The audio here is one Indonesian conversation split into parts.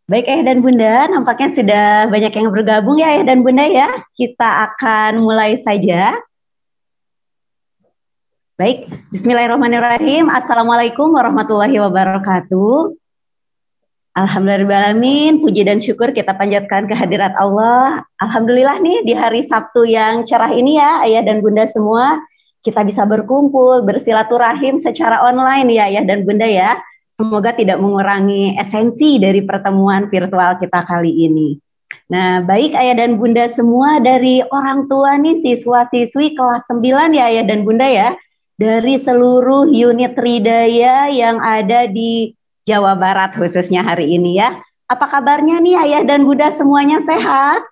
Baik Ayah dan Bunda, nampaknya sudah banyak yang bergabung ya Ayah dan Bunda ya. Kita akan mulai saja. Baik, Bismillahirrahmanirrahim. Assalamualaikum warahmatullahi wabarakatuh. Alhamdulillahirrahmanirrahim, puji dan syukur kita panjatkan kehadirat Allah. Alhamdulillah nih di hari Sabtu yang cerah ini ya Ayah dan Bunda semua, kita bisa berkumpul, bersilaturahim secara online ya Ayah dan Bunda ya. Semoga tidak mengurangi esensi dari pertemuan virtual kita kali ini. Nah, baik Ayah dan Bunda semua dari orang tua nih siswa-siswi kelas 9 ya Ayah dan Bunda ya. Dari seluruh unit Tridaya yang ada di Jawa Barat khususnya hari ini ya. Apa kabarnya nih Ayah dan Bunda semuanya sehat?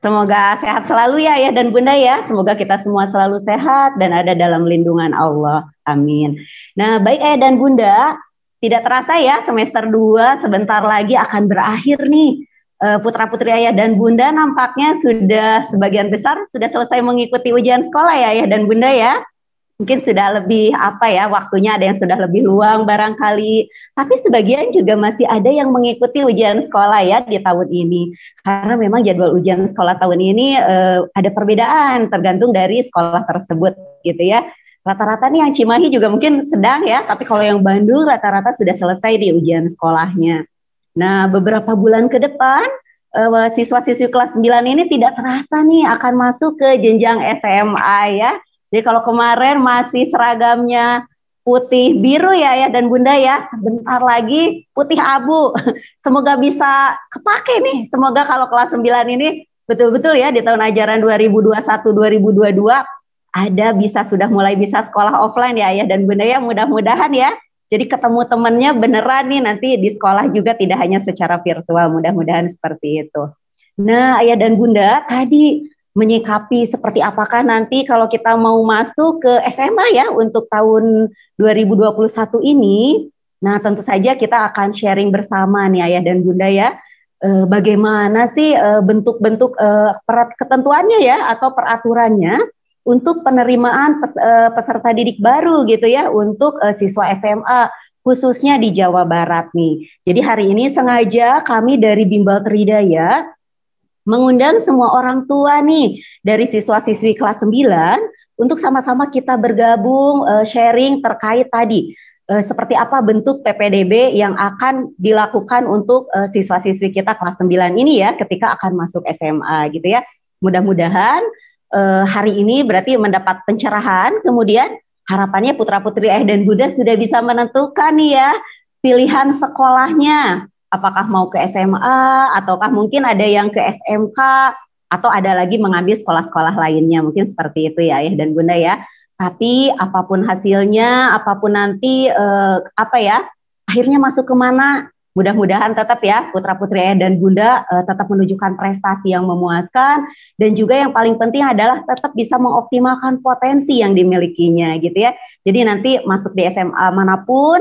Semoga sehat selalu ya Ayah dan Bunda ya. Semoga kita semua selalu sehat dan ada dalam lindungan Allah. Amin. Nah, baik Ayah dan Bunda, tidak terasa ya semester 2 sebentar lagi akan berakhir nih. Putra-putri Ayah dan Bunda nampaknya sudah sebagian besar sudah selesai mengikuti ujian sekolah ya Ayah dan Bunda ya. Mungkin sudah lebih waktunya ada yang sudah lebih luang barangkali. Tapi sebagian juga masih ada yang mengikuti ujian sekolah ya di tahun ini. Karena memang jadwal ujian sekolah tahun ini ada perbedaan tergantung dari sekolah tersebut gitu ya. Rata-rata nih yang Cimahi juga mungkin sedang ya, tapi kalau yang Bandung rata-rata sudah selesai di ujian sekolahnya. Nah, beberapa bulan ke depan siswa-siswi kelas 9 ini tidak terasa nih akan masuk ke jenjang SMA ya. Jadi kalau kemarin masih seragamnya putih biru ya dan Bunda ya, sebentar lagi putih abu. Semoga bisa kepake nih. Semoga kalau kelas 9 ini betul-betul ya di tahun ajaran 2021-2022 sudah mulai bisa sekolah offline ya dan Bunda ya, mudah-mudahan ya. Jadi ketemu temannya beneran nih nanti di sekolah juga tidak hanya secara virtual, mudah-mudahan seperti itu. Nah, Ayah dan Bunda tadi menyikapi seperti apakah nanti kalau kita mau masuk ke SMA ya untuk tahun 2021 ini. Nah, tentu saja kita akan sharing bersama nih Ayah dan Bunda ya. Bagaimana sih bentuk-bentuk ketentuannya ya atau peraturannya untuk penerimaan peserta didik baru gitu ya untuk siswa SMA khususnya di Jawa Barat nih. Jadi hari ini sengaja kami dari Bimbel Tridaya mengundang semua orang tua nih dari siswa-siswi kelas 9 untuk sama-sama kita bergabung sharing terkait tadi seperti apa bentuk PPDB yang akan dilakukan untuk siswa-siswi kita kelas 9 ini ya ketika akan masuk SMA gitu ya. Mudah-mudahan hari ini berarti mendapat pencerahan, kemudian harapannya putra-putri Ayah dan Bunda sudah bisa menentukan nih ya pilihan sekolahnya. Apakah mau ke SMA, ataukah mungkin ada yang ke SMK, atau ada lagi mengambil sekolah-sekolah lainnya. Mungkin seperti itu ya Ayah dan Bunda ya. Tapi apapun hasilnya, apapun nanti akhirnya masuk kemana, mudah-mudahan tetap ya putra-putri Ayah dan Bunda tetap menunjukkan prestasi yang memuaskan, dan juga yang paling penting adalah tetap bisa mengoptimalkan potensi yang dimilikinya gitu ya. Jadi nanti masuk di SMA manapun,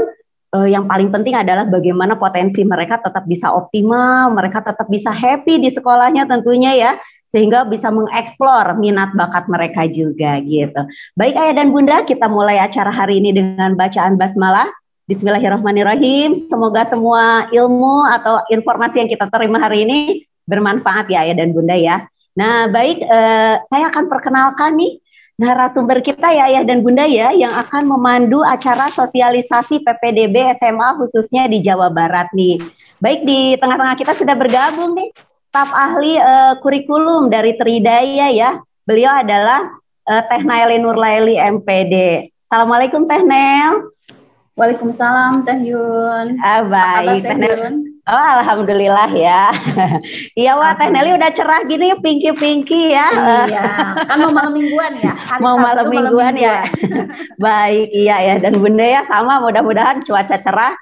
yang paling penting adalah bagaimana potensi mereka tetap bisa optimal, mereka tetap bisa happy di sekolahnya tentunya ya, sehingga bisa mengeksplor minat bakat mereka juga gitu. Baik Ayah dan Bunda, kita mulai acara hari ini dengan bacaan basmalah. Bismillahirrahmanirrahim. Semoga semua ilmu atau informasi yang kita terima hari ini bermanfaat ya Ayah dan Bunda ya. Nah baik, saya akan perkenalkan nih narasumber kita ya Ayah dan Bunda ya yang akan memandu acara sosialisasi PPDB SMA khususnya di Jawa Barat nih. Baik, di tengah-tengah kita sudah bergabung nih staf ahli kurikulum dari Tridaya ya. Beliau adalah Teh Naili Nurlaili MPD. Assalamualaikum Teh Nel. Waalaikumsalam Teh Yun. Baik Teh Nel. Oh, alhamdulillah ya. Iya wah, Teh Nelly udah cerah gini, pinky-pinky ya. Iya, kan mau malam mingguan ya. Mau malam mingguan ya. Baik, iya ya. Dan Bunda ya sama, mudah-mudahan cuaca cerah.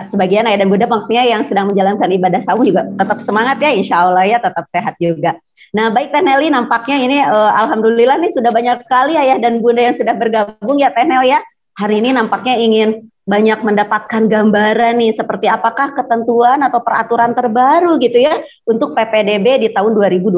Sebagian Ayah dan Bunda maksudnya yang sedang menjalankan ibadah saum juga tetap semangat ya, insya Allah ya, tetap sehat juga. Nah baik Teh Nelly, nampaknya ini alhamdulillah nih sudah banyak sekali Ayah dan Bunda yang sudah bergabung ya Teh Nelly ya. Hari ini nampaknya ingin banyak mendapatkan gambaran nih seperti apakah ketentuan atau peraturan terbaru gitu ya untuk PPDB di tahun 2021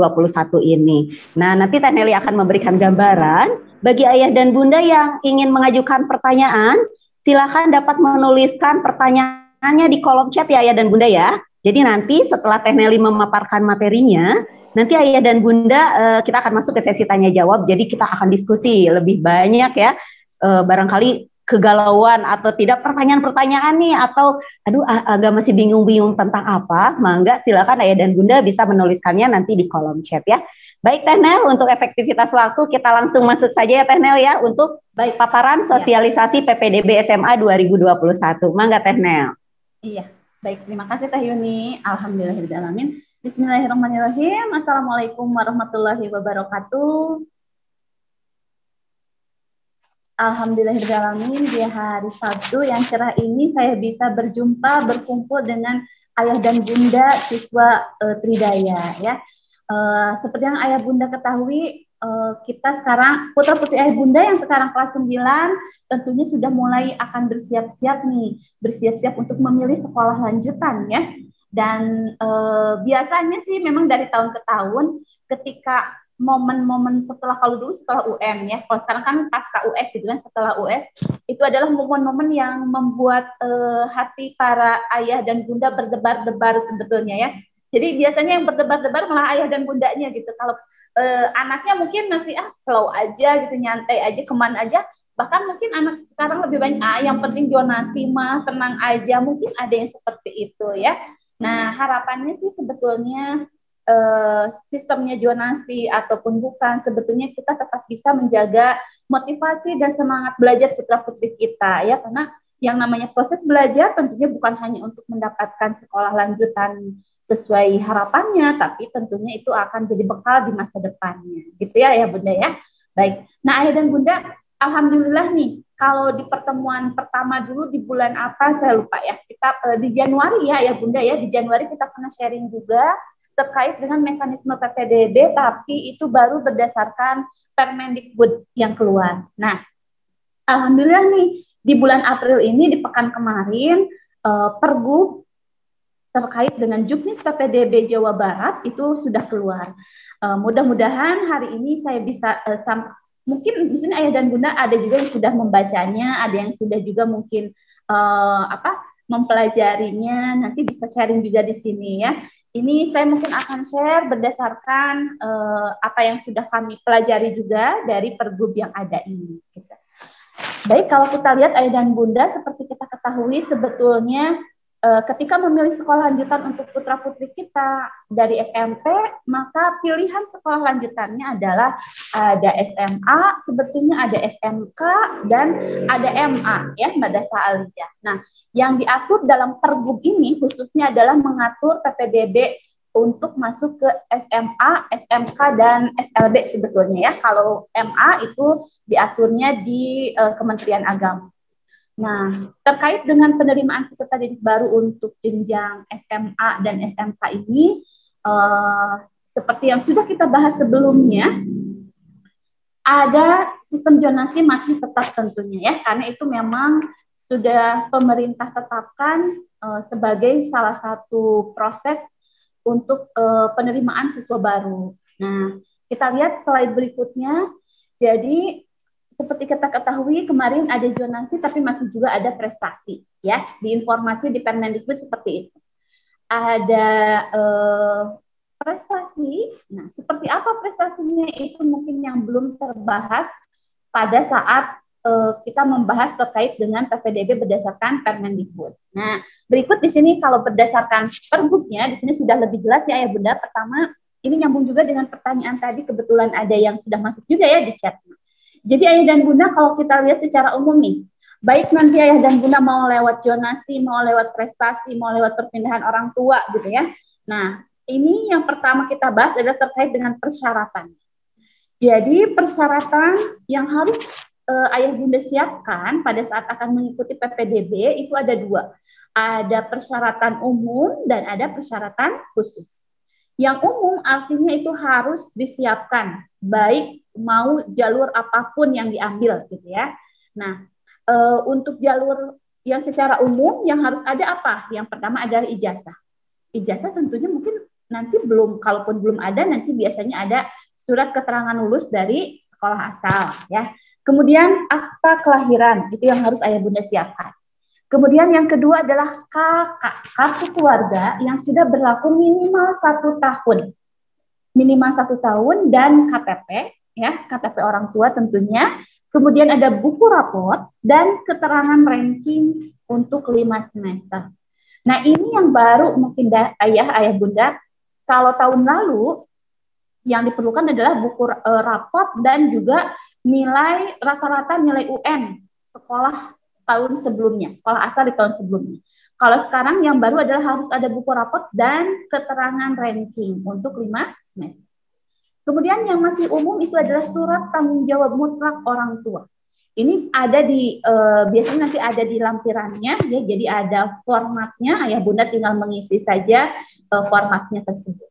ini. Nah, nanti Teh Nelly akan memberikan gambaran. Bagi Ayah dan Bunda yang ingin mengajukan pertanyaan, silakan dapat menuliskan pertanyaan pertanyaannya di kolom chat ya Ayah dan Bunda ya. Jadi nanti setelah Teh Nelly memaparkan materinya, nanti Ayah dan Bunda kita akan masuk ke sesi tanya jawab. Jadi kita akan diskusi lebih banyak ya. Barangkali kegalauan atau tidak pertanyaan-pertanyaan nih atau aduh agak masih bingung-bingung tentang apa, mangga silakan Ayah dan Bunda bisa menuliskannya nanti di kolom chat ya. Baik Teh Nel, untuk efektivitas waktu kita langsung masuk saja ya Teh Nel ya untuk baik paparan sosialisasi PPDB SMA 2021. Mangga Teh Nel. Iya, baik, terima kasih Teh Yuni. Alhamdulillahirrahmanirrahim. Bismillahirrahmanirrahim. Assalamualaikum warahmatullahi wabarakatuh. Alhamdulillahirrahmanirrahim, di hari Sabtu yang cerah ini saya bisa berjumpa, berkumpul dengan ayah dan bunda siswa Tridaya ya. Seperti yang ayah bunda ketahui, kita sekarang putra-putri ayah bunda yang sekarang kelas 9 tentunya sudah mulai akan bersiap-siap nih, bersiap-siap untuk memilih sekolah lanjutan ya. Dan biasanya sih memang dari tahun ke tahun ketika momen-momen setelah, kalau dulu setelah UN ya, kalau sekarang kan pasca US gitu kan, setelah US itu adalah momen-momen yang membuat hati para ayah dan bunda berdebar-debar sebetulnya ya. Jadi biasanya yang berdebar-debar malah ayah dan bundanya gitu. Kalau anaknya mungkin masih slow aja gitu, nyantai aja, kemana aja. Bahkan mungkin anak sekarang lebih banyak yang penting zonasi mah, tenang aja. Mungkin ada yang seperti itu ya. Nah harapannya sih sebetulnya sistemnya zonasi ataupun bukan, sebetulnya kita tetap bisa menjaga motivasi dan semangat belajar putra-putri kita ya, karena yang namanya proses belajar tentunya bukan hanya untuk mendapatkan sekolah lanjutan sesuai harapannya, tapi tentunya itu akan jadi bekal di masa depannya, gitu ya Bunda ya. Baik, nah ayah dan bunda, alhamdulillah nih, kalau di pertemuan pertama dulu di bulan apa saya lupa ya, kita di Januari ya bunda ya, di Januari kita pernah sharing juga terkait dengan mekanisme PPDB, tapi itu baru berdasarkan Permendikbud yang keluar. Nah, alhamdulillah nih di bulan April ini, di pekan kemarin, Pergub terkait dengan Juknis PPDB Jawa Barat itu sudah keluar. Mudah-mudahan hari ini saya bisa mungkin di sini ayah dan bunda ada juga yang sudah membacanya, ada yang sudah juga mungkin mempelajarinya. Nanti bisa sharing juga di sini ya. Ini saya mungkin akan share berdasarkan apa yang sudah kami pelajari juga dari Pergub yang ada ini. Baik, kalau kita lihat ayah dan bunda, seperti kita ketahui sebetulnya ketika memilih sekolah lanjutan untuk putra-putri kita dari SMP, maka pilihan sekolah lanjutannya adalah ada SMA, sebetulnya ada SMK, dan ada MA, ya, Madrasah Aliyah. Nah, yang diatur dalam Pergub ini khususnya adalah mengatur PPDB untuk masuk ke SMA, SMK, dan SLB sebetulnya ya. Kalau MA itu diaturnya di Kementerian Agama. Nah, terkait dengan penerimaan peserta didik baru untuk jenjang SMA dan SMK ini, seperti yang sudah kita bahas sebelumnya, ada sistem zonasi masih tetap tentunya ya, karena itu memang sudah pemerintah tetapkan sebagai salah satu proses untuk penerimaan siswa baru. Nah, kita lihat slide berikutnya. Jadi seperti kita ketahui kemarin ada zonasi tapi masih juga ada prestasi ya, di informasi di Permendikbud seperti itu. Ada prestasi. Nah, seperti apa prestasinya itu mungkin yang belum terbahas pada saat kita membahas terkait dengan PPDB berdasarkan Permendikbud. Nah, berikut di sini kalau berdasarkan Pergubnya di sini sudah lebih jelas ya Bunda. Pertama, ini nyambung juga dengan pertanyaan tadi, kebetulan ada yang sudah masuk juga ya di chat. Jadi ayah dan bunda kalau kita lihat secara umum nih, baik nanti ayah dan bunda mau lewat zonasi, mau lewat prestasi, mau lewat perpindahan orang tua gitu ya. Nah, ini yang pertama kita bahas adalah terkait dengan persyaratan. Jadi persyaratan yang harus ayah bunda siapkan pada saat akan mengikuti PPDB itu ada dua. Ada persyaratan umum dan ada persyaratan khusus. Yang umum artinya itu harus disiapkan, baik mau jalur apapun yang diambil gitu ya. Nah, untuk jalur yang secara umum yang harus ada apa? Yang pertama adalah ijazah. Ijazah tentunya mungkin nanti belum, kalaupun belum ada nanti biasanya ada surat keterangan lulus dari sekolah asal ya. Kemudian akta kelahiran itu yang harus ayah bunda siapkan. Kemudian yang kedua adalah KK, kartu keluarga yang sudah berlaku minimal 1 tahun. Minimal 1 tahun dan KTP, ya, KTP orang tua tentunya. Kemudian ada buku raport dan keterangan ranking untuk 5 semester. Nah, ini yang baru mungkin ayah bunda. Kalau tahun lalu yang diperlukan adalah buku raport dan juga nilai rata-rata nilai UN sekolah tahun sebelumnya, sekolah asal di tahun sebelumnya. Kalau sekarang yang baru adalah harus ada buku raport dan keterangan ranking untuk 5 semester. Kemudian yang masih umum itu adalah surat tanggung jawab mutlak orang tua. Ini ada di biasanya nanti ada di lampirannya, ya. Jadi ada formatnya, ayah bunda tinggal mengisi saja formatnya tersebut.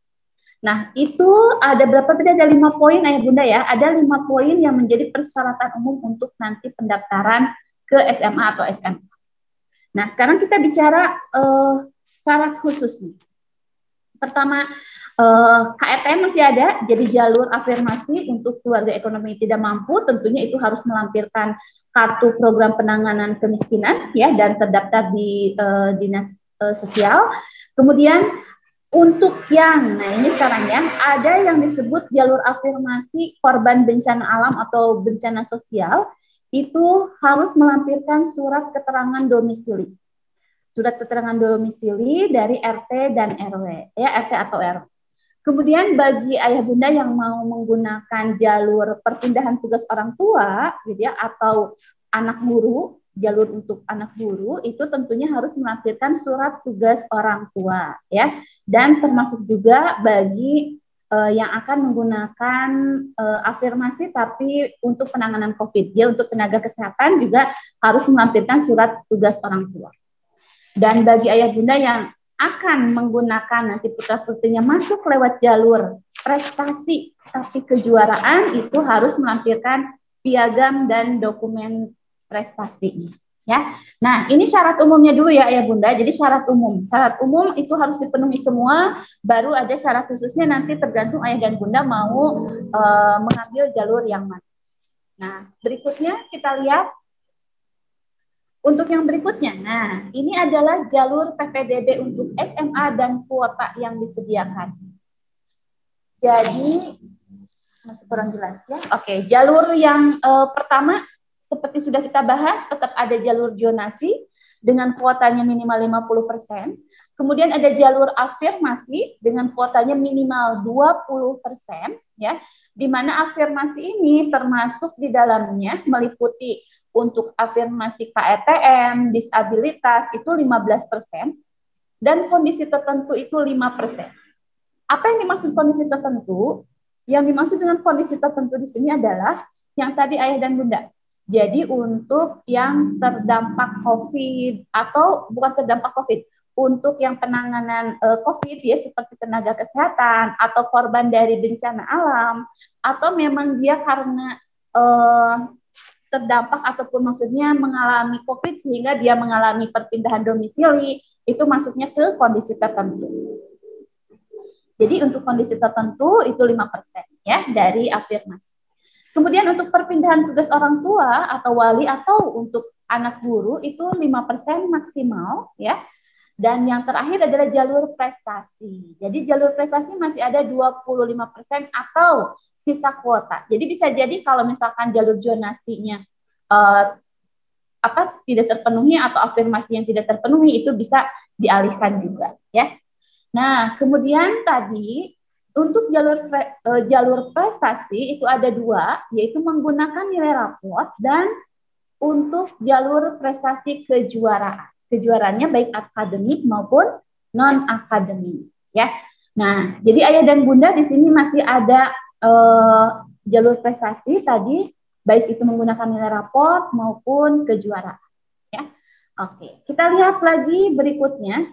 Nah, itu ada berapa tadi? Ada 5 poin ayah bunda ya. Ada 5 poin yang menjadi persyaratan umum untuk nanti pendaftaran ke SMA atau SMA. Nah, sekarang kita bicara syarat khusus nih. Pertama, KRTM masih ada, jadi jalur afirmasi untuk keluarga ekonomi tidak mampu, tentunya itu harus melampirkan kartu program penanganan kemiskinan, ya, dan terdaftar di dinas sosial. Kemudian untuk yang, nah ini sekarang ya, ada yang disebut jalur afirmasi korban bencana alam atau bencana sosial, itu harus melampirkan surat keterangan domisili. Surat keterangan domisili dari RT dan RW, ya, RT atau RW. Kemudian bagi ayah bunda yang mau menggunakan jalur perpindahan tugas orang tua, gitu ya, atau anak guru, jalur untuk anak guru, itu tentunya harus melampirkan surat tugas orang tua, ya, dan termasuk juga bagi yang akan menggunakan afirmasi tapi untuk penanganan COVID, ya, untuk tenaga kesehatan juga harus melampirkan surat tugas orang tua. Dan bagi ayah bunda yang akan menggunakan nanti putra-putrinya masuk lewat jalur prestasi tapi kejuaraan, itu harus melampirkan piagam dan dokumen prestasinya, ya. Nah, ini syarat umumnya dulu ya ayah bunda. Jadi syarat umum itu harus dipenuhi semua, baru ada syarat khususnya nanti tergantung ayah dan bunda mau mengambil jalur yang mana. Nah, berikutnya kita lihat. Untuk yang berikutnya, nah ini adalah jalur PPDB untuk SMA dan kuota yang disediakan. Jadi, masih kurang jelas ya. Oke, jalur yang pertama, seperti sudah kita bahas, tetap ada jalur zonasi dengan kuotanya minimal 50%. Kemudian ada jalur afirmasi dengan kuotanya minimal 20%, ya. Di mana afirmasi ini termasuk di dalamnya meliputi untuk afirmasi KRTM, disabilitas itu 15%, dan kondisi tertentu itu 5%. Apa yang dimaksud kondisi tertentu? Yang dimaksud dengan kondisi tertentu di sini adalah yang tadi ayah dan bunda. Jadi untuk yang terdampak COVID atau bukan terdampak COVID, untuk yang penanganan COVID ya seperti tenaga kesehatan atau korban dari bencana alam, atau memang dia karena terdampak ataupun maksudnya mengalami COVID sehingga dia mengalami perpindahan domisili, itu masuknya ke kondisi tertentu. Jadi untuk kondisi tertentu itu 5% ya dari afirmasi. Kemudian untuk perpindahan tugas orang tua atau wali atau untuk anak guru itu 5% maksimal ya. Dan yang terakhir adalah jalur prestasi. Jadi jalur prestasi masih ada 25% atau sisa kuota. Jadi bisa jadi kalau misalkan jalur zonasinya tidak terpenuhi atau afirmasi yang tidak terpenuhi itu bisa dialihkan juga ya. Nah, kemudian tadi untuk jalur prestasi itu ada 2, yaitu menggunakan nilai raport dan untuk jalur prestasi kejuaraan. Kejuaraannya baik akademik maupun non akademik ya. Nah, jadi ayah dan bunda di sini masih ada jalur prestasi tadi baik itu menggunakan nilai raport maupun kejuaraan ya. Oke, kita lihat lagi berikutnya.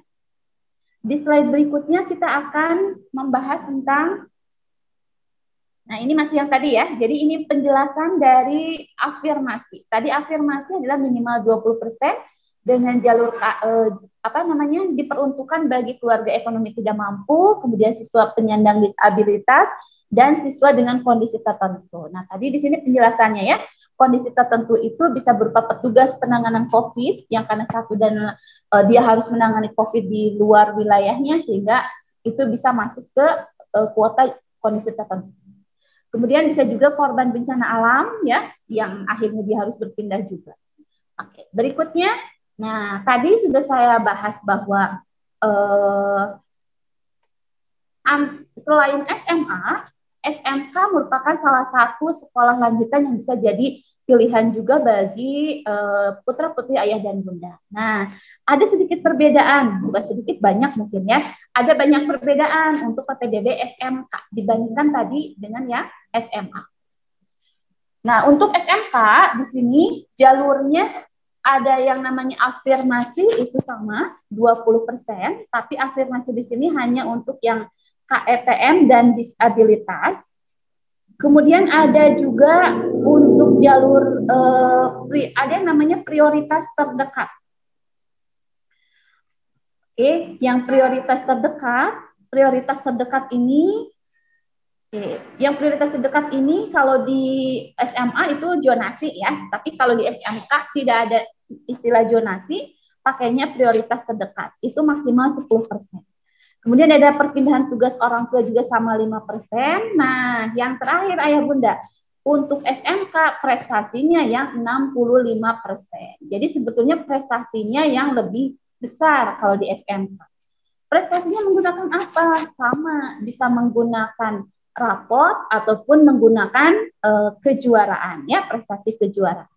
Di slide berikutnya kita akan membahas tentang, nah ini masih yang tadi ya, jadi ini penjelasan dari afirmasi. Tadi afirmasi adalah minimal 20% dengan jalur diperuntukkan bagi keluarga ekonomi tidak mampu, kemudian siswa penyandang disabilitas, dan siswa dengan kondisi tertentu. Nah tadi di sini penjelasannya ya, kondisi tertentu itu bisa berupa petugas penanganan COVID yang karena satu dan dia harus menangani COVID di luar wilayahnya sehingga itu bisa masuk ke kuota kondisi tertentu. Kemudian bisa juga korban bencana alam ya yang akhirnya dia harus berpindah juga. Oke, berikutnya, nah tadi sudah saya bahas bahwa selain SMA, SMK merupakan salah satu sekolah lanjutan yang bisa jadi pilihan juga bagi putra-putri ayah dan bunda. Nah, ada sedikit perbedaan, bukan sedikit, banyak mungkin ya. Ada banyak perbedaan untuk PPDB SMK dibandingkan tadi dengan yang SMA. Nah, untuk SMK di sini jalurnya ada yang namanya afirmasi itu sama 20%, tapi afirmasi di sini hanya untuk yang KETM dan disabilitas. Kemudian ada juga untuk jalur ada yang namanya prioritas terdekat. Oke, yang prioritas terdekat ini, yang prioritas terdekat ini kalau di SMA itu zonasi ya, tapi kalau di SMK tidak ada istilah zonasi, pakainya prioritas terdekat. Itu maksimal 10%. Kemudian ada perpindahan tugas orang tua juga sama 5%. Nah, yang terakhir ayah bunda, untuk SMK prestasinya yang 65%. Jadi sebetulnya prestasinya yang lebih besar kalau di SMK. Prestasinya menggunakan apa? Sama, bisa menggunakan raport ataupun menggunakan kejuaraan ya, prestasi kejuaraan.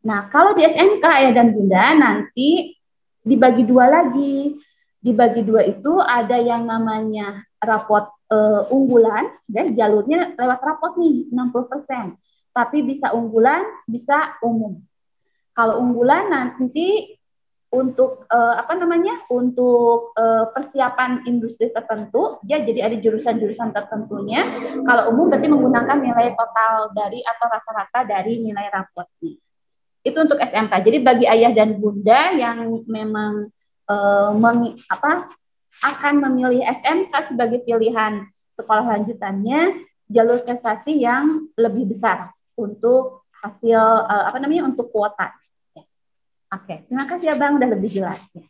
Nah, kalau di SMK ayah dan bunda nanti dibagi dua lagi. Dibagi dua itu ada yang namanya raport unggulan, dan jalurnya lewat raport nih 60%. Tapi bisa unggulan, bisa umum. Kalau unggulan nanti untuk untuk persiapan industri tertentu, ya jadi ada jurusan-jurusan tertentunya. Kalau umum berarti menggunakan nilai total dari atau rata-rata dari nilai raportnya. Itu untuk SMK. Jadi bagi ayah dan bunda yang memang akan memilih SMK sebagai pilihan sekolah lanjutannya, jalur prestasi yang lebih besar untuk hasil untuk kuota. Oke, terima kasih Abang, udah lebih jelas ya.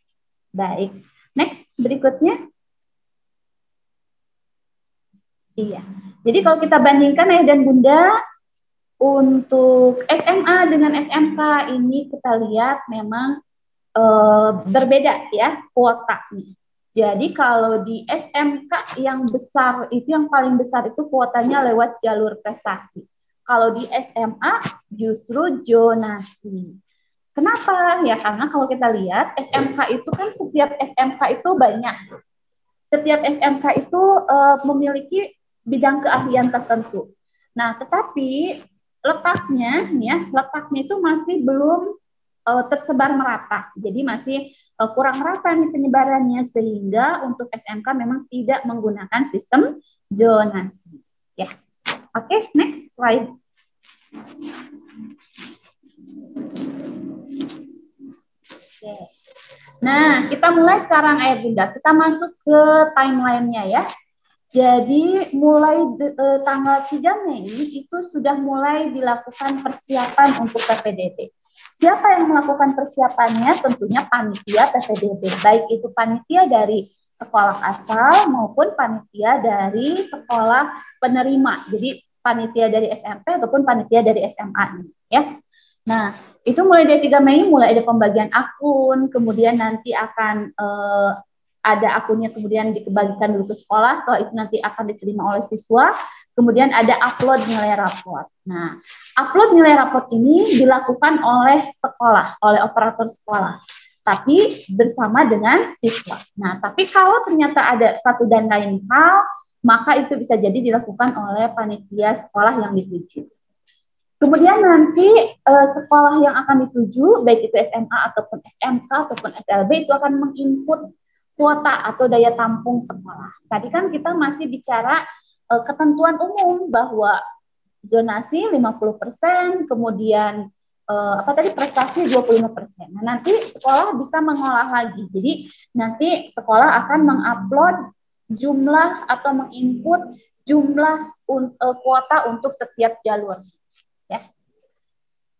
Baik, next berikutnya. Iya, jadi kalau kita bandingkan ayah dan bunda untuk SMA dengan SMK ini kita lihat memang berbeda ya kuotanya. Jadi kalau di SMK yang besar itu, yang paling besar itu kuotanya lewat jalur prestasi. Kalau di SMA justru zonasi. Kenapa? Ya karena kalau kita lihat SMK itu kan setiap SMK itu banyak. Setiap SMK itu memiliki bidang keahlian tertentu. Nah, tetapi letaknya itu masih belum tersebar merata. Jadi masih kurang merata nih penyebarannya, sehingga untuk SMK memang tidak menggunakan sistem zonasi. Ya. Oke, next slide. Oke. Nah, kita mulai sekarang ayah bunda. Kita masuk ke timeline-nya ya. Jadi mulai tanggal 3 Mei itu sudah mulai dilakukan persiapan untuk PPDB. Siapa yang melakukan persiapannya? Tentunya panitia PPDB, baik itu panitia dari sekolah asal maupun panitia dari sekolah penerima. Jadi panitia dari SMP ataupun panitia dari SMA ya. Nah, itu mulai dari 3 Mei mulai ada pembagian akun, kemudian nanti akan ada akunnya kemudian dikebagikan dulu ke sekolah, setelah itu nanti akan diterima oleh siswa. Kemudian ada upload nilai raport. Nah, upload nilai raport ini dilakukan oleh sekolah, oleh operator sekolah, tapi bersama dengan siswa. Nah, tapi kalau ternyata ada satu dan lain hal, maka itu bisa jadi dilakukan oleh panitia sekolah yang dituju. Kemudian nanti sekolah yang akan dituju, baik itu SMA ataupun SMK ataupun SLB, itu akan menginput kuota atau daya tampung sekolah. Tadi kan kita masih bicara ketentuan umum bahwa zonasi 50%, kemudian prestasi 25%. Nah, nanti sekolah bisa mengolah lagi. Jadi nanti sekolah akan mengupload jumlah atau menginput jumlah kuota untuk setiap jalur. Ya.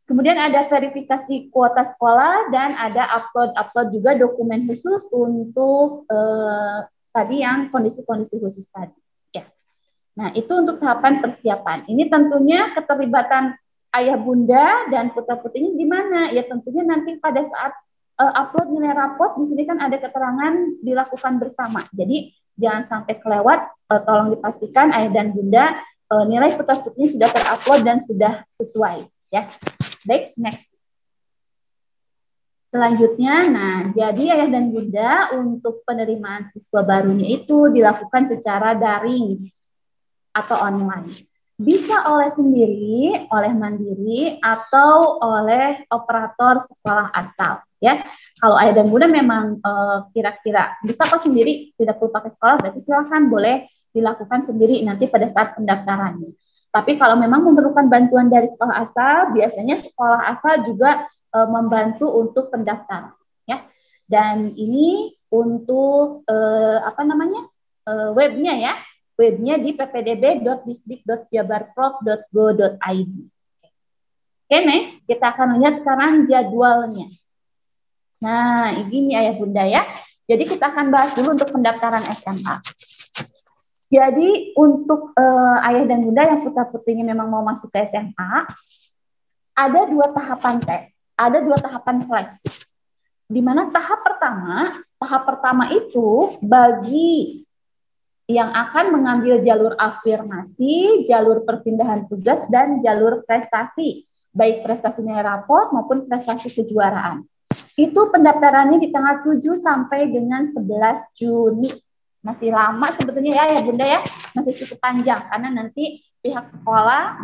Kemudian ada verifikasi kuota sekolah dan ada upload juga dokumen khusus untuk tadi yang kondisi-kondisi khusus tadi. Ya. Nah, itu untuk tahapan persiapan. Ini tentunya keterlibatan ayah bunda dan putra-putrinya di mana? Ya tentunya nanti pada saat upload nilai raport di sini kan ada keterangan dilakukan bersama. Jadi jangan sampai kelewat, tolong dipastikan ayah dan bunda nilai putra-putrinya sudah terupload dan sudah sesuai. Ya, baik, next. Selanjutnya, nah, jadi ayah dan bunda untuk penerimaan siswa barunya itu dilakukan secara daring atau online. Bisa oleh sendiri, oleh mandiri, atau oleh operator sekolah asal. Ya, kalau ayah dan bunda memang kira-kira bisa kok sendiri, tidak perlu pakai sekolah, berarti silakan boleh dilakukan sendiri nanti pada saat pendaftarannya. Tapi kalau memang memerlukan bantuan dari sekolah asal, biasanya sekolah asal juga membantu untuk pendaftaran, ya. Dan ini untuk webnya ya, webnya di ppdb.disdik.jabarprof.go.id. Oke, next kita akan lihat sekarang jadwalnya. Nah, ini ayah bunda ya. Jadi kita akan bahas dulu untuk pendaftaran SMA. Jadi untuk ayah dan bunda yang putra-putrinya memang mau masuk ke SMA, ada 2 tahapan tes, ada 2 tahapan seleksi. Di mana tahap pertama itu bagi yang akan mengambil jalur afirmasi, jalur perpindahan tugas, dan jalur prestasi, baik prestasi nilai raport maupun prestasi kejuaraan. Itu pendaftarannya di tanggal 7 sampai dengan 11 Juni. Masih lama sebetulnya ya bunda ya, masih cukup panjang karena nanti pihak sekolah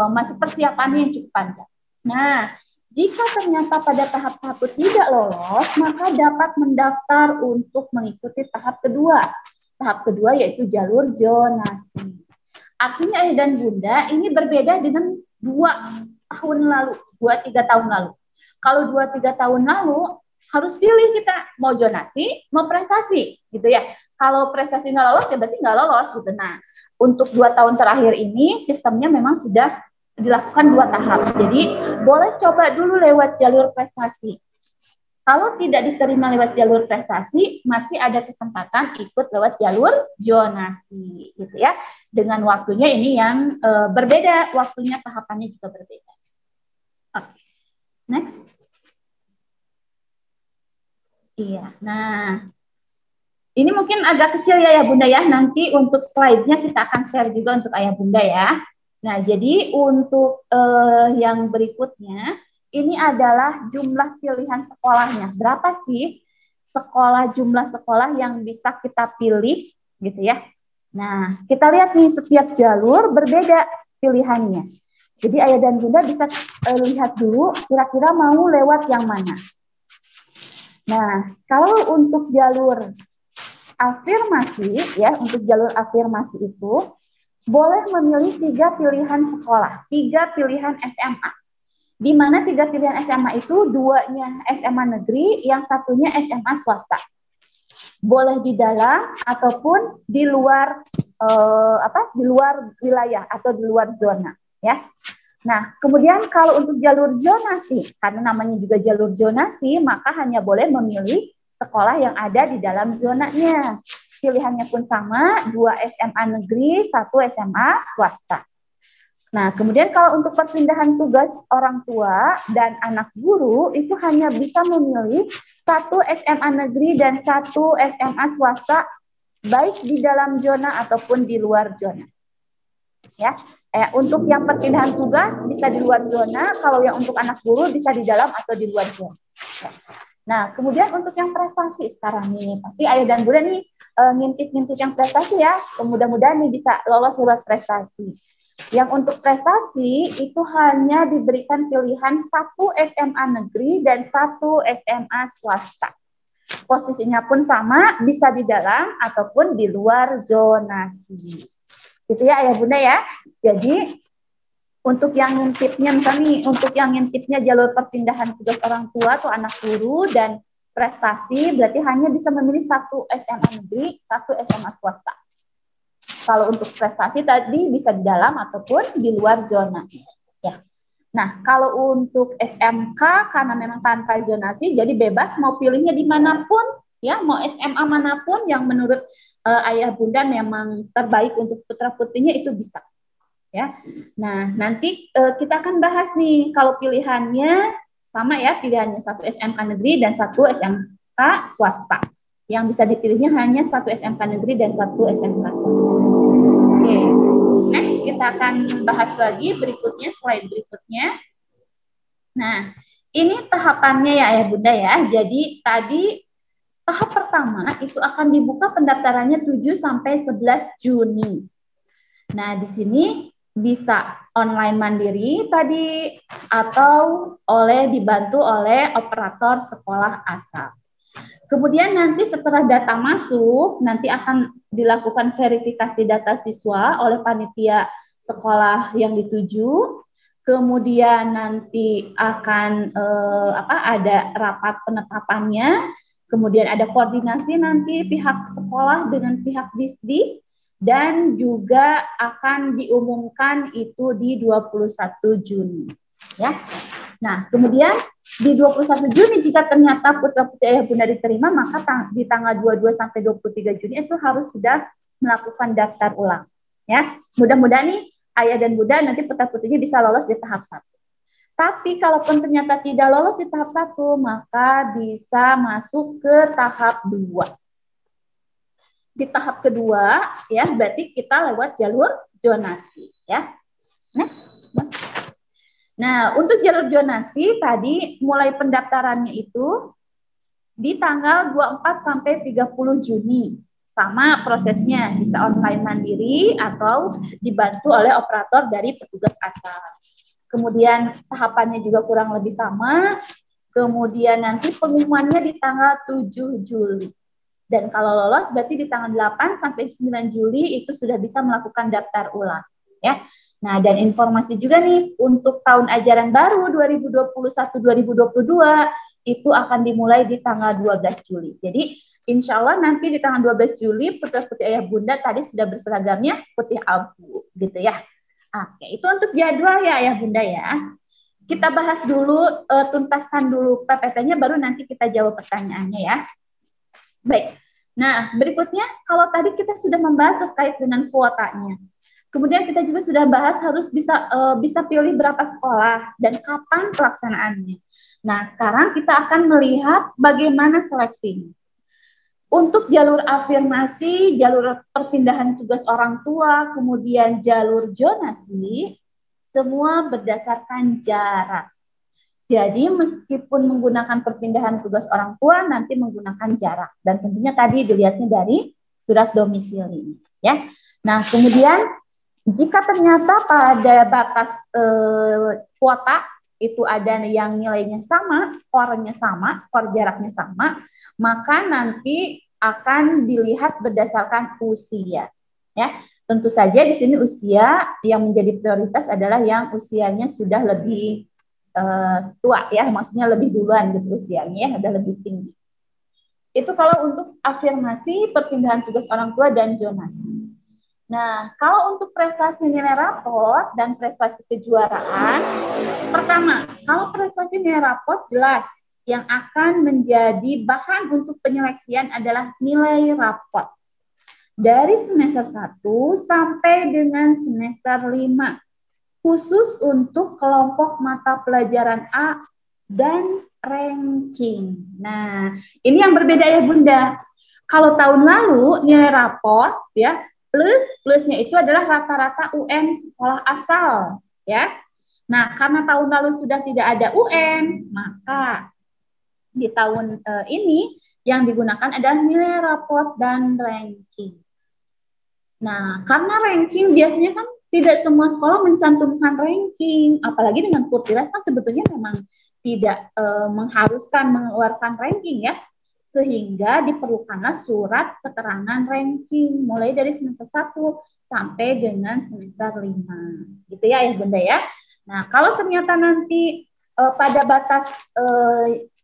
masih persiapannya yang cukup panjang. Nah, jika ternyata pada tahap 1 tidak lolos, maka dapat mendaftar untuk mengikuti tahap kedua. Tahap kedua yaitu jalur zonasi. Artinya ayah dan bunda ini berbeda dengan 2 tahun lalu, 2-3 tahun lalu. Kalau 2-3 tahun lalu harus pilih kita mau zonasi, mau prestasi, gitu ya. Kalau prestasi nggak lolos, ya berarti nggak lolos, gitu. Nah, untuk 2 tahun terakhir ini sistemnya memang sudah dilakukan 2 tahap. Jadi boleh coba dulu lewat jalur prestasi. Kalau tidak diterima lewat jalur prestasi, masih ada kesempatan ikut lewat jalur zonasi, gitu ya. Dengan waktunya ini yang berbeda, waktunya tahapannya juga berbeda. Oke, next. Iya, nah ini mungkin agak kecil ya bunda ya. Nanti untuk slide-nya kita akan share juga untuk ayah bunda ya. Nah, jadi untuk yang berikutnya, ini adalah jumlah pilihan sekolahnya. Berapa sih jumlah sekolah yang bisa kita pilih gitu ya. Nah, kita lihat nih setiap jalur berbeda pilihannya. Jadi ayah dan bunda bisa lihat dulu kira-kira mau lewat yang mana. Nah, kalau untuk jalur afirmasi ya, untuk jalur afirmasi itu boleh memilih 3 pilihan sekolah, 3 pilihan SMA. Di mana 3 pilihan SMA itu 2-nya SMA negeri, yang 1-nya SMA swasta. Boleh di dalam ataupun di luar di luar wilayah atau di luar zona ya. Nah, kemudian kalau untuk jalur zonasi, karena namanya juga jalur zonasi, maka hanya boleh memilih sekolah yang ada di dalam zonanya. Pilihannya pun sama, 2 SMA negeri, 1 SMA swasta. Nah, kemudian kalau untuk perpindahan tugas orang tua dan anak guru, itu hanya bisa memilih 1 SMA negeri dan 1 SMA swasta, baik di dalam zona ataupun di luar zona. Ya, untuk yang perpindahan tugas bisa di luar zona, kalau yang untuk anak guru bisa di dalam atau di luar zona. Ya. Nah, kemudian untuk yang prestasi sekarang nih, pasti ayah dan bunda nih ngintip-ngintip yang prestasi ya, mudah-mudahan nih bisa lolos lewat prestasi. Yang untuk prestasi itu hanya diberikan pilihan 1 SMA negeri dan 1 SMA swasta. Posisinya pun sama, bisa di dalam ataupun di luar zonasi. Gitu ya ayah bunda ya. Jadi untuk yang ngintipnya misalnya nih, untuk yang ngintipnya jalur perpindahan tugas orang tua atau anak guru dan prestasi, berarti hanya bisa memilih 1 SMA negeri, 1 SMA swasta. Kalau untuk prestasi tadi bisa di dalam ataupun di luar zona. Ya. Nah, kalau untuk SMK karena memang tanpa zonasi, jadi bebas mau pilihnya dimanapun, ya mau SMA manapun yang menurut ayah bunda memang terbaik untuk putra putrinya itu bisa, ya. Nah, nanti kita akan bahas nih kalau pilihannya sama ya, pilihannya satu SMK negeri dan satu SMK swasta. Yang bisa dipilihnya hanya satu SMK negeri dan satu SMK swasta. Oke. Next, kita akan bahas lagi berikutnya, slide berikutnya. Nah, ini tahapannya ya Ayah Bunda ya. Jadi tadi tahap pertama itu akan dibuka pendaftarannya 7 sampai 11 Juni. Nah, di sini bisa online mandiri tadi atau dibantu oleh operator sekolah asal. Kemudian nanti setelah data masuk, nanti akan dilakukan verifikasi data siswa oleh panitia sekolah yang dituju. Kemudian nanti akan ada rapat penetapannya. Kemudian ada koordinasi nanti pihak sekolah dengan pihak Disdi dan juga akan diumumkan itu di 21 Juni. Ya. Nah, kemudian di 21 Juni jika ternyata putra-putri ayah bunda diterima, maka di tanggal 22 sampai 23 Juni itu harus sudah melakukan daftar ulang. Ya, mudah-mudahan nih ayah dan bunda nanti putra-putrinya bisa lolos di tahap 1. Tapi kalaupun ternyata tidak lolos di tahap 1, maka bisa masuk ke tahap 2. Di tahap kedua, ya berarti kita lewat jalur zonasi. Ya, next. Nah, untuk jalur zonasi tadi mulai pendaftarannya itu di tanggal 24 sampai 30 Juni. Sama prosesnya, bisa online mandiri atau dibantu oleh operator dari petugas asal. Kemudian tahapannya juga kurang lebih sama. Kemudian nanti pengumumannya di tanggal 7 Juli. Dan kalau lolos berarti di tanggal 8 sampai 9 Juli itu sudah bisa melakukan daftar ulang. Ya. Nah, dan informasi juga nih untuk tahun ajaran baru 2021-2022 itu akan dimulai di tanggal 12 Juli. Jadi, insya Allah nanti di tanggal 12 Juli putra-putri ayah bunda tadi sudah berseragamnya putih abu, gitu ya. Oke, itu untuk jadwal ya ayah bunda ya. Kita bahas dulu, tuntaskan dulu PPT-nya, baru nanti kita jawab pertanyaannya ya. Baik, nah berikutnya kalau tadi kita sudah membahas terkait dengan kuotanya. Kemudian kita juga sudah bahas harus bisa pilih berapa sekolah dan kapan pelaksanaannya. Nah, sekarang kita akan melihat bagaimana seleksi. Untuk jalur afirmasi, jalur perpindahan tugas orang tua, kemudian jalur zonasi, semua berdasarkan jarak. Jadi meskipun menggunakan perpindahan tugas orang tua, nanti menggunakan jarak. Dan tentunya tadi dilihatnya dari surat domisili. Ya. Nah, kemudian jika ternyata pada batas kuota itu ada yang nilainya sama, skornya sama, skor jaraknya sama, maka nanti akan dilihat berdasarkan usia. Ya, tentu saja di sini usia yang menjadi prioritas adalah yang usianya sudah lebih tua, ya, maksudnya lebih duluan gitu usianya, ya, ada lebih tinggi. Itu kalau untuk afirmasi, perpindahan tugas orang tua dan zonasi. Nah, kalau untuk prestasi nilai raport dan prestasi kejuaraan, pertama, kalau prestasi nilai raport jelas yang akan menjadi bahan untuk penyeleksian adalah nilai raport. Dari semester 1 sampai dengan semester 5, khusus untuk kelompok mata pelajaran A dan ranking. Nah, ini yang berbeda ya Bunda. Kalau tahun lalu nilai raport ya, plusnya itu adalah rata-rata UN sekolah asal, ya. Nah, karena tahun lalu sudah tidak ada UN, maka di tahun ini yang digunakan adalah nilai raport dan ranking. Nah, karena ranking biasanya kan tidak semua sekolah mencantumkan ranking, apalagi dengan Kurtilas kan sebetulnya memang tidak mengharuskan mengeluarkan ranking ya. Sehingga diperlukanlah surat keterangan ranking mulai dari semester 1 sampai dengan semester 5. Gitu ya Bunda ya. Nah, kalau ternyata nanti pada batas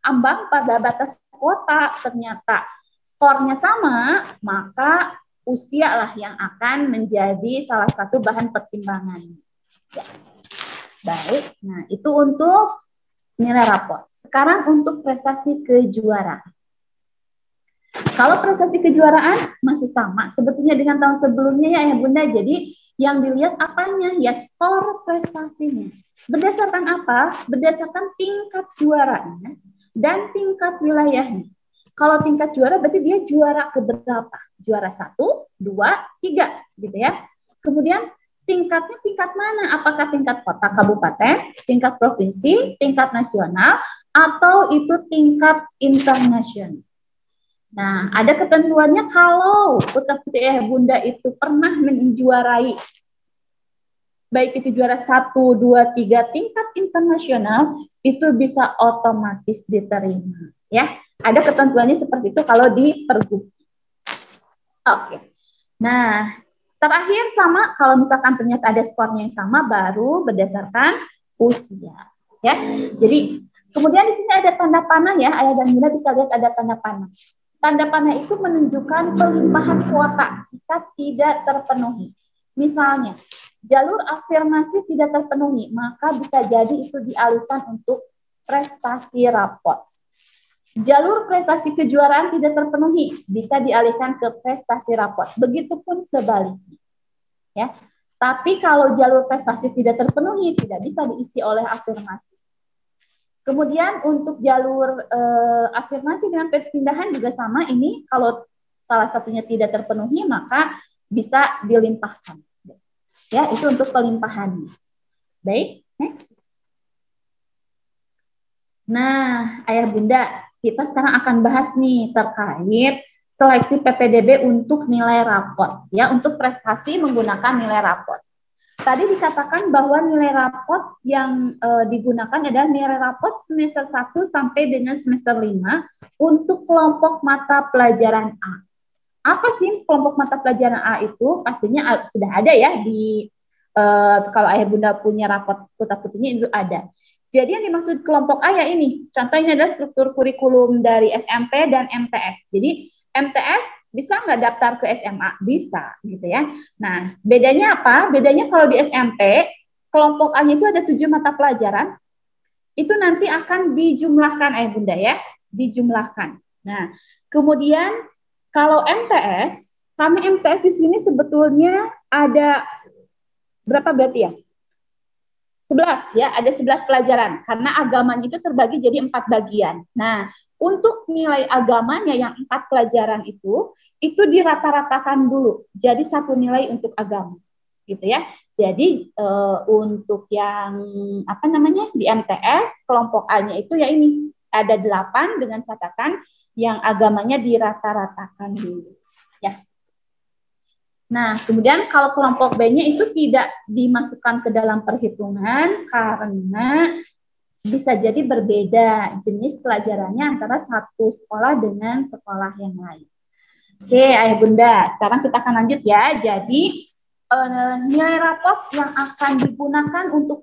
ambang, pada batas kuota ternyata skornya sama, maka usia lah yang akan menjadi salah satu bahan pertimbangan. Ya. Baik, nah itu untuk nilai rapor. Sekarang untuk prestasi kejuaraan. Kalau prestasi kejuaraan masih sama sebetulnya dengan tahun sebelumnya ya Ayah Bunda. Jadi yang dilihat apanya? Ya skor prestasinya. Berdasarkan apa? Berdasarkan tingkat juaranya dan tingkat wilayahnya. Kalau tingkat juara berarti dia juara keberapa? Juara 1, 2, 3 gitu ya. Kemudian tingkatnya tingkat mana? Apakah tingkat kota kabupaten, tingkat provinsi, tingkat nasional, atau itu tingkat internasional? Nah, ada ketentuannya kalau putra-putri Ayah Bunda itu pernah menjuarai, baik itu juara 1, 2, 3 tingkat internasional, itu bisa otomatis diterima. Ya, ada ketentuannya seperti itu kalau di Pergub. Oke. Nah, terakhir sama kalau misalkan ternyata ada skornya yang sama, baru berdasarkan usia. Ya, jadi kemudian di sini ada tanda panah ya, Ayah dan Bunda bisa lihat ada tanda panah. Tanda panah itu menunjukkan pelimpahan kuota jika tidak terpenuhi. Misalnya, jalur afirmasi tidak terpenuhi, maka bisa jadi itu dialihkan untuk prestasi rapor. Jalur prestasi kejuaraan tidak terpenuhi, bisa dialihkan ke prestasi rapor. Begitupun sebaliknya. Ya. Tapi kalau jalur prestasi tidak terpenuhi, tidak bisa diisi oleh afirmasi. Kemudian untuk jalur afirmasi dengan perpindahan juga sama, ini kalau salah satunya tidak terpenuhi maka bisa dilimpahkan. Ya, itu untuk pelimpahannya. Baik, next. Nah, Ayah Bunda, kita sekarang akan bahas nih terkait seleksi PPDB untuk nilai rapor, ya, untuk prestasi menggunakan nilai rapor. Tadi dikatakan bahwa nilai raport yang digunakan adalah nilai raport semester 1 sampai dengan semester 5 untuk kelompok mata pelajaran A. Apa sih kelompok mata pelajaran A itu? Pastinya sudah ada ya di kalau Ayah Bunda punya raport putra-putrinya itu ada. Jadi yang dimaksud kelompok A ya ini. Contohnya adalah struktur kurikulum dari SMP dan MTS. Jadi MTS bisa nggak daftar ke SMA? Bisa, gitu ya. Nah, bedanya apa? Bedanya kalau di SMP, kelompok A-nya itu ada 7 mata pelajaran, itu nanti akan dijumlahkan, Ayah Bunda ya, dijumlahkan. Nah, kemudian kalau MTS, karena MTS di sini sebetulnya ada berapa berarti ya? 11 ya, ada 11 pelajaran, karena agamanya itu terbagi jadi 4 bagian. Nah, untuk nilai agamanya yang 4 pelajaran itu dirata-ratakan dulu, jadi satu nilai untuk agama, gitu ya. Jadi untuk yang apa namanya di MTS kelompok A-nya itu ya ini ada 8 dengan catatan yang agamanya dirata-ratakan dulu, ya. Nah, kemudian kalau kelompok B-nya itu tidak dimasukkan ke dalam perhitungan karena bisa jadi berbeda jenis pelajarannya antara satu sekolah dengan sekolah yang lain. Oke, Ayah Bunda, sekarang kita akan lanjut ya. Jadi, nilai raport yang akan digunakan untuk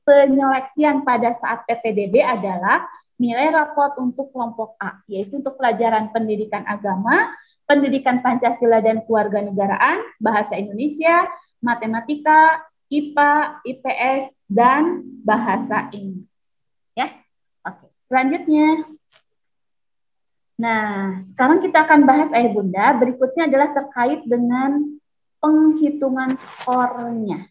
penyeleksian pada saat PPDB adalah nilai raport untuk kelompok A, yaitu untuk pelajaran pendidikan agama, pendidikan Pancasila dan kewarganegaraan, bahasa Indonesia, matematika, IPA, IPS, dan bahasa Inggris. Ya, oke. Selanjutnya, nah sekarang kita akan bahas Ayah Bunda. Berikutnya adalah terkait dengan penghitungan skornya.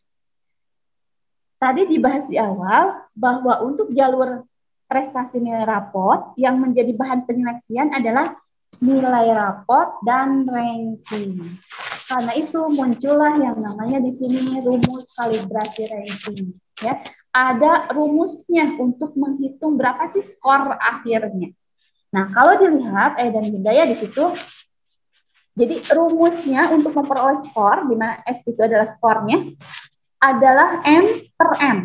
Tadi dibahas di awal bahwa untuk jalur prestasi nilai raport yang menjadi bahan penyeleksian adalah nilai raport dan ranking. Karena itu muncullah yang namanya di sini rumus kalibrasi ranking. Ya, ada rumusnya untuk menghitung berapa sih skor akhirnya. Nah, kalau dilihat dan Bunda ya di situ, jadi rumusnya untuk memperoleh skor, di mana S itu adalah skornya, adalah M per M.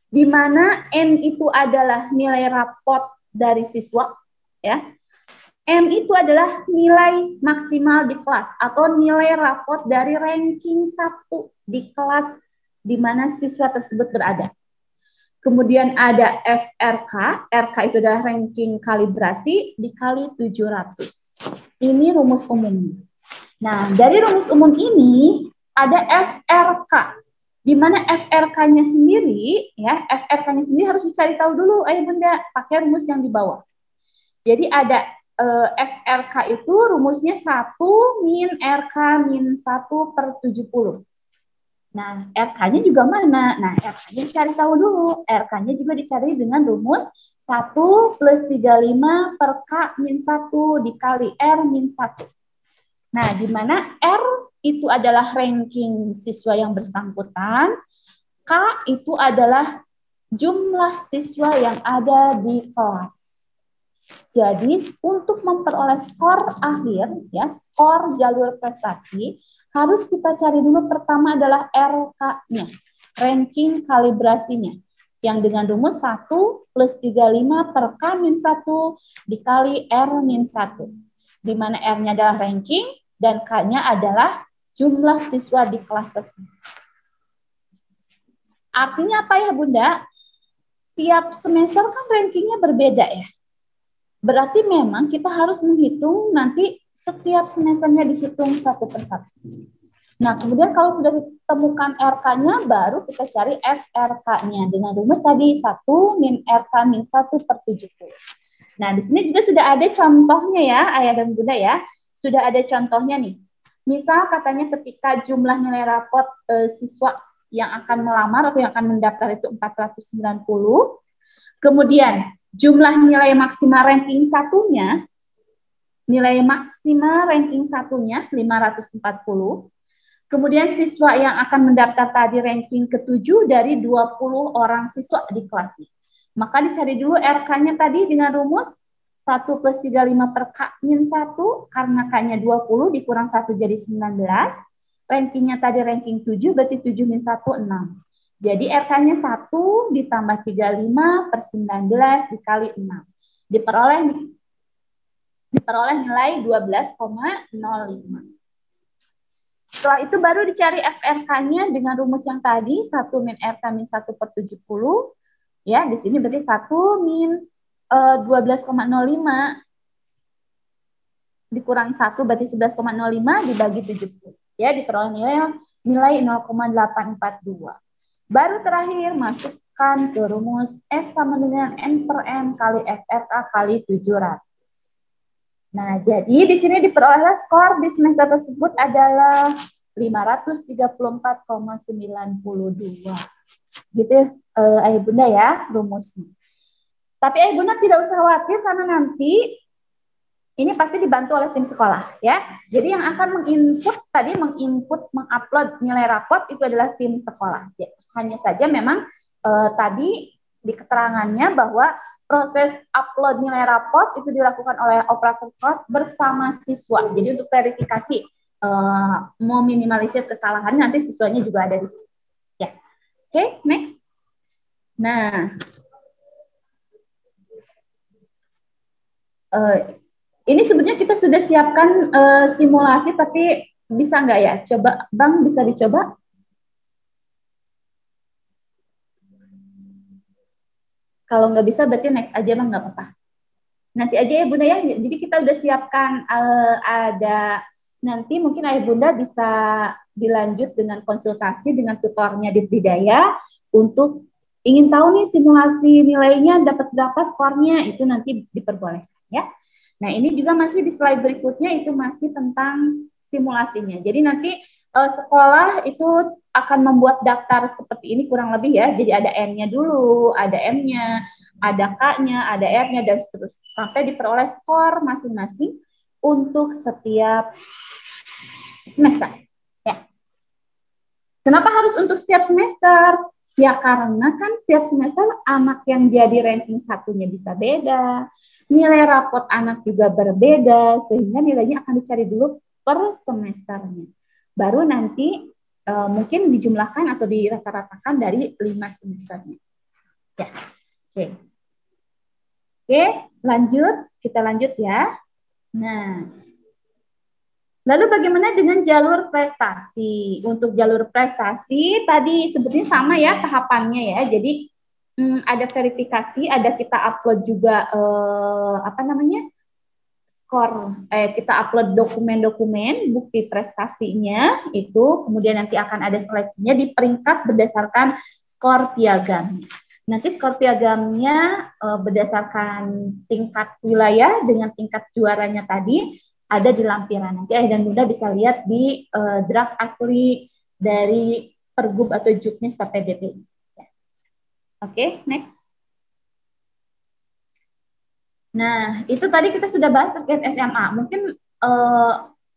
Di mana M itu adalah nilai raport dari siswa, ya. M itu adalah nilai maksimal di kelas atau nilai raport dari ranking 1 di kelas di mana siswa tersebut berada. Kemudian ada FRK, RK itu adalah ranking kalibrasi dikali 700. Ini rumus umum. Nah, dari rumus umum ini ada FRK, Di mana FRK-nya sendiri, ya, FRK-nya sendiri harus dicari tahu dulu, Bunda, pakai rumus yang di bawah. Jadi ada FRK itu rumusnya 1 min RK min 1 per 70. Nah, RK-nya juga mana? Nah, RK-nya dicari tahu dulu. RK-nya juga dicari dengan rumus 1 plus 35 per K min 1 dikali R min 1. Nah, di mana R itu adalah ranking siswa yang bersangkutan, K itu adalah jumlah siswa yang ada di kelas. Jadi, untuk memperoleh skor akhir, ya, skor jalur prestasi, harus kita cari dulu pertama adalah RK-nya, ranking kalibrasinya, yang dengan rumus 1 plus 35 per K min 1 dikali R min 1. Di mana R-nya adalah ranking dan K-nya adalah jumlah siswa di kelas tersebut. Artinya apa ya, Bunda? Tiap semester kan rankingnya berbeda ya. Berarti memang kita harus menghitung nanti setiap semesternya dihitung satu persatu. Nah, kemudian kalau sudah ditemukan RK-nya, baru kita cari FRK-nya dengan rumus tadi 1 min RK min 1 per 70. Nah, di sini juga sudah ada contohnya ya, Ayah dan Bunda ya. Sudah ada contohnya nih. Misal katanya ketika jumlah nilai rapot siswa yang akan melamar atau yang akan mendaftar itu 490, kemudian jumlah nilai maksimal ranking satunya, 540, kemudian siswa yang akan mendaftar tadi ranking ke-7 dari 20 orang siswa di kelasnya. Maka dicari dulu RK-nya tadi dengan rumus 1 plus 35 per K min 1, karena K-nya 20 dikurang 1 jadi 19. Rankingnya tadi ranking 7, berarti 7 min 1, 6. Jadi RK-nya 1 ditambah 35 per 19 dikali 6. Diperoleh nilai 12,05. Setelah itu baru dicari FRK-nya dengan rumus yang tadi, 1 min RK min 1 per 70. Ya, di sini berarti 1 min 12,05 dikurangi 1 berarti 11,05 dibagi 70. Ya, diperoleh nilai 0,842. Baru terakhir masukkan ke rumus S sama dengan N per M kali FRK kali 700. Nah, jadi di sini diperoleh skor di semester tersebut adalah 534,92. Gitu, Ayah Bunda ya, rumusnya. Tapi Bunda tidak usah khawatir karena nanti ini pasti dibantu oleh tim sekolah ya. Jadi yang akan mengupload nilai rapot itu adalah tim sekolah. Ya, hanya saja memang tadi di keterangannya bahwa proses upload nilai rapot itu dilakukan oleh operator sekolah bersama siswa. Jadi untuk verifikasi meminimalisir kesalahan nanti siswanya juga ada di situ. Ya. Oke, next. Nah, ini sebenarnya kita sudah siapkan simulasi, tapi bisa nggak ya? Coba, Bang, bisa dicoba? Kalau nggak bisa, berarti next aja, Bang, nggak apa-apa. Nanti aja ya, Bunda ya. Jadi kita udah siapkan ada, nanti mungkin Ayah Bunda bisa dilanjut dengan konsultasi dengan tutornya di Tridaya untuk ingin tahu nih simulasi nilainya dapat berapa skornya, itu nanti diperbolehkan ya. Nah, ini juga masih di slide berikutnya itu masih tentang simulasinya. Jadi nanti sekolah itu akan membuat daftar seperti ini kurang lebih ya. Jadi ada N-nya dulu, ada M-nya, ada K-nya, ada R-nya, dan seterusnya. Sampai diperoleh skor masing-masing untuk setiap semester. Ya. Kenapa harus untuk setiap semester? Ya karena kan setiap semester anak yang jadi ranking satunya bisa beda, nilai rapot anak juga berbeda, sehingga nilainya akan dicari dulu per semesternya. Baru nanti mungkin dijumlahkan atau dirata-ratakan dari 5 semesternya. Ya, oke. Oke, kita lanjut ya. Nah, lalu bagaimana dengan jalur prestasi? Untuk jalur prestasi tadi sebetulnya sama ya tahapannya ya. Jadi ada verifikasi, ada kita upload juga kita upload dokumen-dokumen bukti prestasinya itu, kemudian nanti akan ada seleksinya di peringkat berdasarkan skor piagam. Nanti skor piagamnya berdasarkan tingkat wilayah dengan tingkat juaranya tadi ada di lampiran. Nanti ayah dan bunda bisa lihat di draft asli dari Pergub atau Juknis PPDB. Oke, next. Nah, itu tadi kita sudah bahas terkait SMA. Mungkin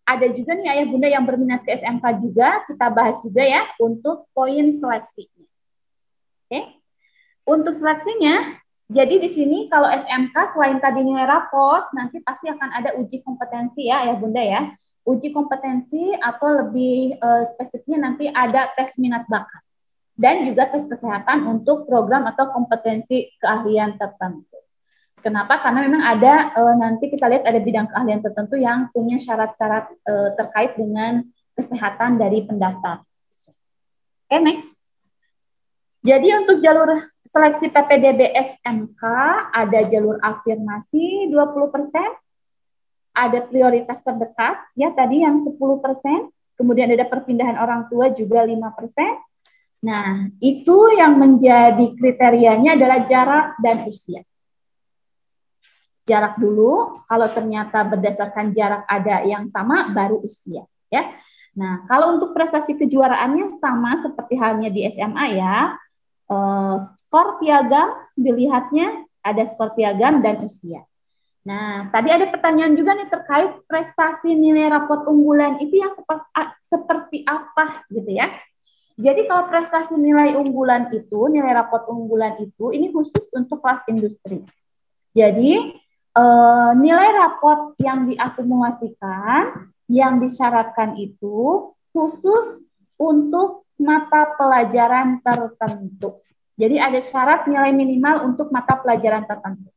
ada juga nih ayah bunda yang berminat ke SMK juga, kita bahas juga ya untuk poin seleksinya. Oke. Untuk seleksinya, jadi di sini kalau SMK selain tadi nilai raport, nanti pasti akan ada uji kompetensi ya ayah bunda ya. Uji kompetensi atau lebih spesifiknya nanti ada tes minat bakat. Dan juga tes kesehatan untuk program atau kompetensi keahlian tertentu. Kenapa? Karena memang ada nanti kita lihat ada bidang keahlian tertentu yang punya syarat-syarat terkait dengan kesehatan dari pendaftar. Oke, next. Jadi untuk jalur seleksi PPDB SMK ada jalur afirmasi 20%, ada prioritas terdekat ya tadi yang 10%, kemudian ada perpindahan orang tua juga 5%. Nah, itu yang menjadi kriterianya adalah jarak dan usia. Jarak dulu, kalau ternyata berdasarkan jarak ada yang sama, baru usia. Ya. Nah, kalau untuk prestasi kejuaraannya sama seperti halnya di SMA ya, skor piagam dilihatnya ada skor piagam dan usia. Nah, tadi ada pertanyaan juga nih terkait prestasi nilai raport unggulan itu yang seperti apa gitu ya. Jadi kalau prestasi nilai unggulan itu, nilai raport unggulan itu, ini khusus untuk kelas industri. Jadi nilai raport yang diakumulasikan, yang disyaratkan itu khusus untuk mata pelajaran tertentu. Jadi ada syarat nilai minimal untuk mata pelajaran tertentu.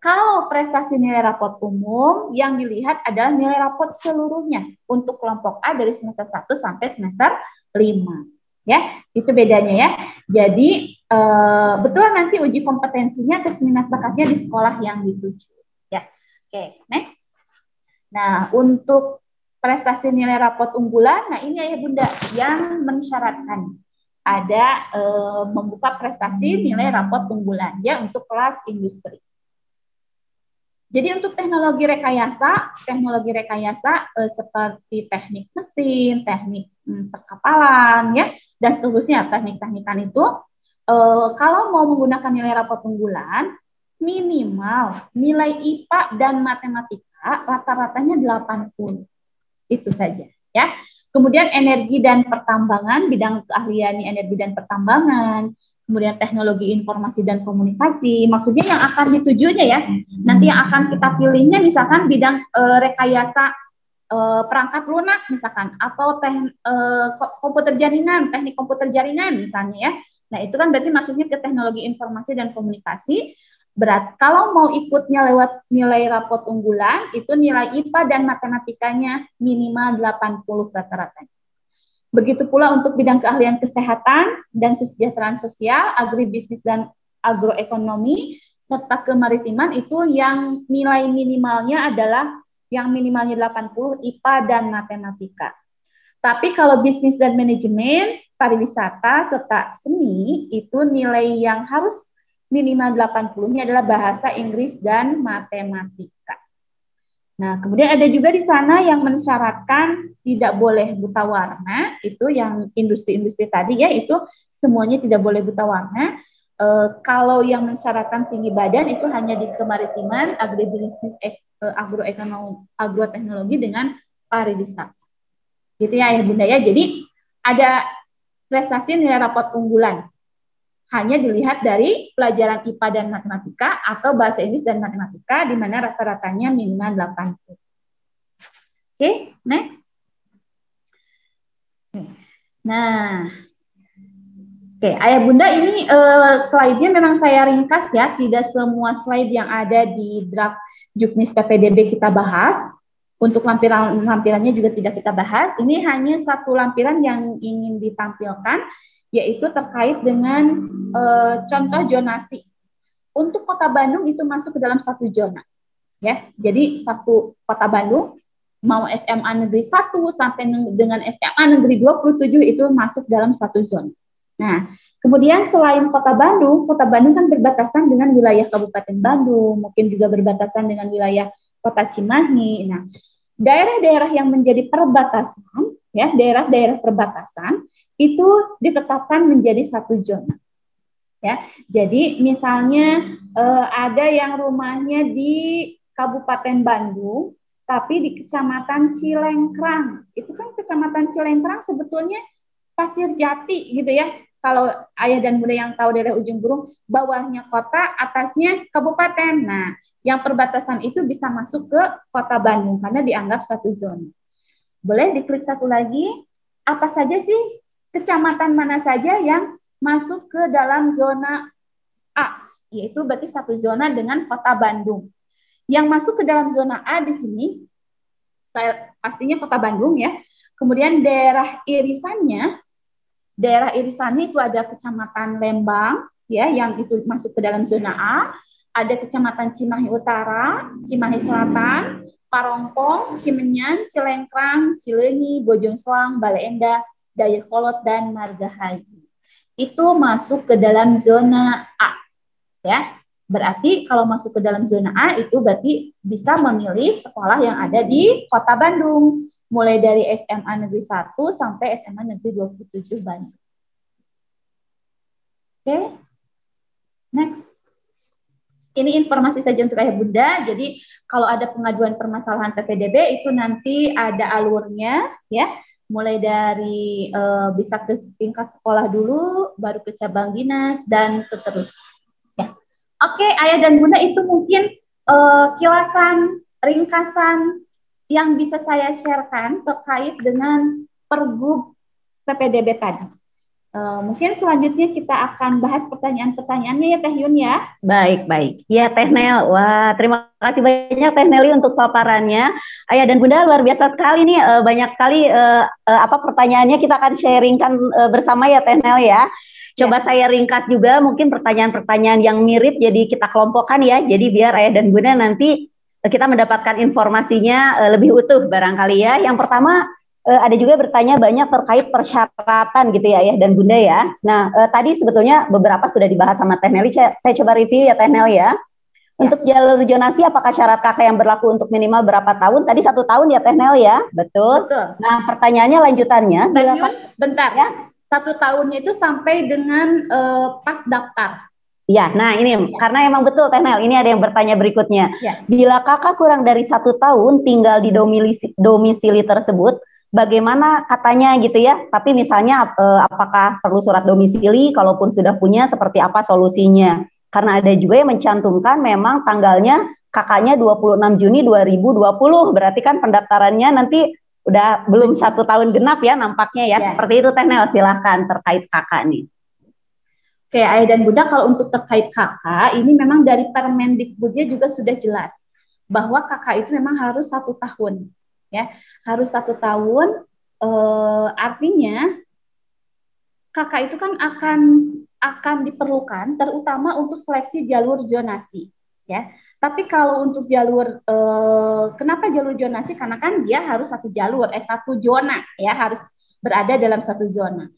Kalau prestasi nilai raport umum, yang dilihat adalah nilai raport seluruhnya untuk kelompok A dari semester 1 sampai semester 5. Ya, itu bedanya ya. Jadi betul nanti uji kompetensinya tes minat bakatnya di sekolah yang dituju. Ya. Oke, next. Nah, untuk prestasi nilai raport unggulan, nah ini ayah bunda yang mensyaratkan ada membuka prestasi nilai raport unggulan ya untuk kelas industri. Jadi untuk teknologi rekayasa seperti teknik mesin, teknik perkapalan, ya, dan seterusnya teknik-teknikan itu, kalau mau menggunakan nilai raport unggulan, minimal nilai IPA dan matematika rata-ratanya 80. Itu saja, ya. Kemudian energi dan pertambangan, bidang keahlian energi dan pertambangan, kemudian teknologi informasi dan komunikasi, maksudnya yang akan ditujunya ya, nanti yang akan kita pilihnya misalkan bidang rekayasa perangkat lunak misalkan, atau komputer jaringan, teknik komputer jaringan misalnya ya. Nah itu kan berarti masuknya ke teknologi informasi dan komunikasi. Berat, kalau mau ikutnya lewat nilai raport unggulan, itu nilai IPA dan matematikanya minimal 80 rata-rata. Begitu pula untuk bidang keahlian kesehatan dan kesejahteraan sosial, agribisnis dan agroekonomi, serta kemaritiman itu yang nilai minimalnya adalah yang minimalnya 80 IPA dan matematika. Tapi kalau bisnis dan manajemen, pariwisata, serta seni, itu nilai yang harus minimal 80-nya adalah bahasa Inggris dan matematika. Nah, kemudian ada juga di sana yang mensyaratkan tidak boleh buta warna, itu yang industri-industri tadi ya, itu semuanya tidak boleh buta warna. Kalau yang mensyaratkan tinggi badan itu hanya di kemaritiman, agribisnis, agroekonomi, agroteknologi dengan pariwisata. Gitu ya, Bunda ya. Jadi ada prestasi nilai raport unggulan. Hanya dilihat dari pelajaran IPA dan matematika atau bahasa Inggris dan matematika di mana rata-ratanya minimal 80. Oke, next. Nah, oke, ayah bunda ini slide-nya memang saya ringkas ya, tidak semua slide yang ada di draft Juknis PPDB kita bahas. Untuk lampirannya juga tidak kita bahas. Ini hanya satu lampiran yang ingin ditampilkan, yaitu terkait dengan contoh zonasi. Untuk Kota Bandung itu masuk ke dalam satu zona. ya. Jadi satu Kota Bandung mau SMA Negeri 1 sampai dengan SMA Negeri 27 itu masuk dalam satu zona. Nah, kemudian selain Kota Bandung kan berbatasan dengan wilayah Kabupaten Bandung, mungkin juga berbatasan dengan wilayah Kota Cimahi. Nah, daerah-daerah yang menjadi perbatasan, ya, daerah-daerah perbatasan itu ditetapkan menjadi satu zona. Ya, jadi misalnya ada yang rumahnya di Kabupaten Bandung, tapi di Kecamatan Cilengkrang. Itu kan Kecamatan Cilengkrang sebetulnya Pasir Jati gitu ya. Kalau ayah dan bunda yang tahu daerah Ujung Berung, bawahnya kota, atasnya kabupaten. Nah, yang perbatasan itu bisa masuk ke Kota Bandung karena dianggap satu zona. Boleh diklik satu lagi. Apa saja sih kecamatan mana saja yang masuk ke dalam zona A? Yaitu berarti satu zona dengan Kota Bandung. Yang masuk ke dalam zona A di sini, pastinya Kota Bandung ya. Kemudian daerah irisannya itu ada Kecamatan Lembang, ya, yang itu masuk ke dalam zona A. Ada Kecamatan Cimahi Utara, Cimahi Selatan, Parongpong, Cimenyan, Cilengkrang, Cileunyi, Bojong Soang, Bale Endah, Dayakolot, dan Margahayu. Itu masuk ke dalam zona A, ya. Berarti kalau masuk ke dalam zona A itu berarti bisa memilih sekolah yang ada di Kota Bandung, mulai dari SMA Negeri 1 sampai SMA Negeri 27 Bandung. Oke, next. Ini informasi saja untuk ayah bunda. Jadi kalau ada pengaduan permasalahan PPDB itu nanti ada alurnya, ya. Mulai dari bisa ke tingkat sekolah dulu, baru ke cabang dinas dan seterusnya. Ya. Oke, ayah dan bunda, itu mungkin kilasan, ringkasan yang bisa saya sharekan terkait dengan Pergub PPDB tadi. Mungkin selanjutnya kita akan bahas pertanyaan-pertanyaannya ya Teh Yun ya. Baik. Ya Teh Nel, wah terima kasih banyak Teh Neli untuk paparannya. Ayah dan bunda luar biasa sekali nih, banyak sekali pertanyaannya kita akan sharingkan bersama ya Teh Nel ya. Coba saya ringkas juga mungkin pertanyaan-pertanyaan yang mirip jadi kita kelompokkan ya. Jadi biar ayah dan bunda nanti kita mendapatkan informasinya lebih utuh barangkali ya. Yang pertama ada juga bertanya banyak terkait persyaratan gitu ya ayah dan bunda ya. Nah tadi sebetulnya beberapa sudah dibahas sama Teh Neli. Saya coba review ya Teh Neli ya. Untuk jalur zonasi apakah syarat kakak yang berlaku untuk minimal berapa tahun? Tadi 1 tahun ya Teh Neli ya. Betul. Nah pertanyaannya lanjutannya. Teh Yun, bentar ya. 1 tahunnya itu sampai dengan pas daftar. Ya, nah ini karena emang betul Teh Nel, ini ada yang bertanya berikutnya. Ya. Bila kakak kurang dari 1 tahun tinggal di domisili tersebut, bagaimana katanya gitu ya? Tapi misalnya apakah perlu surat domisili? Kalaupun sudah punya, seperti apa solusinya? Karena ada juga yang mencantumkan memang tanggalnya kakaknya 26 Juni 2020, berarti kan pendaftarannya nanti udah belum 1 tahun genap ya nampaknya ya. Seperti itu Teh Nel, silahkan terkait kakak nih. Oke, ayah dan bunda, kalau untuk terkait kakak, ini memang dari Permendikbudnya juga sudah jelas bahwa kakak itu memang harus 1 tahun, ya, harus 1 tahun. Artinya kakak itu kan akan diperlukan, terutama untuk seleksi jalur zonasi, ya. Tapi kalau untuk jalur, kenapa jalur zonasi? Karena kan dia harus 1 jalur, 1 zona, ya, harus berada dalam 1 zona.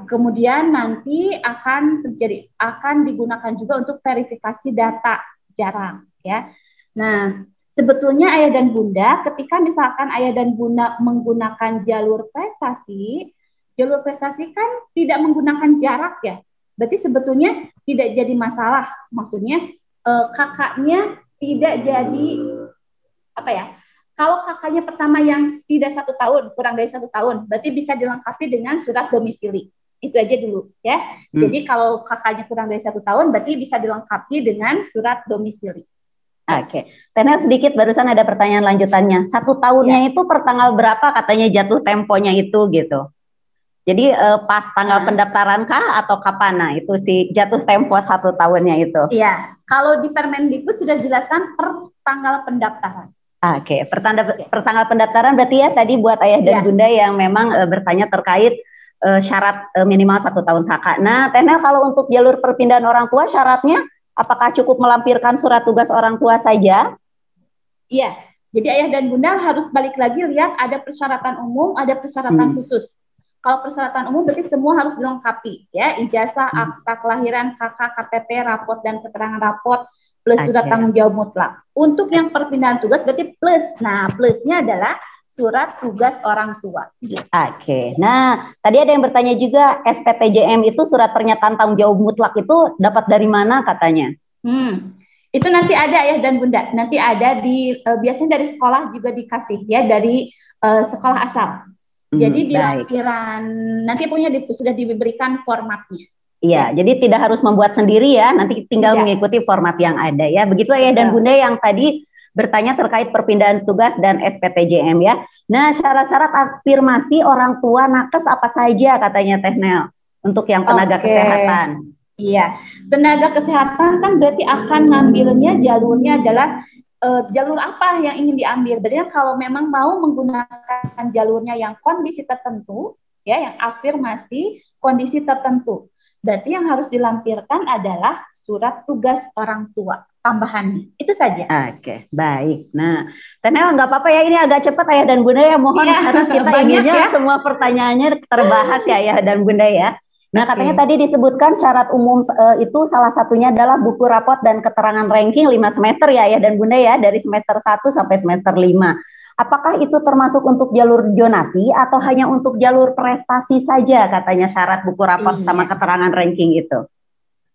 Kemudian nanti akan digunakan juga untuk verifikasi data jarak ya. Nah, sebetulnya ayah dan bunda ketika misalkan ayah dan bunda menggunakan jalur prestasi kan tidak menggunakan jarak ya. Berarti sebetulnya tidak jadi masalah. Maksudnya kakaknya tidak jadi kalau kakaknya pertama yang tidak 1 tahun, kurang dari 1 tahun, berarti bisa dilengkapi dengan surat domisili. Itu aja dulu ya. Jadi kalau kakaknya kurang dari 1 tahun, berarti bisa dilengkapi dengan surat domisili. Oke. Teh Nel, sedikit barusan ada pertanyaan lanjutannya. 1 tahunnya itu per tanggal berapa katanya jatuh temponya itu gitu. Jadi pas tanggal pendaftaran kah atau kapan? Nah itu sih jatuh tempo 1 tahunnya itu. Iya. Kalau di Permendikbud sudah dijelaskan per tanggal pendaftaran. Oke, pertanggal pendaftaran berarti ya tadi buat ayah dan bunda yang memang bertanya terkait syarat minimal 1 tahun kakak. Nah, Teh Nel, kalau untuk jalur perpindahan orang tua syaratnya Apakah cukup melampirkan surat tugas orang tua saja? Iya, jadi ayah dan bunda harus balik lagi lihat ada persyaratan umum, ada persyaratan khusus. Kalau persyaratan umum berarti semua harus dilengkapi, ya, ijazah, akta kelahiran, KK, KTP, rapot dan keterangan rapot, plus surat tanggung jawab mutlak. Untuk yang perpindahan tugas berarti plus. Nah, plusnya adalah surat tugas orang tua. Oke. Nah, tadi ada yang bertanya juga, SPTJM itu surat pernyataan tanggung jawab mutlak itu dapat dari mana katanya? Itu nanti ada ayah dan bunda. Nanti ada di biasanya dari sekolah juga dikasih ya, dari sekolah asal. Jadi di lampiran nanti punya sudah diberikan formatnya. Iya, ya. Jadi tidak harus membuat sendiri ya, nanti tinggal mengikuti format yang ada ya. Begitu ayah dan bunda yang tadi bertanya terkait perpindahan tugas dan SPTJM ya. Nah, syarat-syarat afirmasi orang tua nakes apa saja katanya Teh Nel untuk yang tenaga kesehatan? Iya, tenaga kesehatan kan berarti akan ngambilnya jalurnya adalah jalur apa yang ingin diambil. Berarti kalau memang mau menggunakan jalurnya yang kondisi tertentu, ya, yang afirmasi kondisi tertentu, berarti yang harus dilampirkan adalah surat tugas orang tua tambahannya. Itu saja. Oke, baik. Nah, Tenel nggak apa-apa ya, ini agak cepat ayah dan bunda ya, mohon karena kita inginnya semua pertanyaannya terbahas ya ayah dan bunda ya. Nah, katanya tadi disebutkan syarat umum itu salah satunya adalah buku rapot dan keterangan ranking 5 semester ya ayah dan bunda ya, dari semester 1 sampai semester 5. Apakah itu termasuk untuk jalur zonasi atau hanya untuk jalur prestasi saja katanya syarat buku rapot sama keterangan ranking itu?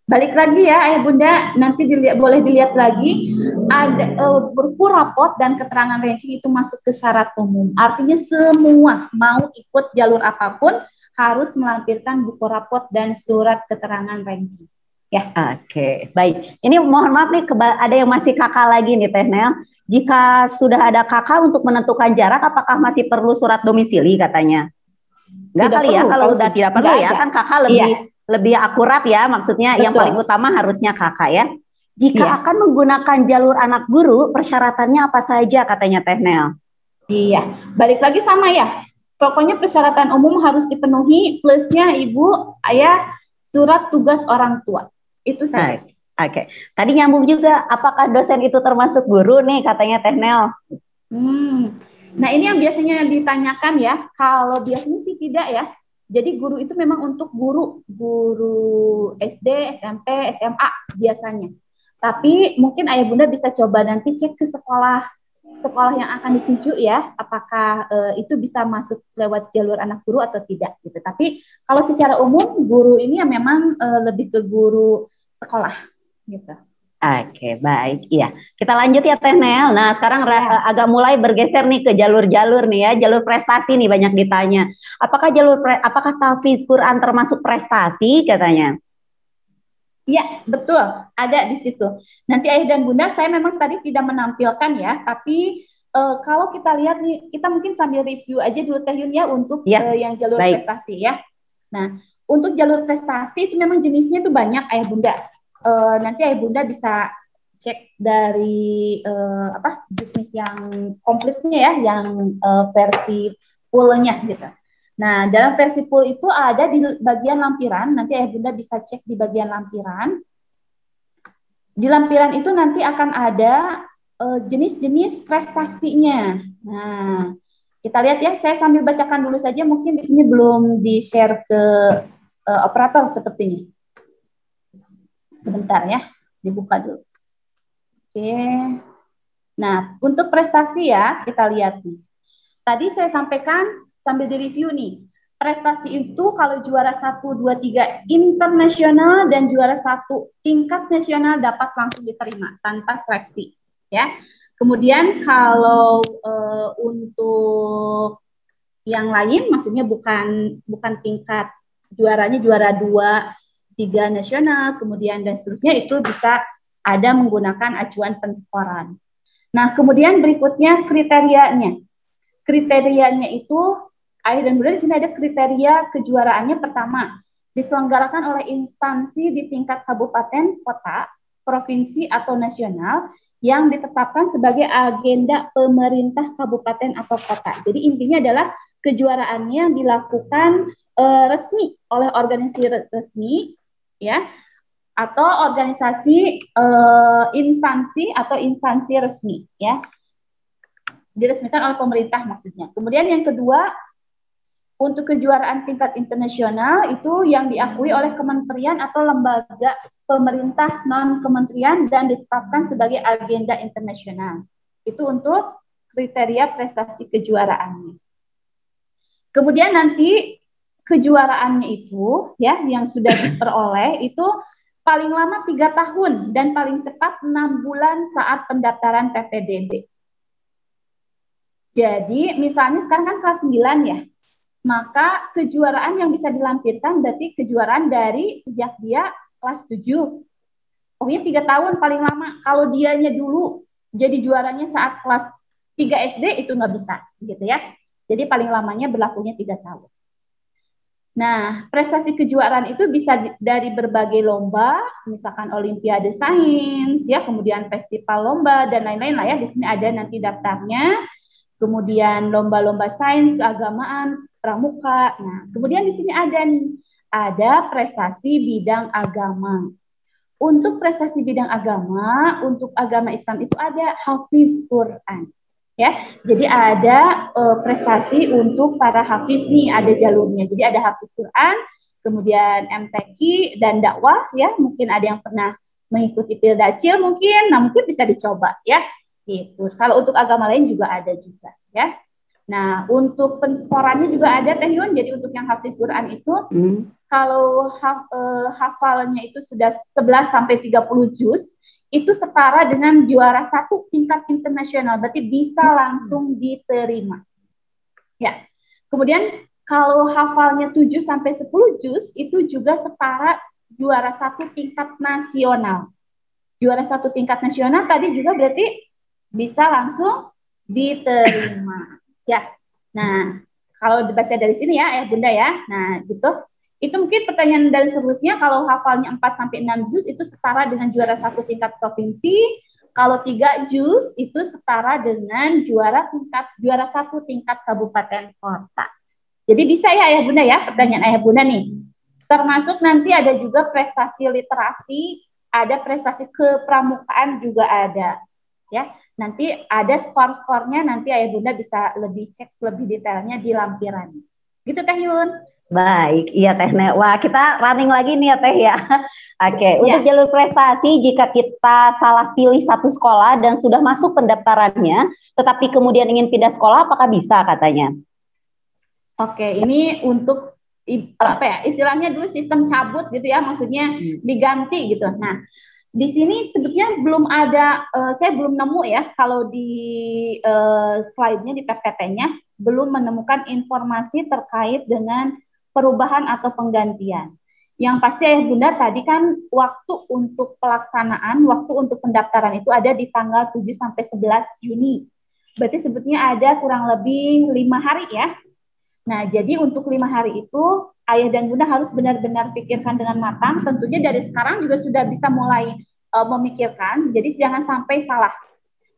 Balik lagi ya ayah bunda, nanti boleh dilihat lagi, ada buku rapot dan keterangan ranking itu masuk ke syarat umum. Artinya semua mau ikut jalur apapun harus melampirkan buku rapot dan surat keterangan ranking. Ya. Oke, baik. Ini mohon maaf nih, ada yang masih kakak lagi nih Teh Nel. Jika sudah ada kakak untuk menentukan jarak, apakah masih perlu surat domisili katanya? Enggak kali ya, kalau udah tidak perlu ya, kan kakak lebih akurat ya, maksudnya yang paling utama harusnya kakak ya. Jika akan menggunakan jalur anak guru, persyaratannya apa saja katanya Teh Nel? Iya, balik lagi sama ya. Pokoknya persyaratan umum harus dipenuhi, plusnya ibu, ayah, surat tugas orang tua. Itu saja. Oke. Tadi nyambung juga, apakah dosen itu termasuk guru nih katanya Teh Nel? Nah ini yang biasanya ditanyakan ya, kalau biasanya sih tidak ya. Jadi guru itu memang untuk guru SD, SMP, SMA biasanya. Tapi mungkin ayah bunda bisa coba nanti cek ke sekolah yang akan ditunjuk ya, apakah itu bisa masuk lewat jalur anak guru atau tidak gitu. Tapi kalau secara umum guru ini ya memang lebih ke guru sekolah gitu. Oke, baik. Iya, kita lanjut ya Teh Nel. Nah, sekarang agak mulai bergeser nih ke jalur-jalur nih ya, jalur prestasi nih banyak ditanya. Apakah apakah tahfiz Quran termasuk prestasi katanya? Iya, betul. Ada di situ. Nanti ayah dan bunda, saya memang tadi tidak menampilkan ya, tapi kalau kita lihat nih, kita mungkin sambil review aja dulu Teh Yun ya untuk yang jalur prestasi ya. Nah, untuk jalur prestasi itu memang jenisnya itu banyak ayah bunda. Nanti ayah bunda bisa cek dari bisnis yang komplitnya ya, yang versi full-nya gitu. Nah, dalam versi full itu ada di bagian lampiran, nanti ayah bunda bisa cek di bagian lampiran. Di lampiran itu nanti akan ada jenis-jenis prestasinya. Nah, kita lihat ya, saya sambil bacakan dulu saja, mungkin di sini belum di-share ke operator sepertinya. Sebentar ya, dibuka dulu. Oke. Nah, untuk prestasi ya, kita lihat nih. Tadi saya sampaikan sambil direview nih, prestasi itu kalau juara 1, 2, 3 internasional dan juara 1 tingkat nasional dapat langsung diterima tanpa seleksi ya. Kemudian kalau untuk yang lain maksudnya bukan tingkat juaranya juara 2, 3 nasional kemudian dan seterusnya, itu bisa ada menggunakan acuan penskoran. Nah, kemudian berikutnya kriterianya. Kriterianya itu ayah dan bunda di sini ada kriteria kejuaraannya. Pertama, diselenggarakan oleh instansi di tingkat kabupaten, kota, provinsi atau nasional yang ditetapkan sebagai agenda pemerintah kabupaten atau kota. Jadi intinya adalah kejuaraannya dilakukan resmi oleh organisasi resmi ya, atau organisasi instansi atau instansi resmi ya, diresmikan oleh pemerintah maksudnya. Kemudian yang kedua, untuk kejuaraan tingkat internasional itu yang diakui oleh kementerian atau lembaga pemerintah non kementerian dan ditetapkan sebagai agenda internasional. Itu untuk kriteria prestasi kejuaraannya. Kemudian nanti kejuaraannya itu ya yang sudah diperoleh itu paling lama 3 tahun dan paling cepat 6 bulan saat pendaftaran PPDB. Jadi misalnya sekarang kan kelas 9 ya, maka kejuaraan yang bisa dilampirkan berarti kejuaraan dari sejak dia kelas 7. Pokoknya 3 tahun paling lama. Kalau dianya dulu jadi juaranya saat kelas 3 SD itu nggak bisa gitu ya. Jadi paling lamanya berlakunya 3 tahun. Nah, prestasi kejuaraan itu bisa dari berbagai lomba, misalkan Olimpiade Sains, ya, kemudian festival lomba dan lain-lain lah ya. Di sini ada nanti daftarnya. Kemudian lomba-lomba sains, keagamaan, pramuka. Nah, kemudian di sini ada prestasi bidang agama. Untuk prestasi bidang agama, untuk agama Islam itu ada Hafiz Quran. Ya, jadi ada prestasi untuk para hafiz nih, ada jalurnya. Jadi ada Hafiz Quran, kemudian MTQ dan dakwah ya. Mungkin ada yang pernah mengikuti Pildacil mungkin, nah mungkin bisa dicoba ya. Gitu. Kalau untuk agama lain juga ada juga ya. Nah, untuk penskorannya juga ada Teh Yun. Jadi untuk yang hafiz Quran itu kalau hafalnya itu sudah 11 sampai 30 juz, itu setara dengan juara 1 tingkat internasional. Berarti bisa langsung diterima. Ya. Kemudian kalau hafalnya 7 sampai 10 juz itu juga setara juara 1 tingkat nasional. Juara 1 tingkat nasional tadi juga berarti bisa langsung diterima. Ya. Nah, kalau dibaca dari sini ya, Bunda ya. Nah, gitu. Itu mungkin pertanyaan dan seterusnya. Kalau hafalnya 4 sampai 6 juz itu setara dengan juara 1 tingkat provinsi. Kalau 3 juz itu setara dengan juara 1 tingkat kabupaten kota. Jadi bisa ya Ayah Bunda ya, pertanyaan Ayah Bunda nih. Termasuk nanti ada juga prestasi literasi, ada prestasi kepramukaan juga ada. Ya. Nanti ada skor-skornya, nanti Ayah Bunda bisa lebih cek lebih detailnya di lampiran. Gitu Teh Yun. Baik, iya Teh Nek. Wah, kita running lagi nih ya Teh ya. Oke, untuk jalur prestasi jika kita salah pilih satu sekolah dan sudah masuk pendaftarannya, tetapi kemudian ingin pindah sekolah, apakah bisa katanya? Oke, ini untuk apa ya? Istilahnya dulu sistem cabut gitu ya, maksudnya diganti gitu. Nah, di sini sebetulnya belum ada, saya belum nemu ya, kalau di slide-nya, di PPT-nya, belum menemukan informasi terkait dengan perubahan atau penggantian. Yang pasti Ayah Bunda tadi kan waktu untuk pelaksanaan, waktu untuk pendaftaran itu ada di tanggal 7 sampai 11 Juni. Berarti sebetulnya ada kurang lebih 5 hari ya. Nah, jadi untuk 5 hari itu Ayah dan Bunda harus benar-benar pikirkan dengan matang. Tentunya dari sekarang juga sudah bisa mulai memikirkan. Jadi jangan sampai salah.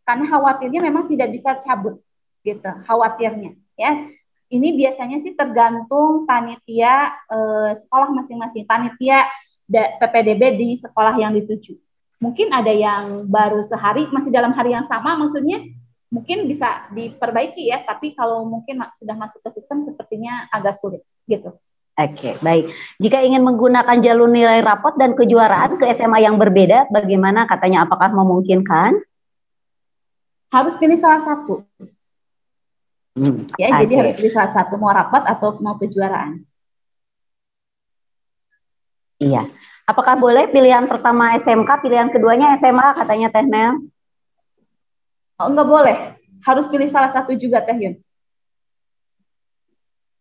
Karena khawatirnya memang tidak bisa cabut, gitu. Khawatirnya, ya. Ini biasanya sih tergantung panitia sekolah masing-masing. Panitia PPDB di sekolah yang dituju. Mungkin ada yang baru sehari, masih dalam hari yang sama, maksudnya mungkin bisa diperbaiki ya, tapi kalau mungkin sudah masuk ke sistem sepertinya agak sulit gitu. Oke, baik. Jika ingin menggunakan jalur nilai rapot dan kejuaraan ke SMA yang berbeda, bagaimana katanya, apakah memungkinkan? Harus pilih salah satu. Ya, jadi harus pilih salah satu, mau rapot atau mau kejuaraan. Iya. Apakah boleh pilihan pertama SMK, pilihan keduanya SMA katanya Teh Nel? Oh, enggak boleh, harus pilih salah satu juga Teh Yun.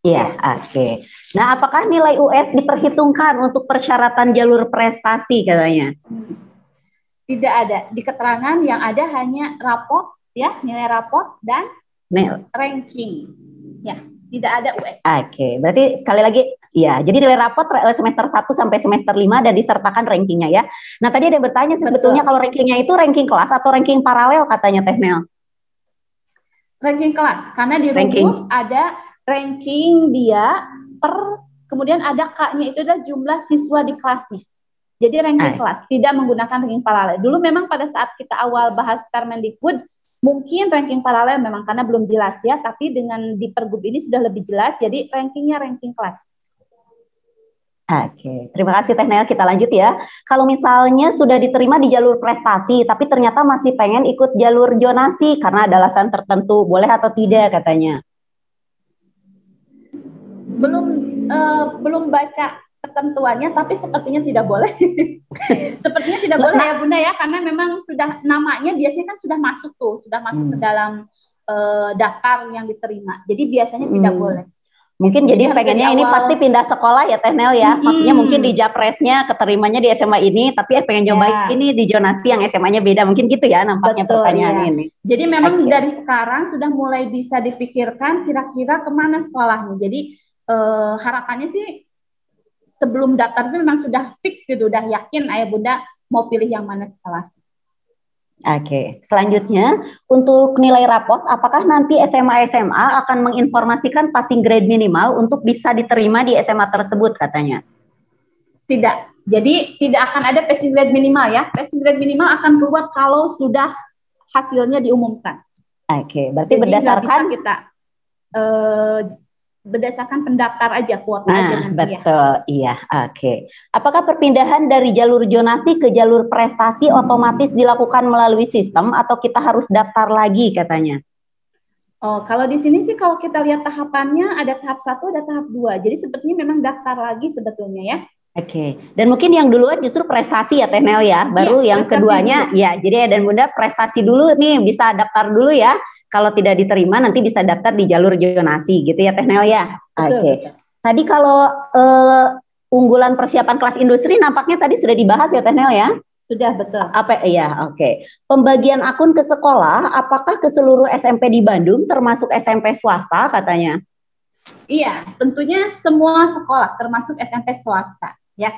Iya, oke. Nah, apakah nilai US diperhitungkan untuk persyaratan jalur prestasi katanya? Tidak ada, di keterangan yang ada hanya rapot, ya, nilai rapot dan ranking, ya, tidak ada US. Oke, berarti sekali lagi, ya, jadi nilai rapot semester 1 sampai semester 5 dan disertakan rankingnya ya. Nah, tadi ada yang bertanya sih sebetulnya kalau rankingnya itu ranking kelas atau ranking paralel katanya Teh Nel? Ranking kelas, karena di rumus ada ranking dia per, kemudian ada K-nya itu adalah jumlah siswa di kelasnya. Jadi ranking kelas, tidak menggunakan ranking paralel. Dulu memang pada saat kita awal bahas Permendikbud, mungkin ranking paralel memang karena belum jelas ya, tapi dengan di Pergub ini sudah lebih jelas, jadi rankingnya ranking kelas. Oke, terima kasih Teh Nel. Kita lanjut ya. Kalau misalnya sudah diterima di jalur prestasi, tapi ternyata masih pengen ikut jalur zonasi karena ada alasan tertentu, boleh atau tidak katanya? Belum baca ketentuannya, tapi sepertinya tidak boleh. Sepertinya tidak boleh ya Bunda ya, karena memang sudah namanya biasanya kan sudah masuk ke dalam daftar yang diterima. Jadi biasanya tidak boleh. Mungkin jadi pengennya ini pasti pindah sekolah ya Teh Nel ya. Maksudnya mungkin di Japresnya keterimanya di SMA ini, tapi pengen coba ini di zonasi yang SMA-nya beda. Mungkin gitu ya nampaknya. Betul, pertanyaan ini. Jadi memang dari sekarang sudah mulai bisa dipikirkan kira-kira kemana sekolahnya. Jadi harapannya sih sebelum daftar itu memang sudah fix gitu, udah yakin ayah bunda mau pilih yang mana sekolah. Oke, selanjutnya untuk nilai rapot, apakah nanti SMA akan menginformasikan passing grade minimal untuk bisa diterima di SMA tersebut katanya? Tidak, jadi tidak akan ada passing grade minimal ya. Passing grade minimal akan keluar kalau sudah hasilnya diumumkan. Oke, berarti jadi berdasarkan kita berdasarkan pendaftar aja, kuota aja nanti. Betul, iya, oke. Apakah perpindahan dari jalur zonasi ke jalur prestasi otomatis dilakukan melalui sistem atau kita harus daftar lagi katanya? Oh, kalau di sini sih kalau kita lihat tahapannya ada tahap 1, ada tahap 2. Jadi sepertinya memang daftar lagi sebetulnya ya. Oke, dan mungkin yang duluan justru prestasi ya Teh Nel ya, baru yang keduanya dulu. Ya, jadi dan bunda prestasi dulu nih, bisa daftar dulu ya. Kalau tidak diterima nanti bisa daftar di jalur zonasi gitu ya Teh Nel ya. Oke. Tadi kalau unggulan persiapan kelas industri nampaknya tadi sudah dibahas ya Teh Nel ya. Sudah, betul. Apa iya, oke. Pembagian akun ke sekolah apakah ke seluruh SMP di Bandung termasuk SMP swasta katanya? Iya, tentunya semua sekolah termasuk SMP swasta ya.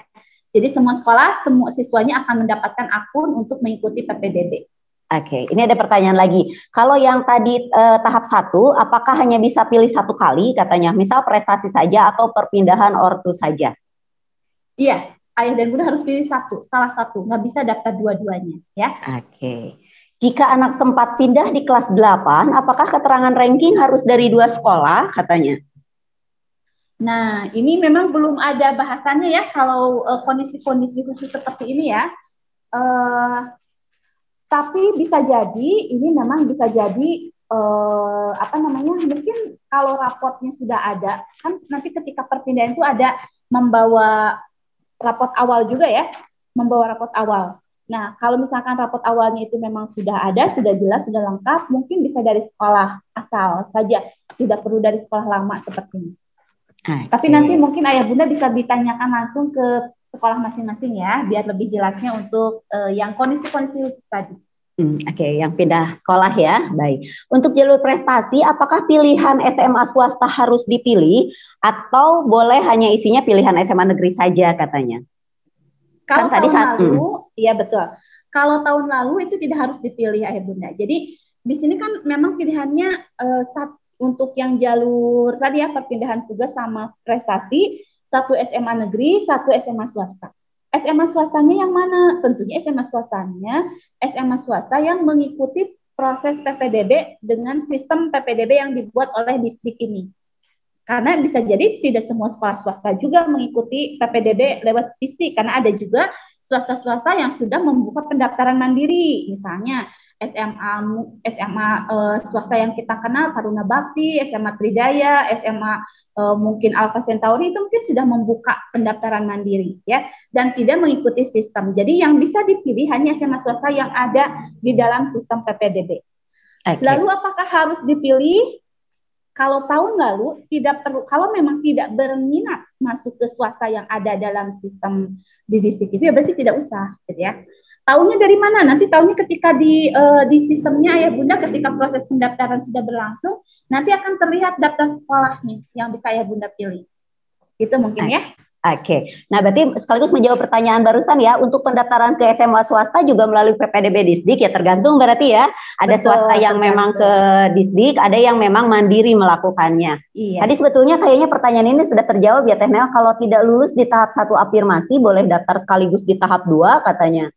Jadi semua sekolah, semua siswanya akan mendapatkan akun untuk mengikuti PPDB. Oke, ini ada pertanyaan lagi. Kalau yang tadi tahap 1, apakah hanya bisa pilih satu kali katanya? Misal prestasi saja atau perpindahan ortu saja? Iya, ayah dan bunda harus pilih salah satu. Nggak bisa daftar dua-duanya ya. Oke. Jika anak sempat pindah di kelas 8, apakah keterangan ranking harus dari 2 sekolah katanya? Nah, ini memang belum ada bahasannya ya kalau kondisi-kondisi khusus seperti ini ya. Tapi bisa jadi, ini memang bisa jadi, mungkin kalau rapotnya sudah ada, kan nanti ketika perpindahan itu ada membawa rapot awal juga ya, membawa rapot awal. Nah, kalau misalkan rapot awalnya itu memang sudah ada, sudah jelas, sudah lengkap, mungkin bisa dari sekolah asal saja, tidak perlu dari sekolah lama seperti ini. Tapi nanti mungkin ayah bunda bisa ditanyakan langsung ke sekolah masing-masing ya, biar lebih jelasnya untuk yang kondisi-kondisi khusus tadi. Oke, yang pindah sekolah ya, baik. Untuk jalur prestasi, apakah pilihan SMA swasta harus dipilih atau boleh hanya isinya pilihan SMA negeri saja katanya? Kalau kan tahun lalu, iya betul. Kalau tahun lalu itu tidak harus dipilih ayah bunda. Jadi di sini kan memang pilihannya untuk yang jalur tadi ya perpindahan tugas sama prestasi, 1 SMA negeri, 1 SMA swasta. SMA swastanya yang mana? Tentunya SMA swasta yang mengikuti proses PPDB dengan sistem PPDB yang dibuat oleh Distrik ini. Karena bisa jadi tidak semua sekolah swasta juga mengikuti PPDB lewat Distrik, karena ada juga swasta-swasta yang sudah membuka pendaftaran mandiri, misalnya SMA swasta yang kita kenal Taruna Bakti, SMA Tridaya, SMA mungkin Alpha Centauri itu mungkin sudah membuka pendaftaran mandiri ya, dan tidak mengikuti sistem. Jadi yang bisa dipilih hanya SMA swasta yang ada di dalam sistem PPDB. Lalu apakah harus dipilih? Kalau tahun lalu tidak perlu, kalau memang tidak berminat masuk ke swasta yang ada dalam sistem di distrik itu ya berarti tidak usah, gitu ya. Tahunnya dari mana? Nanti tahunnya ketika di sistemnya ayah bunda, ketika proses pendaftaran sudah berlangsung, nanti akan terlihat daftar sekolahnya yang bisa ayah bunda pilih. Itu mungkin ya. Oke, nah berarti sekaligus menjawab pertanyaan barusan ya, untuk pendaftaran ke SMA swasta juga melalui PPDB Disdik ya, tergantung berarti ya, ada Betul, swasta yang memang ke Disdik, ada yang memang mandiri melakukannya. Iya. Tadi sebetulnya kayaknya pertanyaan ini sudah terjawab ya Teh Nel, kalau tidak lulus di tahap 1 afirmasi boleh daftar sekaligus di tahap 2 katanya.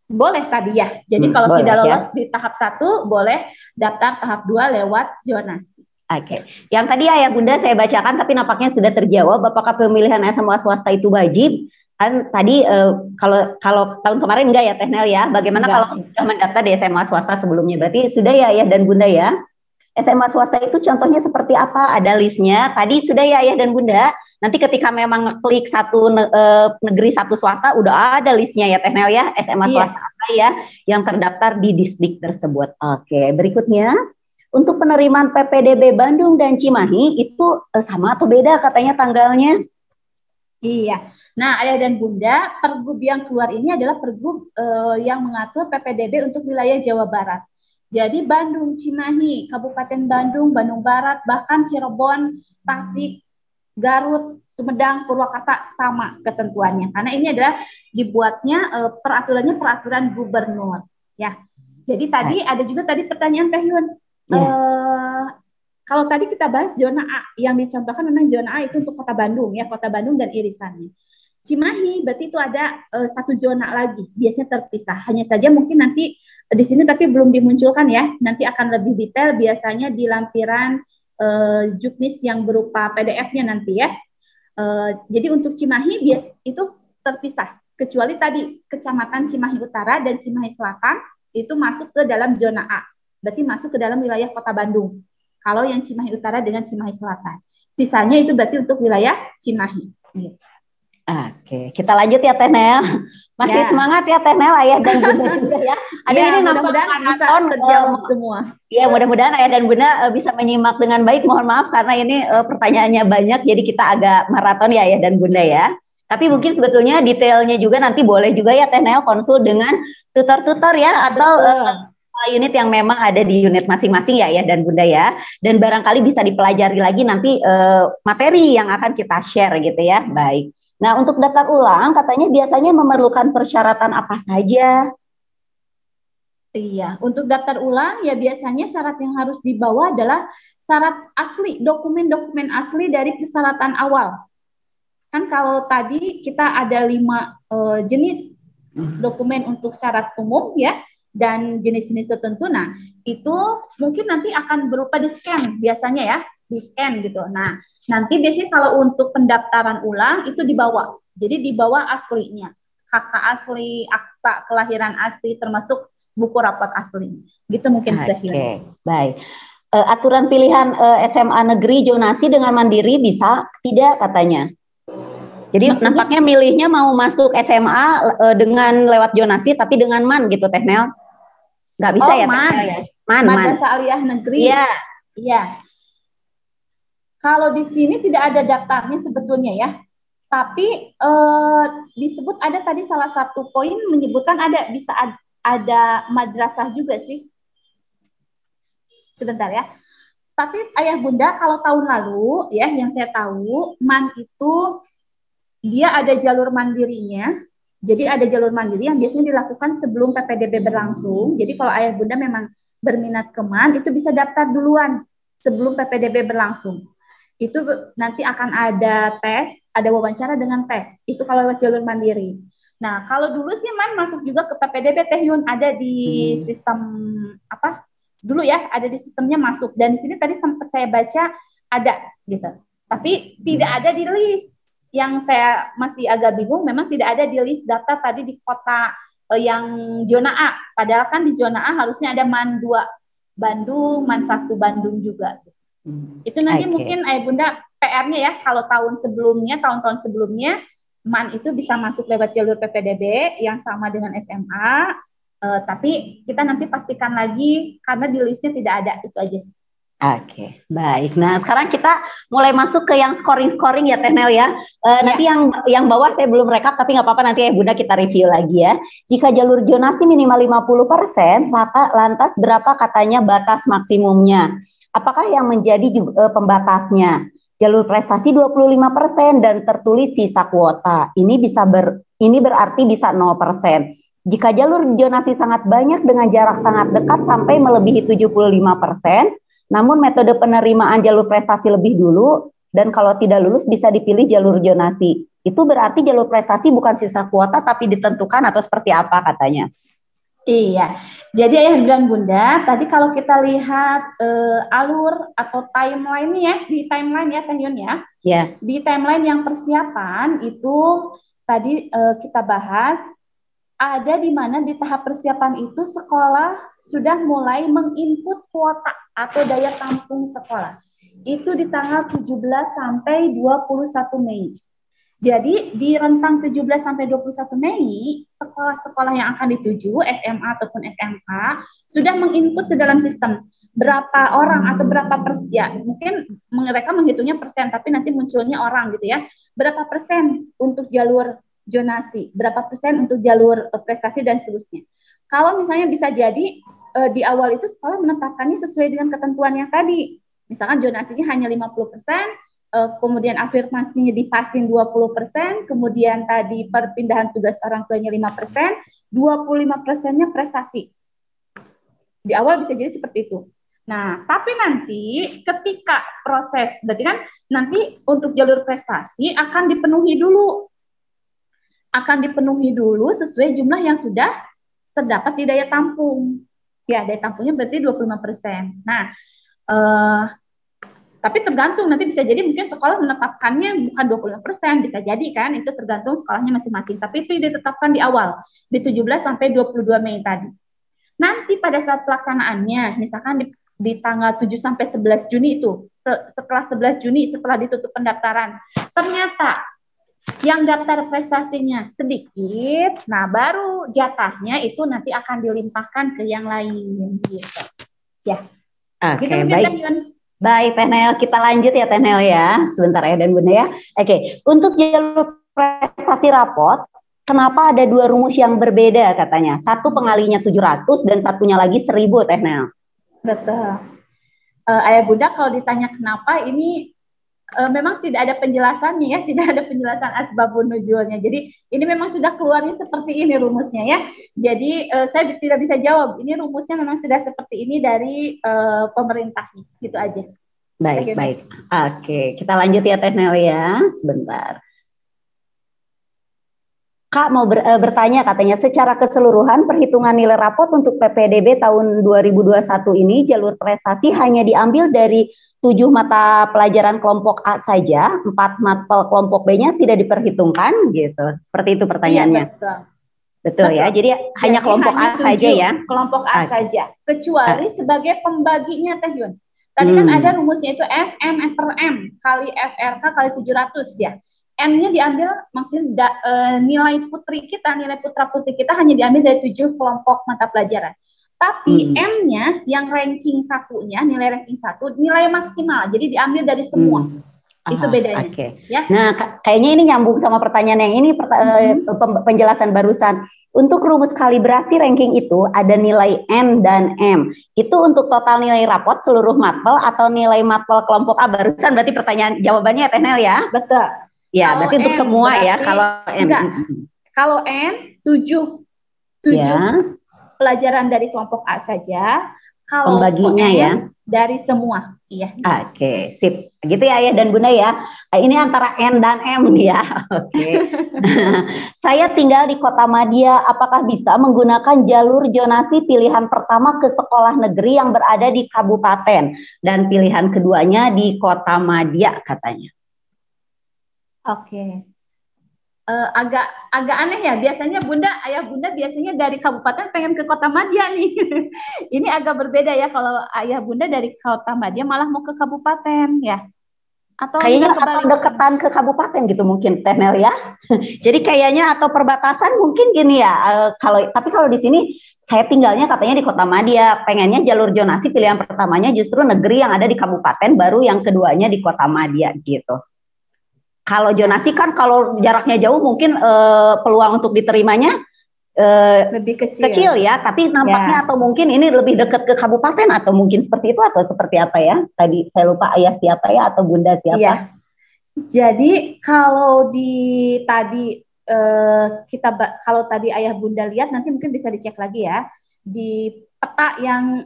Boleh tadi ya, jadi kalau boleh, tidak ya. lolos di tahap 1 boleh daftar tahap 2 lewat zonasi. Oke, yang tadi Ayah Bunda saya bacakan tapi nampaknya sudah terjawab. Apakah pemilihan SMA swasta itu wajib? Kan tadi kalau tahun kemarin enggak ya Teh Nel ya. Bagaimana Enggak. kalau sudah mendaftar di SMA swasta sebelumnya? Berarti sudah ya Ayah dan Bunda ya. SMA swasta itu contohnya seperti apa? Ada listnya. Tadi sudah ya Ayah dan Bunda. Nanti ketika memang klik satu negeri satu swasta udah ada listnya ya Teh Nel ya. SMA swasta apa ya yang terdaftar di Disdik tersebut. Oke, berikutnya. Untuk penerimaan PPDB Bandung dan Cimahi itu sama atau beda katanya tanggalnya? Iya. Nah, Ayah dan Bunda, pergub yang keluar ini adalah pergub yang mengatur PPDB untuk wilayah Jawa Barat. Jadi Bandung, Cimahi, Kabupaten Bandung, Bandung Barat, bahkan Cirebon, Tasik, Garut, Sumedang, Purwakarta sama ketentuannya. Karena ini adalah dibuatnya peraturannya peraturan gubernur. Ya. Jadi tadi ada juga tadi pertanyaan Teh Yun. Kalau tadi kita bahas zona A, yang dicontohkan memang zona A itu untuk Kota Bandung ya, Kota Bandung dan irisannya. Cimahi berarti itu ada satu zona lagi, biasanya terpisah. Hanya saja mungkin nanti di sini tapi belum dimunculkan ya. Nanti akan lebih detail biasanya di lampiran juknis yang berupa PDF-nya nanti ya. Jadi untuk Cimahi itu terpisah, kecuali tadi Kecamatan Cimahi Utara dan Cimahi Selatan itu masuk ke dalam zona A. Berarti masuk ke dalam wilayah Kota Bandung. Kalau yang Cimahi Utara dengan Cimahi Selatan. Sisanya itu berarti untuk wilayah Cimahi. Gitu. Oke, kita lanjut ya Teh Nel. Masih semangat ya Teh Nel, Ayah dan Bunda juga ya. Ada ini mudah-mudahan bisa terjawab semua. Iya, mudah-mudahan Ayah dan Bunda bisa menyimak dengan baik. Mohon maaf karena ini pertanyaannya banyak, jadi kita agak maraton ya Ayah dan Bunda ya. Tapi mungkin sebetulnya detailnya juga nanti boleh juga ya Teh Nel konsul dengan tutor-tutor ya, atau unit yang memang ada di unit masing-masing ya dan Bunda ya, dan barangkali bisa dipelajari lagi nanti materi yang akan kita share gitu ya. Baik. Nah, untuk daftar ulang katanya biasanya memerlukan persyaratan apa saja? Iya, untuk daftar ulang ya biasanya syarat yang harus dibawa adalah syarat asli, dokumen-dokumen asli dari persyaratan awal. Kan kalau tadi kita ada 5 jenis dokumen untuk syarat umum ya, dan jenis-jenis tertentu. Nah, itu mungkin nanti akan berupa di-scan biasanya ya, di-scan gitu. Nah, nanti biasanya kalau untuk pendaftaran ulang itu dibawa. Jadi dibawa aslinya. KK asli, akta kelahiran asli, termasuk buku rapat asli. Gitu mungkin. Oke, baik. Aturan pilihan SMA negeri zonasi dengan mandiri bisa tidak katanya? Jadi maksudnya, nampaknya milihnya mau masuk SMA dengan lewat zonasi tapi dengan MAN gitu Teh Nel. Nggak bisa ya MAN. Teh Nel ya? MAN. Madrasah Aliyah Negeri. Iya. Iya. Kalau di sini tidak ada daftarnya sebetulnya ya. Tapi disebut ada tadi salah satu poin menyebutkan ada bisa ada madrasah juga sih. Sebentar ya. Tapi Ayah Bunda kalau tahun lalu ya yang saya tahu MAN itu dia ada jalur mandirinya. Jadi ada jalur mandiri yang biasanya dilakukan sebelum PPDB berlangsung. Jadi kalau Ayah Bunda memang berminat ke MAN, itu bisa daftar duluan sebelum PPDB berlangsung. Itu nanti akan ada tes, ada wawancara dengan tes. Itu kalau lewat jalur mandiri. Nah, kalau dulu sih MAN masuk juga ke PPDB Teh Yun, ada di sistem apa? Dulu ya, ada di sistemnya masuk. Dan di sini tadi sempat saya baca ada gitu. Tapi tidak ada di list. Yang saya masih agak bingung, memang tidak ada di list data tadi di kota yang zona A. Padahal kan di zona A harusnya ada MAN 2 Bandung, MAN 1 Bandung juga. Itu nanti mungkin Ayah Bunda PR-nya ya, kalau tahun-tahun sebelumnya, MAN itu bisa masuk lewat jalur PPDB yang sama dengan SMA, tapi kita nanti pastikan lagi karena di listnya tidak ada, itu aja sih. Oke, baik. Nah, sekarang kita mulai masuk ke yang scoring ya, Teh Nel ya. Nanti yang bawah saya belum rekap, tapi nggak apa-apa nanti ya Bunda kita review lagi ya. Jika jalur zonasi minimal 50%, maka lantas berapa katanya batas maksimumnya? Apakah yang menjadi pembatasnya? jalur prestasi 25% dan tertulis sisa kuota. Ini berarti bisa 0%. Jika jalur zonasi sangat banyak dengan jarak sangat dekat sampai melebihi 75%, namun metode penerimaan jalur prestasi lebih dulu, dan kalau tidak lulus bisa dipilih jalur zonasi. Itu berarti jalur prestasi bukan sisa kuota tapi ditentukan atau seperti apa katanya? Iya, jadi ayah dan bunda, tadi kalau kita lihat alur atau timeline ya, di timeline ya Teh Yun ya. Ya. Di timeline yang persiapan itu tadi kita bahas, ada di mana di tahap persiapan itu sekolah sudah mulai menginput kuota atau daya tampung sekolah. Itu di tanggal 17 sampai 21 Mei. Jadi di rentang 17 sampai 21 Mei, sekolah-sekolah yang akan dituju, SMA ataupun SMK, sudah menginput ke dalam sistem berapa orang atau berapa persen, ya mungkin mereka menghitungnya persen, tapi nanti munculnya orang gitu ya, berapa persen untuk jalur zonasi, berapa persen untuk jalur prestasi dan seterusnya. Kalau misalnya bisa jadi di awal itu sekolah menetapkannya sesuai dengan ketentuan yang tadi, misalkan zonasinya hanya 50%, kemudian afirmasinya dipasin 20%, kemudian tadi perpindahan tugas orang tuanya 5%, 25%-nya prestasi. Di awal bisa jadi seperti itu. Nah, tapi nanti ketika proses, berarti kan nanti untuk jalur prestasi akan dipenuhi dulu. Akan dipenuhi dulu sesuai jumlah yang sudah terdapat di daya tampung. Ya, daya tampungnya berarti 25%. Nah, tapi tergantung, nanti bisa jadi mungkin sekolah menetapkannya bukan 25%, bisa jadi kan, itu tergantung sekolahnya masing-masing. Tapi itu ditetapkan di awal, di 17 sampai 22 Mei tadi. Nanti pada saat pelaksanaannya, misalkan di tanggal 7 sampai 11 Juni itu, setelah 11 Juni, setelah ditutup pendaftaran, ternyata yang daftar prestasinya sedikit, nah baru jatahnya itu nanti akan dilimpahkan ke yang lain. Gitu. Ya, Oke, gitu baik. Baik, Teh Nel, kita lanjut ya Teh Nel ya. Sebentar ya dan Bunda ya. Oke, untuk jalur prestasi rapot, kenapa ada dua rumus yang berbeda katanya? Satu pengalinya 700 dan satunya lagi 1000 Teh Nel. Betul. Ayah Bunda kalau ditanya kenapa ini memang tidak ada penjelasannya ya, tidak ada penjelasan asbabun nuzulnya. Jadi ini memang sudah keluarnya seperti ini rumusnya ya. Jadi saya tidak bisa jawab. Ini rumusnya memang sudah seperti ini dari pemerintahnya. Gitu aja. Baik, baik. Oke, kita lanjut ya Teh Nel ya. Sebentar. Kak mau bertanya katanya, secara keseluruhan perhitungan nilai rapot untuk PPDB tahun 2021 ini jalur prestasi hanya diambil dari 7 mata pelajaran kelompok A saja, 4 mata kelompok B-nya tidak diperhitungkan gitu. Seperti itu pertanyaannya. Iya, betul. Betul ya, jadi hanya kelompok A saja ya. Kelompok A saja, kecuali sebagai pembaginya Teh Yun. Tadi kan ada rumusnya itu SM per M kali FRK kali 700 ya. M-nya diambil, maksudnya nilai putri kita, nilai putra-putri kita hanya diambil dari 7 kelompok mata pelajaran. Tapi M-nya yang ranking satunya, nilai ranking 1, nilai maksimal. Jadi diambil dari semua. Itu bedanya. Okay. Ya? Nah, kayaknya ini nyambung sama pertanyaan yang ini, penjelasan barusan. Untuk rumus kalibrasi ranking itu ada nilai N dan M. Itu untuk total nilai rapot seluruh matpel atau nilai matpel kelompok A? Barusan berarti pertanyaan jawabannya ya Teh Nel ya? Betul. Ya, berarti untuk semua ya. Kalau N. Kalau N 7 ya. Pelajaran dari kelompok A saja. Kalau pembaginya M, ya dari semua. Iya. Oke, sip. Gitu ya Ayah dan Bunda ya. Ini antara N dan M nih ya. Oke. Saya tinggal di Kota Madia. Apakah bisa menggunakan jalur zonasi pilihan pertama ke sekolah negeri yang berada di kabupaten dan pilihan keduanya di Kota Madia katanya? Oke. Agak aneh ya. Biasanya ayah bunda biasanya dari kabupaten pengen ke Kota Madia nih. Ini agak berbeda ya kalau ayah bunda dari Kota Madia malah mau ke kabupaten ya. Atau kayaknya atau deketan ke kabupaten gitu mungkin Teh Nel ya. Jadi kayaknya atau perbatasan mungkin gini ya. Tapi kalau di sini saya tinggalnya katanya di Kota Madia. Pengennya jalur zonasi pilihan pertamanya justru negeri yang ada di kabupaten, baru yang keduanya di Kota Madia gitu. Kalau zonasi kan kalau jaraknya jauh mungkin peluang untuk diterimanya Lebih kecil ya, tapi nampaknya atau mungkin ini lebih dekat ke kabupaten atau mungkin seperti itu atau seperti apa ya? Tadi saya lupa ayah siapa ya atau bunda siapa? Iya. Jadi kalau tadi kalau tadi ayah bunda lihat nanti mungkin bisa dicek lagi ya di peta yang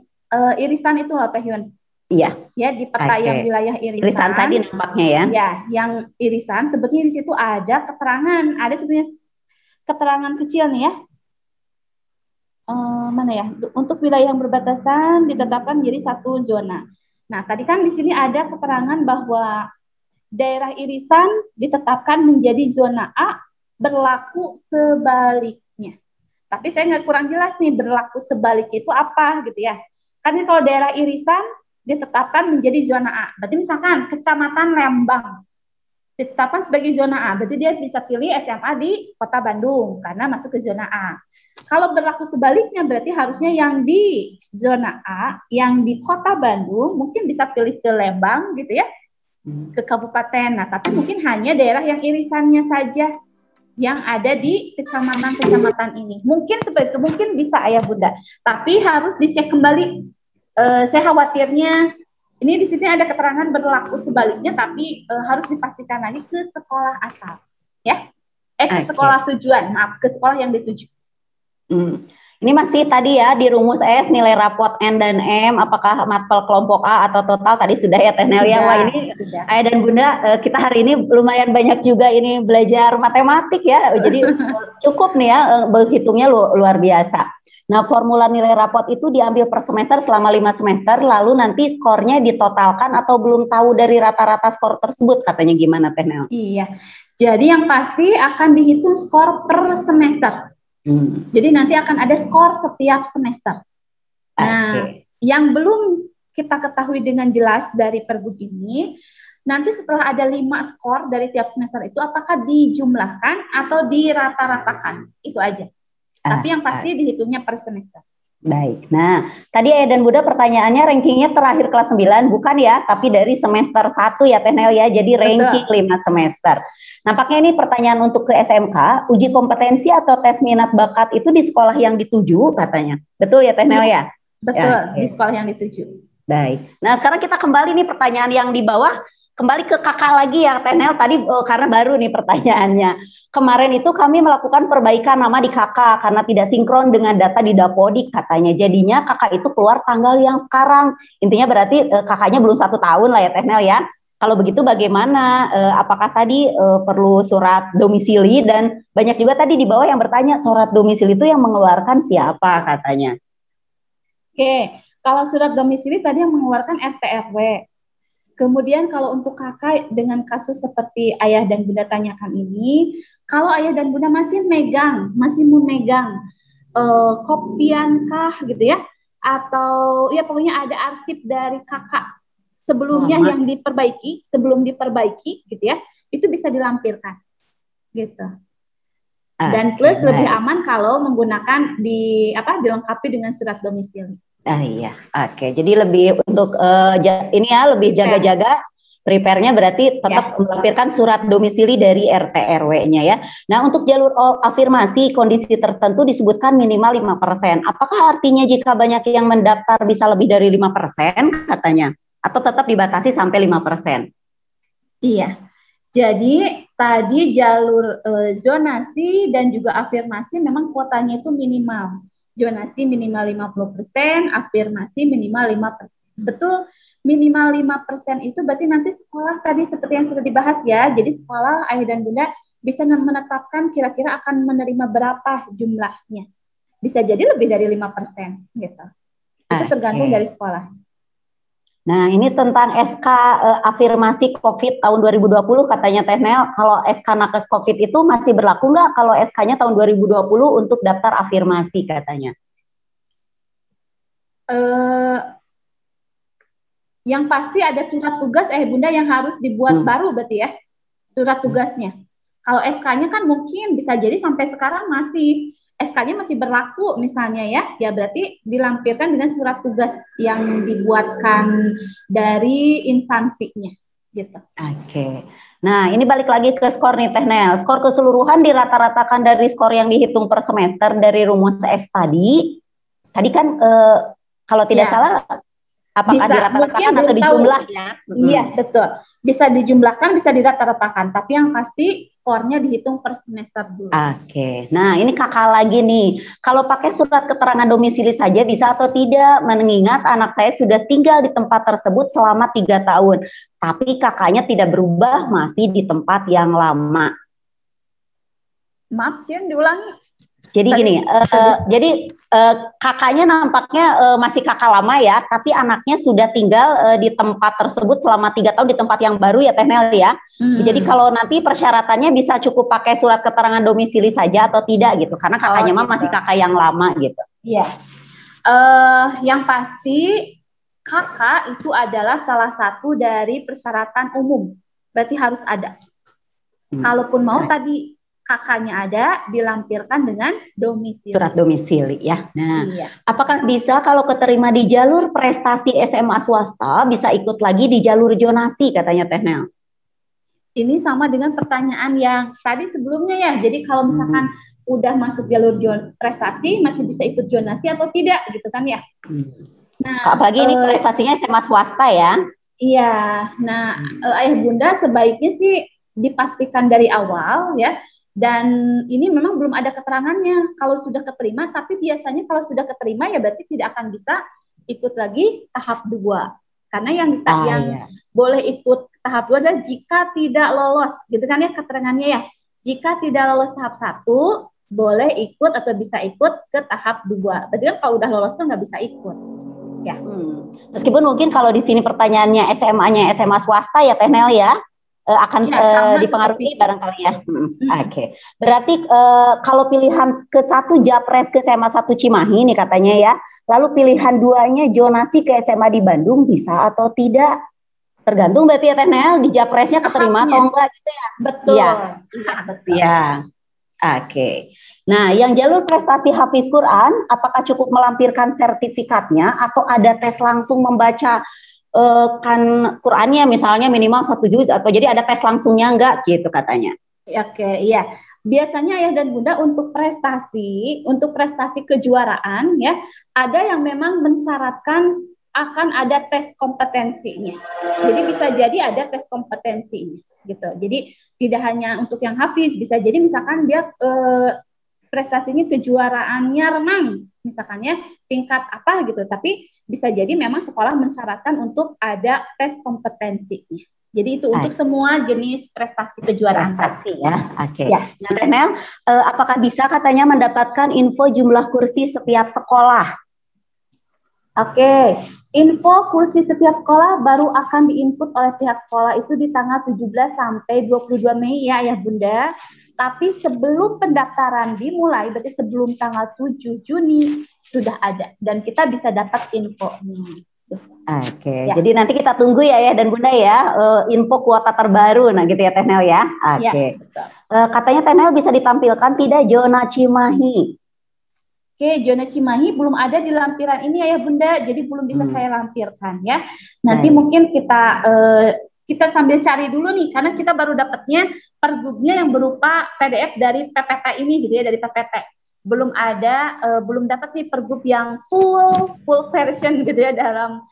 irisan itu loh Teh Yun. Iya. Ya di peta yang wilayah irisan. Irisan tadi nampaknya ya. Iya, yang irisan sebetulnya di situ ada keterangan, ada sebenarnya keterangan kecil nih ya. Mana ya? Untuk wilayah yang berbatasan ditetapkan menjadi satu zona. Nah, tadi kan di sini ada keterangan bahwa daerah irisan ditetapkan menjadi zona A, berlaku sebaliknya. Tapi saya nggak kurang jelas nih berlaku sebalik itu apa gitu ya. Karena kalau daerah irisan ditetapkan menjadi zona A. Berarti misalkan Kecamatan Lembang ditetapkan sebagai zona A. Berarti dia bisa pilih SMA di Kota Bandung karena masuk ke zona A. Kalau berlaku sebaliknya berarti harusnya yang di zona A, yang di Kota Bandung mungkin bisa pilih ke Lembang gitu ya, ke kabupaten. Nah, tapi mungkin hanya daerah yang irisannya saja yang ada di kecamatan-kecamatan ini. Mungkin seperti itu, mungkin bisa ayah bunda. Tapi harus dicek kembali. Saya khawatirnya ini di sini ada keterangan berlaku sebaliknya, tapi harus dipastikan lagi ke sekolah asal, ya. Ke sekolah tujuan, maaf, ke sekolah yang dituju. Ini masih tadi ya di rumus S nilai rapot N dan M, apakah mapel kelompok A atau total tadi sudah ya Teh Nelia. Wah ini sudah. Ayah dan bunda kita hari ini lumayan banyak juga ini belajar matematik ya, jadi cukup nih ya berhitungnya luar biasa. Nah formula nilai rapot itu diambil per semester selama 5 semester, lalu nanti skornya ditotalkan atau belum tahu dari rata-rata skor tersebut katanya gimana Teh Nel? Iya, jadi yang pasti akan dihitung skor per semester. Jadi nanti akan ada skor setiap semester. Nah, yang belum kita ketahui dengan jelas dari Pergub ini, nanti setelah ada 5 skor dari tiap semester itu, apakah dijumlahkan atau dirata-ratakan? Itu aja. Tapi yang pasti dihitungnya per semester. Baik, nah tadi Ayah dan Bunda pertanyaannya rankingnya terakhir kelas 9, bukan ya, tapi dari semester 1 ya Teh Nel ya, jadi ranking 5 semester. Nampaknya ini pertanyaan untuk ke SMK, uji kompetensi atau tes minat bakat itu di sekolah yang dituju katanya. Betul ya Teh Nel ya? Betul, di sekolah yang dituju. Baik, nah sekarang kita kembali nih pertanyaan yang di bawah, kembali ke kakak lagi ya Teh Nel tadi karena baru nih pertanyaannya. Kemarin itu kami melakukan perbaikan nama di kakak karena tidak sinkron dengan data di Dapodik katanya. Jadinya kakak itu keluar tanggal yang sekarang. Intinya berarti kakaknya belum 1 tahun lah ya Teh Nel ya. Kalau begitu bagaimana? Apakah tadi perlu surat domisili, dan banyak juga tadi di bawah yang bertanya surat domisili itu yang mengeluarkan siapa katanya. Oke, kalau surat domisili tadi yang mengeluarkan RT RW. Kemudian kalau untuk kakak dengan kasus seperti ayah dan bunda tanyakan ini, kalau ayah dan bunda masih memegang kopiankah gitu ya, atau ya pokoknya ada arsip dari kakak sebelumnya yang diperbaiki, sebelum diperbaiki gitu ya, itu bisa dilampirkan gitu. Dan plus lebih aman kalau menggunakan dilengkapi dengan surat domisili. Iya, jadi lebih untuk ini ya, lebih jaga-jaga, prepare-nya berarti tetap melampirkan surat domisili dari RT RW-nya ya. Nah, untuk jalur afirmasi kondisi tertentu disebutkan minimal 5%. Apakah artinya jika banyak yang mendaftar bisa lebih dari 5% katanya? Atau tetap dibatasi sampai 5%? Iya. Jadi tadi jalur zonasi dan juga afirmasi memang kuotanya itu minimal. Zonasi minimal 50%, afirmasi minimal 5%. Betul, minimal 5% itu berarti nanti sekolah tadi seperti yang sudah dibahas ya. Jadi sekolah ayah dan bunda bisa menetapkan kira-kira akan menerima berapa jumlahnya. Bisa jadi lebih dari 5% gitu. Itu tergantung dari sekolah. Nah, ini tentang SK afirmasi COVID tahun 2020 katanya Teh Nel, kalau SK Nakes COVID itu masih berlaku nggak kalau SK-nya tahun 2020 untuk daftar afirmasi katanya? Yang pasti ada surat tugas bunda yang harus dibuat baru berarti ya, surat tugasnya. Kalau SK-nya kan mungkin bisa jadi sampai sekarang masih SK-nya masih berlaku misalnya ya berarti dilampirkan dengan surat tugas yang dibuatkan dari instansinya gitu. Nah, ini balik lagi ke skor nih Teh Nel. Skor keseluruhan dirata-ratakan dari skor yang dihitung per semester dari rumus S tadi. Tadi kan kalau tidak salah apakah dirata-ratakan atau dijumlah ya? Iya, betul. Bisa dijumlahkan, bisa dirata-ratakan. Tapi yang pasti skornya dihitung per semester dulu. Oke. Nah, ini kakak lagi nih. Kalau pakai surat keterangan domisili saja bisa atau tidak? Mengingat anak saya sudah tinggal di tempat tersebut selama 3 tahun. Tapi kakaknya tidak berubah, masih di tempat yang lama. Maaf, Cian, diulangi. Jadi gini, kakaknya nampaknya masih kakak lama ya, tapi anaknya sudah tinggal di tempat tersebut selama 3 tahun di tempat yang baru ya Teh Nel ya. Jadi kalau nanti persyaratannya bisa cukup pakai surat keterangan domisili saja atau tidak gitu, karena kakaknya mah masih kakak yang lama gitu. Iya. Yang pasti kakak itu adalah salah satu dari persyaratan umum, berarti harus ada. Kalaupun mau tadi kakaknya ada, dilampirkan dengan domisili. Surat domisili ya. Nah, apakah bisa kalau keterima di jalur prestasi SMA swasta bisa ikut lagi di jalur zonasi katanya Teh Nel? Ini sama dengan pertanyaan yang tadi sebelumnya ya. Jadi kalau misalkan udah masuk jalur prestasi masih bisa ikut zonasi atau tidak gitu kan ya. Nah, apalagi ini prestasinya SMA swasta ya. Iya. Nah, ayah bunda sebaiknya sih dipastikan dari awal ya. Dan ini memang belum ada keterangannya kalau sudah keterima, tapi biasanya kalau sudah keterima ya berarti tidak akan bisa ikut lagi tahap 2. Karena yang boleh ikut tahap 2 adalah jika tidak lolos, gitu kan ya keterangannya ya. Jika tidak lolos tahap 1, boleh ikut atau bisa ikut ke tahap 2. Berarti kan kalau udah lolos kan nggak bisa ikut. Ya. Meskipun mungkin kalau di sini pertanyaannya SMA-nya SMA swasta ya Teh Nel ya. Akan dipengaruhi barangkali ya. Oke. Berarti kalau pilihan ke-1 Japres ke SMA 1 Cimahi nih katanya ya, lalu pilihan 2-nya zonasi ke SMA di Bandung bisa atau tidak? Tergantung berarti ya Teh Nel, di Japresnya keterima atau enggak gitu ya? Betul. Iya, betul. Ya. Oke. Nah, yang jalur prestasi Hafiz Quran, apakah cukup melampirkan sertifikatnya atau ada tes langsung membaca kan Qurannya misalnya minimal 1 juz atau jadi ada tes langsungnya enggak gitu katanya. Oke, iya. Biasanya ayah dan bunda untuk prestasi kejuaraan ya, ada yang memang mensyaratkan akan ada tes kompetensinya. Jadi bisa jadi ada tes kompetensinya gitu. Jadi tidak hanya untuk yang hafiz, bisa jadi misalkan dia prestasinya kejuaraannya renang, misalkannya tingkat apa gitu, tapi bisa jadi memang sekolah mensyaratkan untuk ada tes kompetensinya. Jadi itu untuk semua jenis prestasi kejuaraan. Prestasi ya, oke. Ya. Nah, Teh Nel, apakah bisa katanya mendapatkan info jumlah kursi setiap sekolah? Oke, info kursi setiap sekolah baru akan diinput oleh pihak sekolah itu di tanggal 17 sampai 22 Mei ya Ayah Bunda. Tapi sebelum pendaftaran dimulai, berarti sebelum tanggal 7 Juni sudah ada dan kita bisa dapat infonya. Oke, jadi nanti kita tunggu ya dan Bunda ya info kuota terbaru, nah gitu ya Teh Nel ya. Oke. Katanya Teh Nel bisa ditampilkan tidak zona Cimahi? Oke, zona Cimahi belum ada di lampiran ini ya Bunda, jadi belum bisa saya lampirkan ya. Nanti mungkin kita sambil cari dulu nih, karena kita baru dapatnya pergubnya yang berupa PDF dari PPT ini gitu ya, dari PPT. Belum ada, belum dapat nih pergub yang full version gitu ya dalam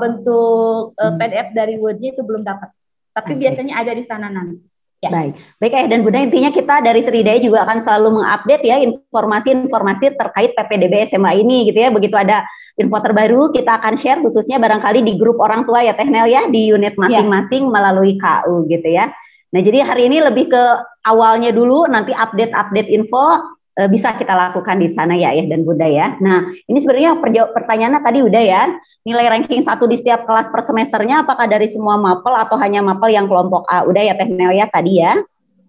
bentuk PDF dari Word-nya itu belum dapat. Tapi biasanya ada di sana nanti. Ya. Baik Ayah dan Bunda, intinya kita dari Tridaya juga akan selalu mengupdate ya informasi-informasi terkait PPDB SMA ini gitu ya. Begitu ada info terbaru kita akan share khususnya barangkali di grup orang tua ya Teh Nel ya, di unit masing-masing melalui KU gitu ya. Nah jadi hari ini lebih ke awalnya dulu, nanti update info bisa kita lakukan di sana ya Ayah dan Bunda ya. Nah ini sebenarnya pertanyaannya tadi udah ya. Nilai ranking 1 di setiap kelas per semesternya apakah dari semua mapel atau hanya mapel yang kelompok A? Udah ya Teh Nel ya tadi ya?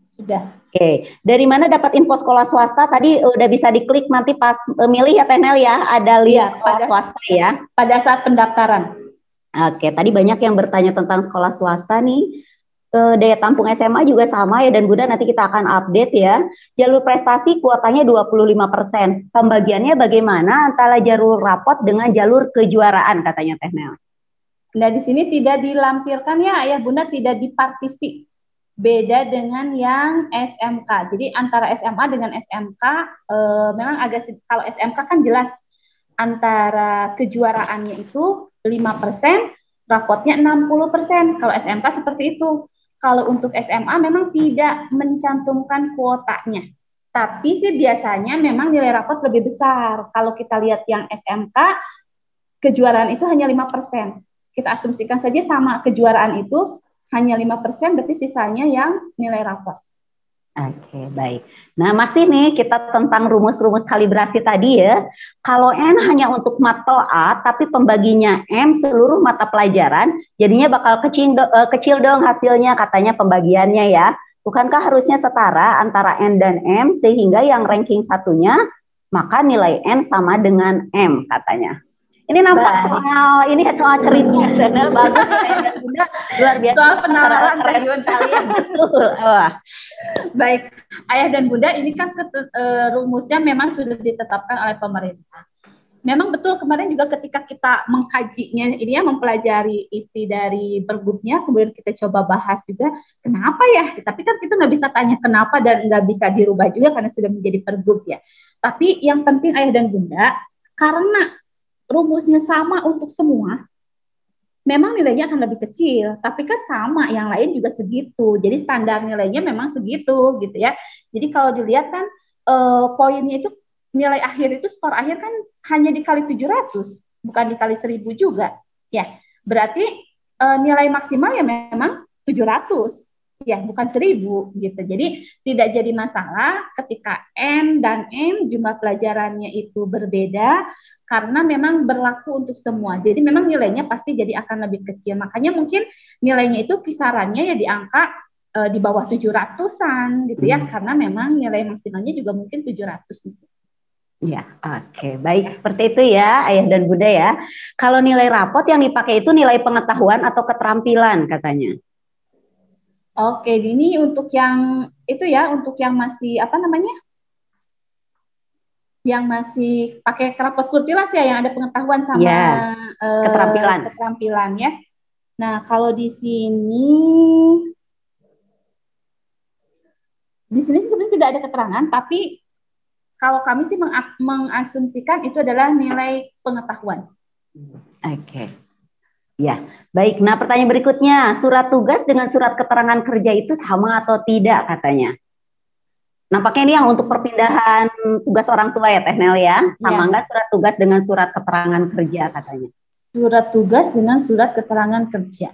Sudah. Oke. Dari mana dapat info sekolah swasta? Tadi udah bisa diklik nanti pas milih ya Teh Nel ya? Ada list sekolah swasta ya? Pada saat pendaftaran. Oke. Tadi banyak yang bertanya tentang sekolah swasta nih. Daya tampung SMA juga sama ya dan Bunda, nanti kita akan update ya. Jalur prestasi kuotanya 25%. Pembagiannya bagaimana antara jalur rapot dengan jalur kejuaraan katanya Teh Nel? Nah di sini tidak dilampirkan ya Ayah Bunda, tidak dipartisi. beda dengan yang SMK. Jadi antara SMA dengan SMK memang agak, kalau SMK kan jelas antara kejuaraannya itu 5%, rapotnya 60%. Kalau SMK seperti itu. Kalau untuk SMA memang tidak mencantumkan kuotanya. Tapi sih biasanya memang nilai rapot lebih besar. Kalau kita lihat yang SMK, kejuaraan itu hanya 5%. Kita asumsikan saja sama kejuaraan itu hanya 5%, berarti sisanya yang nilai rapot. Oke, baik. Nah, masih nih kita tentang rumus-rumus kalibrasi tadi ya. Kalau N hanya untuk matel A, tapi pembaginya M seluruh mata pelajaran, jadinya bakal kecil dong hasilnya, katanya pembagiannya ya. Bukankah harusnya setara antara N dan M, sehingga yang ranking satunya, maka nilai N sama dengan M, katanya. Ini nampak soal cerita dan bagus ya, Bunda, luar biasa. Soal penalaran kalian, betul. Wah. Baik, Ayah dan Bunda, ini kan rumusnya memang sudah ditetapkan oleh pemerintah. Memang betul kemarin juga ketika kita mengkajinya, ini ya mempelajari isi dari pergubnya, kemudian kita coba bahas juga kenapa ya. Tapi kan kita nggak bisa tanya kenapa dan nggak bisa dirubah juga karena sudah menjadi pergub ya. Tapi yang penting Ayah dan Bunda, karena rumusnya sama untuk semua, memang nilainya akan lebih kecil, tapi kan sama yang lain juga segitu. Jadi standar nilainya memang segitu gitu ya. Jadi kalau dilihat kan poinnya itu nilai akhir itu skor akhir kan hanya dikali 700, bukan dikali 1000 juga. Ya, berarti nilai maksimal ya memang 700. Ya, bukan 1000 gitu. Jadi tidak jadi masalah ketika N dan M jumlah pelajarannya itu berbeda karena memang berlaku untuk semua. Jadi memang nilainya pasti jadi akan lebih kecil. Makanya mungkin nilainya itu kisarannya ya di angka di bawah 700-an gitu ya, karena memang nilai maksimalnya juga mungkin 700 di situ. Ya, oke. Baik, seperti itu ya, Ayah dan Bunda ya. Kalau nilai rapot yang dipakai itu nilai pengetahuan atau keterampilan katanya. Oke, ini untuk yang itu ya, untuk yang masih apa namanya? Yang masih pakai rapot kurtilas ya, yang ada pengetahuan sama ya, keterampilan ya. Nah, kalau di sini sebenarnya tidak ada keterangan, tapi kalau kami sih mengasumsikan itu adalah nilai pengetahuan. Oke. Ya, baik. Nah, pertanyaan berikutnya, surat tugas dengan surat keterangan kerja itu sama atau tidak katanya? Nampaknya ini yang untuk perpindahan tugas orang tua ya, Teh Nel ya? Sama nggak surat tugas dengan surat keterangan kerja katanya? Surat tugas dengan surat keterangan kerja.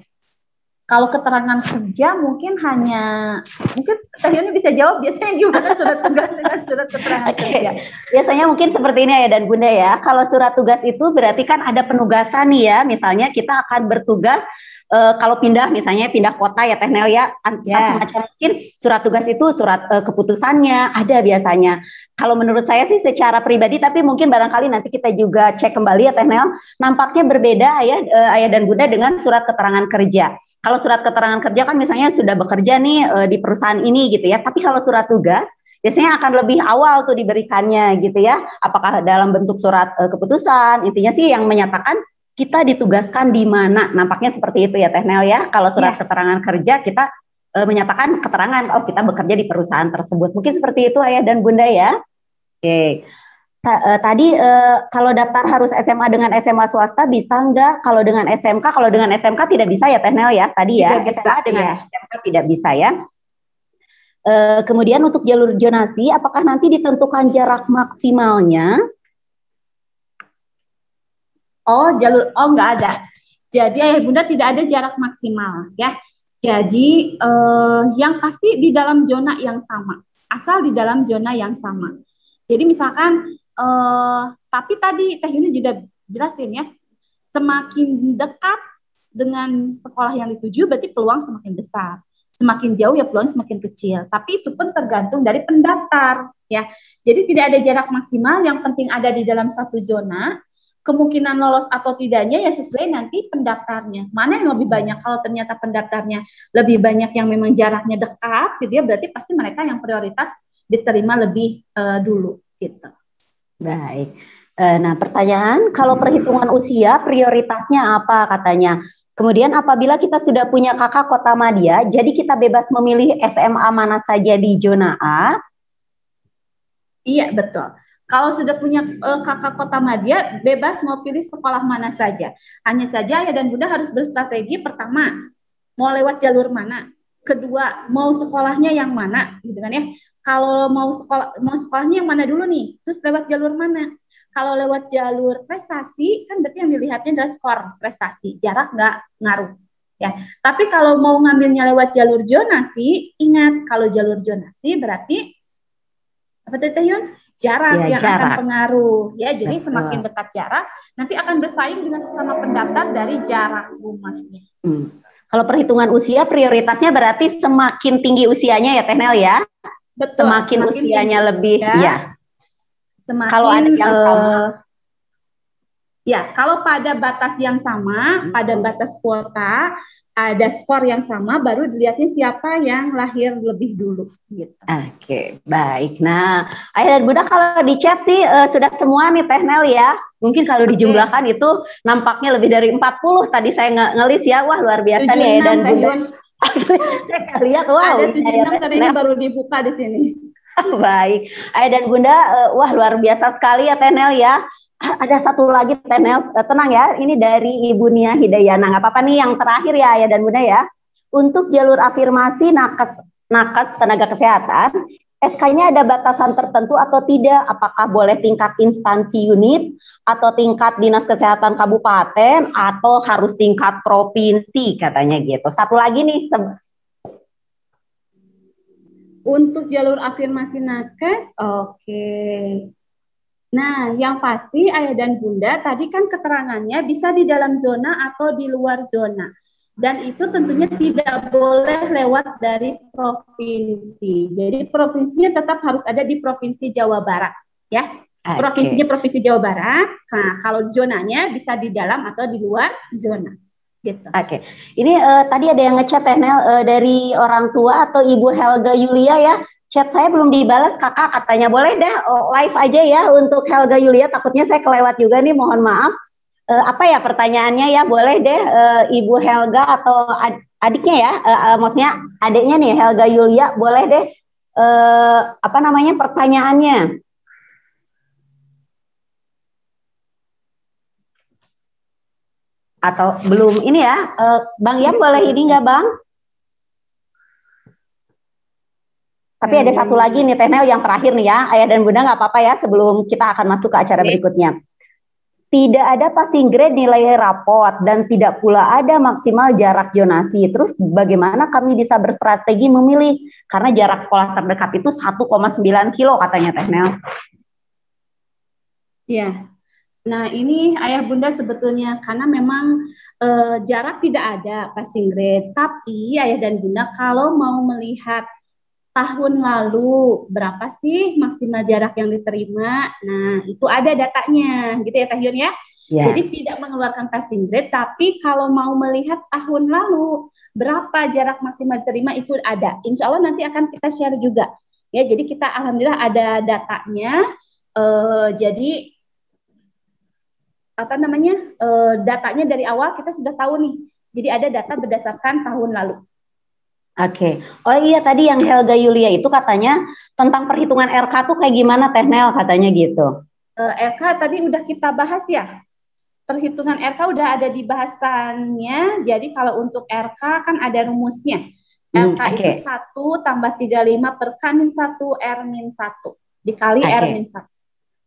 Kalau keterangan kerja mungkin Teh Yuni bisa jawab biasanya gimana surat tugas dengan surat keterangan kerja. Biasanya mungkin seperti ini ya dan Bunda ya. Kalau surat tugas itu berarti kan ada penugasan nih ya. Misalnya kita akan bertugas kalau misalnya pindah kota ya Teh Nel ya. Semacam mungkin surat tugas itu surat keputusannya ada biasanya. Kalau menurut saya sih secara pribadi, tapi mungkin barangkali nanti kita juga cek kembali ya Teh Nel. Nampaknya berbeda ya Ayah dan Bunda dengan surat keterangan kerja. Kalau surat keterangan kerja kan misalnya sudah bekerja nih di perusahaan ini gitu ya. Tapi kalau surat tugas biasanya akan lebih awal tuh diberikannya gitu ya. Apakah dalam bentuk surat keputusan? Intinya sih yang menyatakan kita ditugaskan di mana. Nampaknya seperti itu ya Teh Nel ya. Kalau surat keterangan kerja kita menyatakan keterangan kita bekerja di perusahaan tersebut. Mungkin seperti itu Ayah dan Bunda ya. Oke. Tadi kalau daftar harus SMA dengan SMA swasta bisa nggak? Kalau dengan SMK tidak bisa ya Teh Nel ya tadi ya. SMA dengan SMK tidak bisa ya. Kemudian untuk jalur zonasi, apakah nanti ditentukan jarak maksimalnya? Nggak ada. Jadi Ayah Bunda tidak ada jarak maksimal ya. Jadi yang pasti di dalam zona yang sama, asal di dalam zona yang sama. Jadi misalkan tapi tadi Teh Yuni juga jelasin ya, semakin dekat dengan sekolah yang dituju berarti peluang semakin besar. Semakin jauh ya peluang semakin kecil. Tapi itu pun tergantung dari pendaftar ya. Jadi tidak ada jarak maksimal, yang penting ada di dalam satu zona. Kemungkinan lolos atau tidaknya ya sesuai nanti pendaftarnya. Mana yang lebih banyak? Kalau ternyata pendaftarnya lebih banyak yang memang jaraknya dekat, gitu ya, berarti pasti mereka yang prioritas diterima lebih dulu gitu. Baik. Nah, pertanyaan, kalau perhitungan usia prioritasnya apa katanya? Kemudian apabila kita sudah punya kakak kota madya, jadi kita bebas memilih SMA mana saja di zona A. Iya, betul. Kalau sudah punya kakak kota madya, bebas mau pilih sekolah mana saja. Hanya saja ayah dan bunda harus berstrategi. Pertama, mau lewat jalur mana. Kedua, mau sekolahnya yang mana, gitu kan ya. Kalau mau sekolahnya yang mana dulu nih, terus lewat jalur mana. Kalau lewat jalur prestasi, kan berarti yang dilihatnya adalah skor prestasi, jarak nggak ngaruh. Ya, tapi kalau mau ngambilnya lewat jalur zonasi, ingat kalau jalur zonasi berarti apa tadi Yun? Jarak Ya, yang jarak. akan pengaruh. Ya, jadi Betul. semakin dekat jarak, nanti akan bersaing dengan sesama pendaftar dari jarak rumahnya. Kalau perhitungan usia, prioritasnya berarti semakin tinggi usianya ya, Teh Nel ya? Betul. Semakin usianya tinggi, lebih, ya. Semakin, kalau ada yang sama. Ya, kalau pada batas yang sama, pada batas kuota, ada skor yang sama, baru dilihatnya siapa yang lahir lebih dulu. Gitu. Oke, baik. Nah, ayah dan bunda kalau di chat sih sudah semua nih Teh Nel ya. Mungkin kalau dijumlahkan itu nampaknya lebih dari 40. Tadi saya ngelis ya, wah luar biasa nih ayah dan bunda. Saya lihat, wow. Ada 76 tadi ini baru dibuka di sini. Baik, ayah dan bunda, wah luar biasa sekali ya Teh Nel ya. Ada satu lagi Teh Nel, tenang ya, ini dari Ibu Nia Hidayana. Nggak apa-apa nih yang terakhir ya ayah dan bunda ya. Untuk jalur afirmasi nakes tenaga kesehatan, SK-nya ada batasan tertentu atau tidak? Apakah boleh tingkat instansi unit atau tingkat dinas kesehatan kabupaten atau harus tingkat provinsi katanya gitu. Satu lagi nih. Untuk jalur afirmasi nakes, oke. Nah, yang pasti ayah dan bunda tadi kan keterangannya bisa di dalam zona atau di luar zona. Dan itu tentunya tidak boleh lewat dari provinsi. Jadi provinsinya tetap harus ada di Provinsi Jawa Barat, ya. Provinsinya Provinsi Jawa Barat. Nah, kalau zonanya bisa di dalam atau di luar zona. Gitu. Oke. Ini tadi ada yang ngechat Teh Nel dari orang tua atau Ibu Helga Yulia ya. Chat saya belum dibalas kakak, katanya boleh deh live aja ya untuk Helga Yulia, takutnya saya kelewat juga nih, mohon maaf. Apa ya pertanyaannya ya, boleh deh Ibu Helga atau adiknya ya, maksudnya adiknya nih Helga Yulia, boleh deh apa namanya pertanyaannya. Atau belum ini ya, Bang Yan boleh ini nggak Bang? Tapi ada satu lagi nih Teh Nel yang terakhir nih ya, ayah dan bunda nggak apa-apa ya sebelum kita akan masuk ke acara berikutnya. Tidak ada passing grade nilai rapot dan tidak pula ada maksimal jarak zonasi. Terus bagaimana kami bisa berstrategi memilih? Karena jarak sekolah terdekat itu 1,9 kilo katanya Teh Nel. Iya. Nah ini ayah bunda sebetulnya karena memang jarak tidak ada passing grade. Tapi ayah dan bunda kalau mau melihat tahun lalu berapa sih maksimal jarak yang diterima? Nah, itu ada datanya, gitu ya Teh Yun ya. Yeah. Jadi tidak mengeluarkan passing grade, tapi kalau mau melihat tahun lalu berapa jarak maksimal diterima itu ada. Insya Allah nanti akan kita share juga. Ya, jadi kita alhamdulillah ada datanya. Jadi apa namanya? Datanya dari awal kita sudah tahu nih. Jadi ada data berdasarkan tahun lalu. Oke. Oh iya tadi yang Helga Yulia itu katanya tentang perhitungan RK tuh kayak gimana Teh Nel katanya gitu. RK tadi udah kita bahas ya. Perhitungan RK udah ada di bahasannya. Jadi kalau untuk RK kan ada rumusnya. RK itu 1 tambah 35 per K-1 R-1 dikali R-1.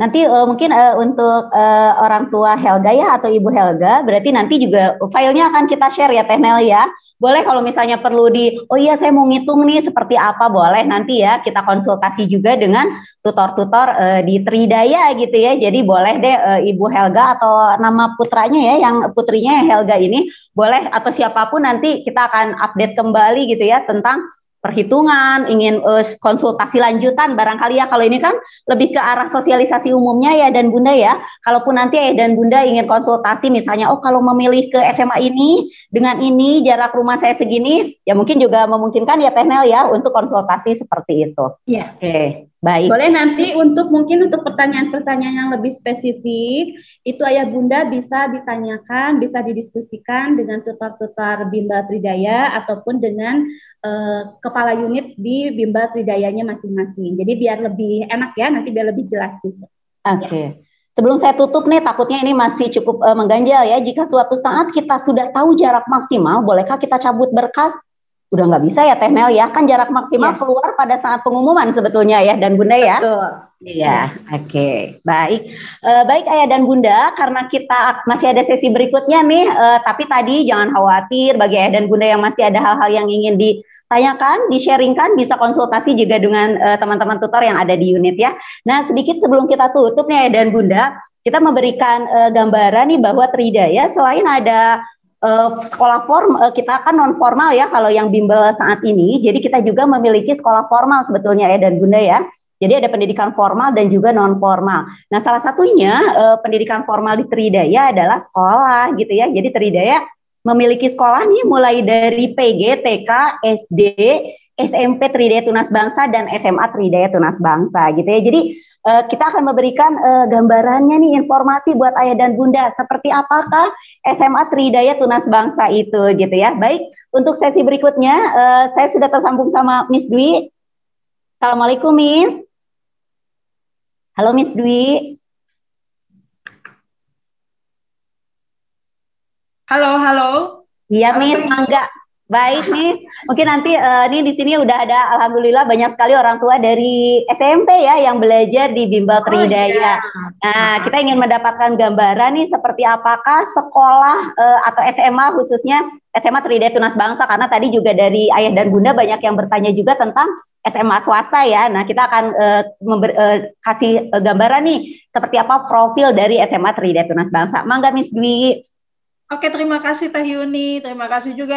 Nanti mungkin untuk orang tua Helga ya atau Ibu Helga, berarti nanti juga filenya akan kita share ya Teh Nel ya. Boleh kalau misalnya perlu oh iya saya mau ngitung nih seperti apa, boleh nanti ya kita konsultasi juga dengan tutor-tutor di Tridaya gitu ya. Jadi boleh deh Ibu Helga atau nama putranya ya, yang putrinya Helga ini, boleh atau siapapun nanti kita akan update kembali gitu ya tentang perhitungan, ingin konsultasi lanjutan barangkali ya. Kalau ini kan lebih ke arah sosialisasi umumnya ya dan bunda ya. Kalaupun nanti ya dan bunda ingin konsultasi misalnya, oh kalau memilih ke SMA ini dengan ini jarak rumah saya segini, ya mungkin juga memungkinkan ya Teh Nel ya untuk konsultasi seperti itu. Iya. Oke. Baik. Boleh nanti mungkin untuk pertanyaan-pertanyaan yang lebih spesifik, itu Ayah Bunda bisa ditanyakan, bisa didiskusikan dengan tutor-tutor Bimbel Tridaya ataupun dengan kepala unit di Bimbel Tridayanya masing-masing. Jadi biar lebih enak ya, nanti biar lebih jelas juga. Oke. Sebelum saya tutup nih, takutnya ini masih cukup mengganjal ya. Jika suatu saat kita sudah tahu jarak maksimal, bolehkah kita cabut berkas? Udah nggak bisa ya Teh Nel ya, kan jarak maksimal keluar pada saat pengumuman sebetulnya ya dan Bunda ya. Betul. Iya, oke. Baik. Baik Ayah dan Bunda, karena kita masih ada sesi berikutnya nih, tapi tadi jangan khawatir bagi Ayah dan Bunda yang masih ada hal-hal yang ingin ditanyakan, di-sharingkan, bisa konsultasi juga dengan teman-teman tutor yang ada di unit ya. Nah, sedikit sebelum kita tutup nih Ayah dan Bunda, kita memberikan gambaran nih bahwa Tridaya selain ada sekolah kita kan non formal ya kalau yang bimbel saat ini. Jadi kita juga memiliki sekolah formal sebetulnya ya dan Bunda ya. Jadi ada pendidikan formal dan juga non formal. Nah, salah satunya pendidikan formal di Tridaya adalah sekolah gitu ya. Jadi Tridaya memiliki sekolah nih mulai dari PG, TK, SD, SMP Tridaya Tunas Bangsa dan SMA Tridaya Tunas Bangsa gitu ya. Jadi kita akan memberikan gambarannya nih, informasi buat Ayah dan Bunda seperti apakah SMA Tridaya Tunas Bangsa itu gitu ya. Baik, untuk sesi berikutnya saya sudah tersambung sama Miss Dwi. Assalamualaikum Miss. Halo Miss Dwi. Halo. Iya Miss, mangga. Baik nih, mungkin nanti ini di sini udah ada alhamdulillah banyak sekali orang tua dari SMP ya yang belajar di Bimbel Tridaya. Nah, kita ingin mendapatkan gambaran nih seperti apakah sekolah atau SMA khususnya SMA Tridaya Tunas Bangsa, karena tadi juga dari Ayah dan Bunda banyak yang bertanya juga tentang SMA swasta ya. Nah, kita akan kasih gambaran nih seperti apa profil dari SMA Tridaya Tunas Bangsa. Mangga Miss Dwi. Oke, terima kasih Teh Yuni, terima kasih juga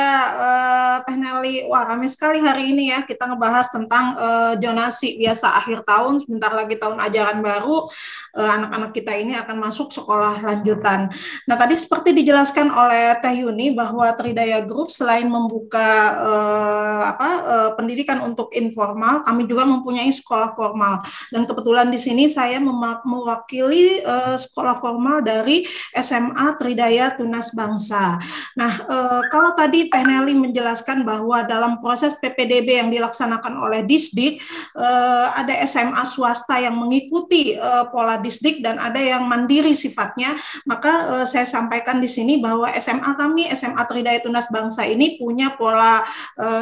Teh Nelly. Wah, kami sekali hari ini ya kita ngebahas tentang zonasi. Biasa akhir tahun, sebentar lagi tahun ajaran baru, anak-anak kita ini akan masuk sekolah lanjutan. Nah, tadi seperti dijelaskan oleh Teh Yuni bahwa Tridaya Group selain membuka pendidikan untuk informal, kami juga mempunyai sekolah formal. Dan kebetulan di sini saya mewakili sekolah formal dari SMA Tridaya Tunas Bangsa. Nah, kalau tadi Teh Nelly menjelaskan bahwa dalam proses PPDB yang dilaksanakan oleh Disdik, ada SMA swasta yang mengikuti pola Disdik dan ada yang mandiri sifatnya, maka saya sampaikan di sini bahwa SMA kami, SMA Tridaya Tunas Bangsa ini punya pola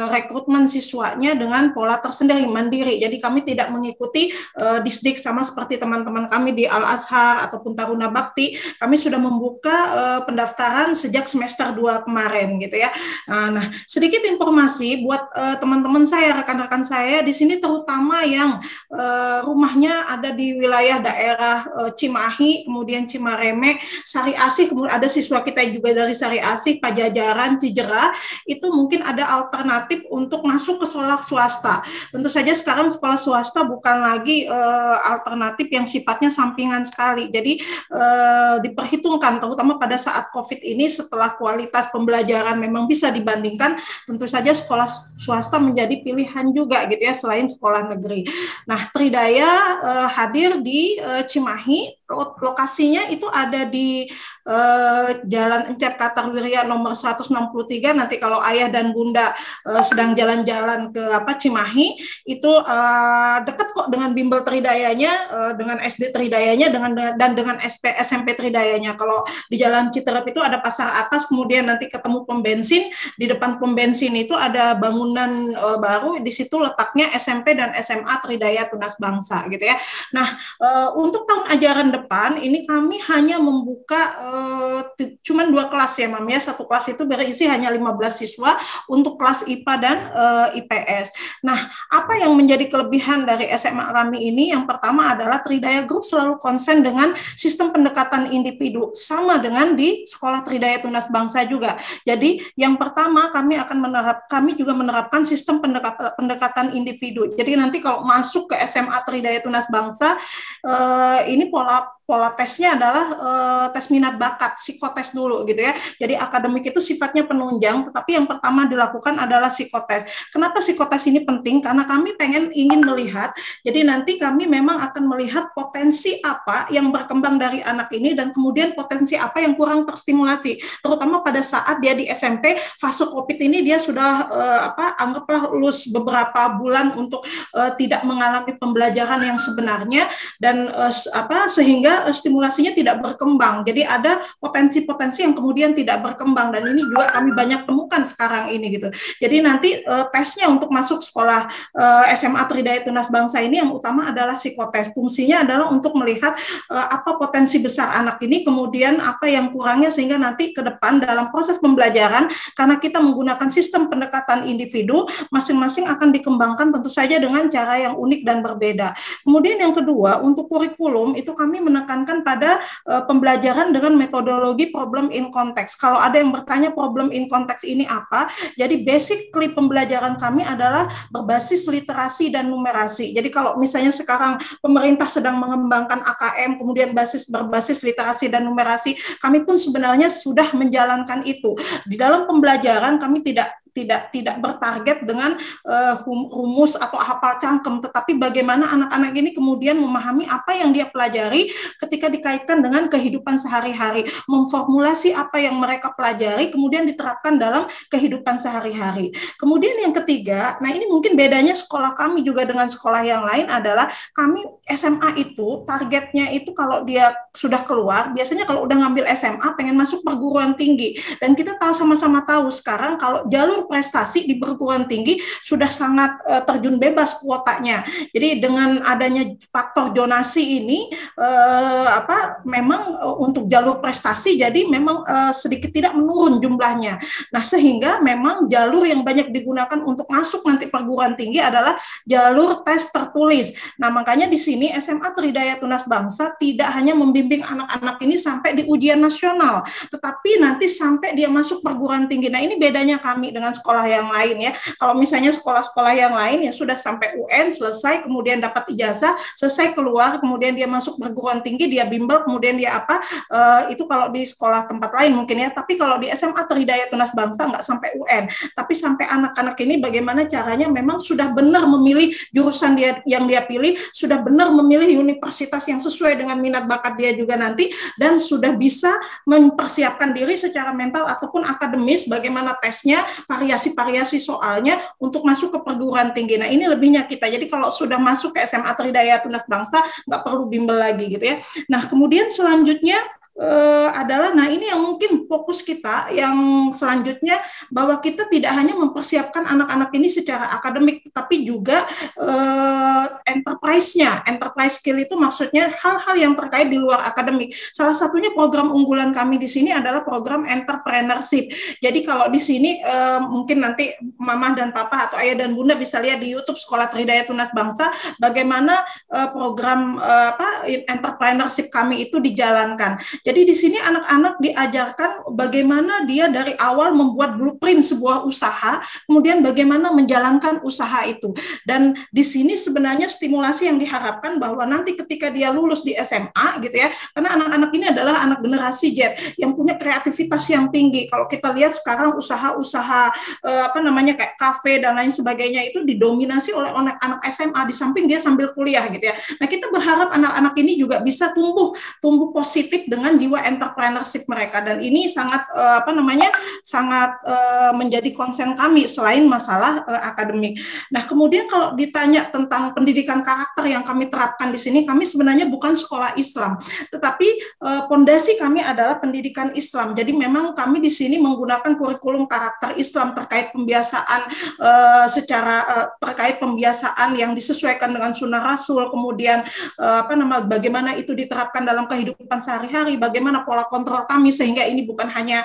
rekrutmen siswanya dengan pola tersendiri, mandiri. Jadi kami tidak mengikuti Disdik sama seperti teman-teman kami di Al-Azhar ataupun Taruna Bakti. Kami sudah membuka pendaftaran sejak semester 2 kemarin gitu ya. Nah, sedikit informasi buat teman-teman saya, rekan-rekan saya di sini terutama yang rumahnya ada di wilayah daerah Cimahi, kemudian Cimareme, Sari Asih, kemudian ada siswa kita juga dari Sari Asih, Pajajaran, Cijerah, itu mungkin ada alternatif untuk masuk ke sekolah swasta. Tentu saja sekarang sekolah swasta bukan lagi alternatif yang sifatnya sampingan sekali. Jadi diperhitungkan terutama pada saat COVID ini, setelah kualitas pembelajaran memang bisa dibandingkan, tentu saja sekolah swasta menjadi pilihan juga gitu ya selain sekolah negeri. Nah, Tridaya hadir di Cimahi, lokasinya itu ada di Jalan Encep Katarwirya nomor 163. Nanti kalau Ayah dan Bunda sedang jalan-jalan ke Cimahi, itu dekat kok dengan Bimbel Tridayanya, dengan SD Tridayanya, dan dengan SMP Tridayanya. Kalau di Jalan Citerep itu ada pasar atas, kemudian nanti ketemu pom bensin, di depan pom bensin itu ada bangunan baru, di situ letaknya SMP dan SMA Tridaya Tunas Bangsa gitu ya. Nah, untuk tahun ajaran depan ini kami hanya membuka cuman 2 kelas ya Mam ya. Satu kelas itu berisi hanya 15 siswa untuk kelas IPA dan IPS. Nah, apa yang menjadi kelebihan dari SMA kami ini? Yang pertama adalah Tridaya Group selalu konsen dengan sistem pendekatan individu, sama dengan di sekolah Tridaya Tunas Bangsa juga. Jadi yang pertama kami juga menerapkan sistem pendekatan individu. Jadi nanti kalau masuk ke SMA Tridaya Tunas Bangsa, ini pola pola tesnya adalah tes minat bakat, psikotes dulu gitu ya. Jadi akademik itu sifatnya penunjang, tetapi yang pertama dilakukan adalah psikotes. Kenapa psikotes ini penting? Karena kami ingin melihat, jadi nanti kami memang akan melihat potensi apa yang berkembang dari anak ini dan kemudian potensi apa yang kurang terstimulasi, terutama pada saat dia di SMP fase COVID ini dia sudah anggaplah lulus beberapa bulan untuk tidak mengalami pembelajaran yang sebenarnya dan sehingga stimulasinya tidak berkembang. Jadi ada potensi-potensi yang kemudian tidak berkembang dan ini juga kami banyak temukan sekarang ini gitu. Jadi nanti tesnya untuk masuk sekolah SMA Tridaya Tunas Bangsa ini yang utama adalah psikotes. Fungsinya adalah untuk melihat apa potensi besar anak ini, kemudian apa yang kurangnya sehingga nanti ke depan dalam proses pembelajaran, karena kita menggunakan sistem pendekatan individu, masing-masing akan dikembangkan tentu saja dengan cara yang unik dan berbeda. Kemudian yang kedua, untuk kurikulum itu kami menekankan pada pembelajaran dengan metodologi problem in context. Kalau ada yang bertanya problem in context ini apa, jadi basically pembelajaran kami adalah berbasis literasi dan numerasi. Jadi kalau misalnya sekarang pemerintah sedang mengembangkan AKM, kemudian berbasis literasi dan numerasi, kami pun sebenarnya sudah menjalankan itu. Di dalam pembelajaran kami tidak bertarget dengan rumus atau hafal cangkem, tetapi bagaimana anak-anak ini kemudian memahami apa yang dia pelajari ketika dikaitkan dengan kehidupan sehari-hari, memformulasi apa yang mereka pelajari, kemudian diterapkan dalam kehidupan sehari-hari. Kemudian yang ketiga, nah ini mungkin bedanya sekolah kami juga dengan sekolah yang lain adalah kami SMA itu targetnya itu kalau dia sudah keluar, biasanya kalau udah ngambil SMA pengen masuk perguruan tinggi, dan kita sama-sama tahu sekarang kalau jalur prestasi di perguruan tinggi sudah sangat terjun bebas kuotanya. Jadi dengan adanya faktor zonasi ini memang untuk jalur prestasi jadi memang sedikit tidak menurun jumlahnya. Nah, sehingga memang jalur yang banyak digunakan untuk masuk nanti perguruan tinggi adalah jalur tes tertulis. Nah, makanya di sini SMA Tridaya Tunas Bangsa tidak hanya membimbing anak-anak ini sampai di ujian nasional, tetapi nanti sampai dia masuk perguruan tinggi. Nah, ini bedanya kami dengan sekolah yang lain ya. Kalau misalnya sekolah-sekolah yang lain ya sudah sampai UN selesai, kemudian dapat ijazah, selesai keluar, kemudian dia masuk perguruan tinggi, dia bimbel, kemudian dia itu kalau di sekolah tempat lain mungkin ya. Tapi kalau di SMA Tridaya Tunas Bangsa nggak sampai UN, tapi sampai anak-anak ini bagaimana caranya memang sudah benar memilih jurusan yang dia pilih, sudah benar memilih universitas yang sesuai dengan minat bakat dia juga nanti, dan sudah bisa mempersiapkan diri secara mental ataupun akademis bagaimana tesnya, variasi-variasi soalnya untuk masuk ke perguruan tinggi. Nah, ini lebihnya kita. Jadi kalau sudah masuk ke SMA Tridaya Tunas Bangsa, nggak perlu bimbel lagi gitu ya. Nah, kemudian selanjutnya adalah, nah ini yang mungkin fokus kita yang selanjutnya, bahwa kita tidak hanya mempersiapkan anak-anak ini secara akademik, tapi juga enterprise skill itu maksudnya hal-hal yang terkait di luar akademik. Salah satunya program unggulan kami di sini adalah program entrepreneurship. Jadi kalau di sini mungkin nanti mama dan papa atau ayah dan bunda bisa lihat di YouTube Sekolah Tridaya Tunas Bangsa bagaimana program entrepreneurship kami itu dijalankan. Jadi di sini anak-anak diajarkan bagaimana dia dari awal membuat blueprint sebuah usaha, kemudian bagaimana menjalankan usaha itu. Dan di sini sebenarnya stimulasi yang diharapkan bahwa nanti ketika dia lulus di SMA gitu ya, karena anak-anak ini adalah anak generasi Z yang punya kreativitas yang tinggi. Kalau kita lihat sekarang usaha-usaha kayak kafe dan lain sebagainya itu didominasi oleh anak SMA, di samping dia sambil kuliah gitu ya. Nah, kita berharap anak-anak ini juga bisa tumbuh positif dengan jiwa entrepreneurship mereka, dan ini sangat menjadi konsen kami selain masalah akademik. Nah, kemudian kalau ditanya tentang pendidikan karakter yang kami terapkan di sini, kami sebenarnya bukan sekolah Islam, tetapi pondasi kami adalah pendidikan Islam. Jadi memang kami di sini menggunakan kurikulum karakter Islam terkait pembiasaan terkait pembiasaan yang disesuaikan dengan sunnah Rasul, kemudian bagaimana itu diterapkan dalam kehidupan sehari-hari, bagaimana pola kontrol kami sehingga ini bukan hanya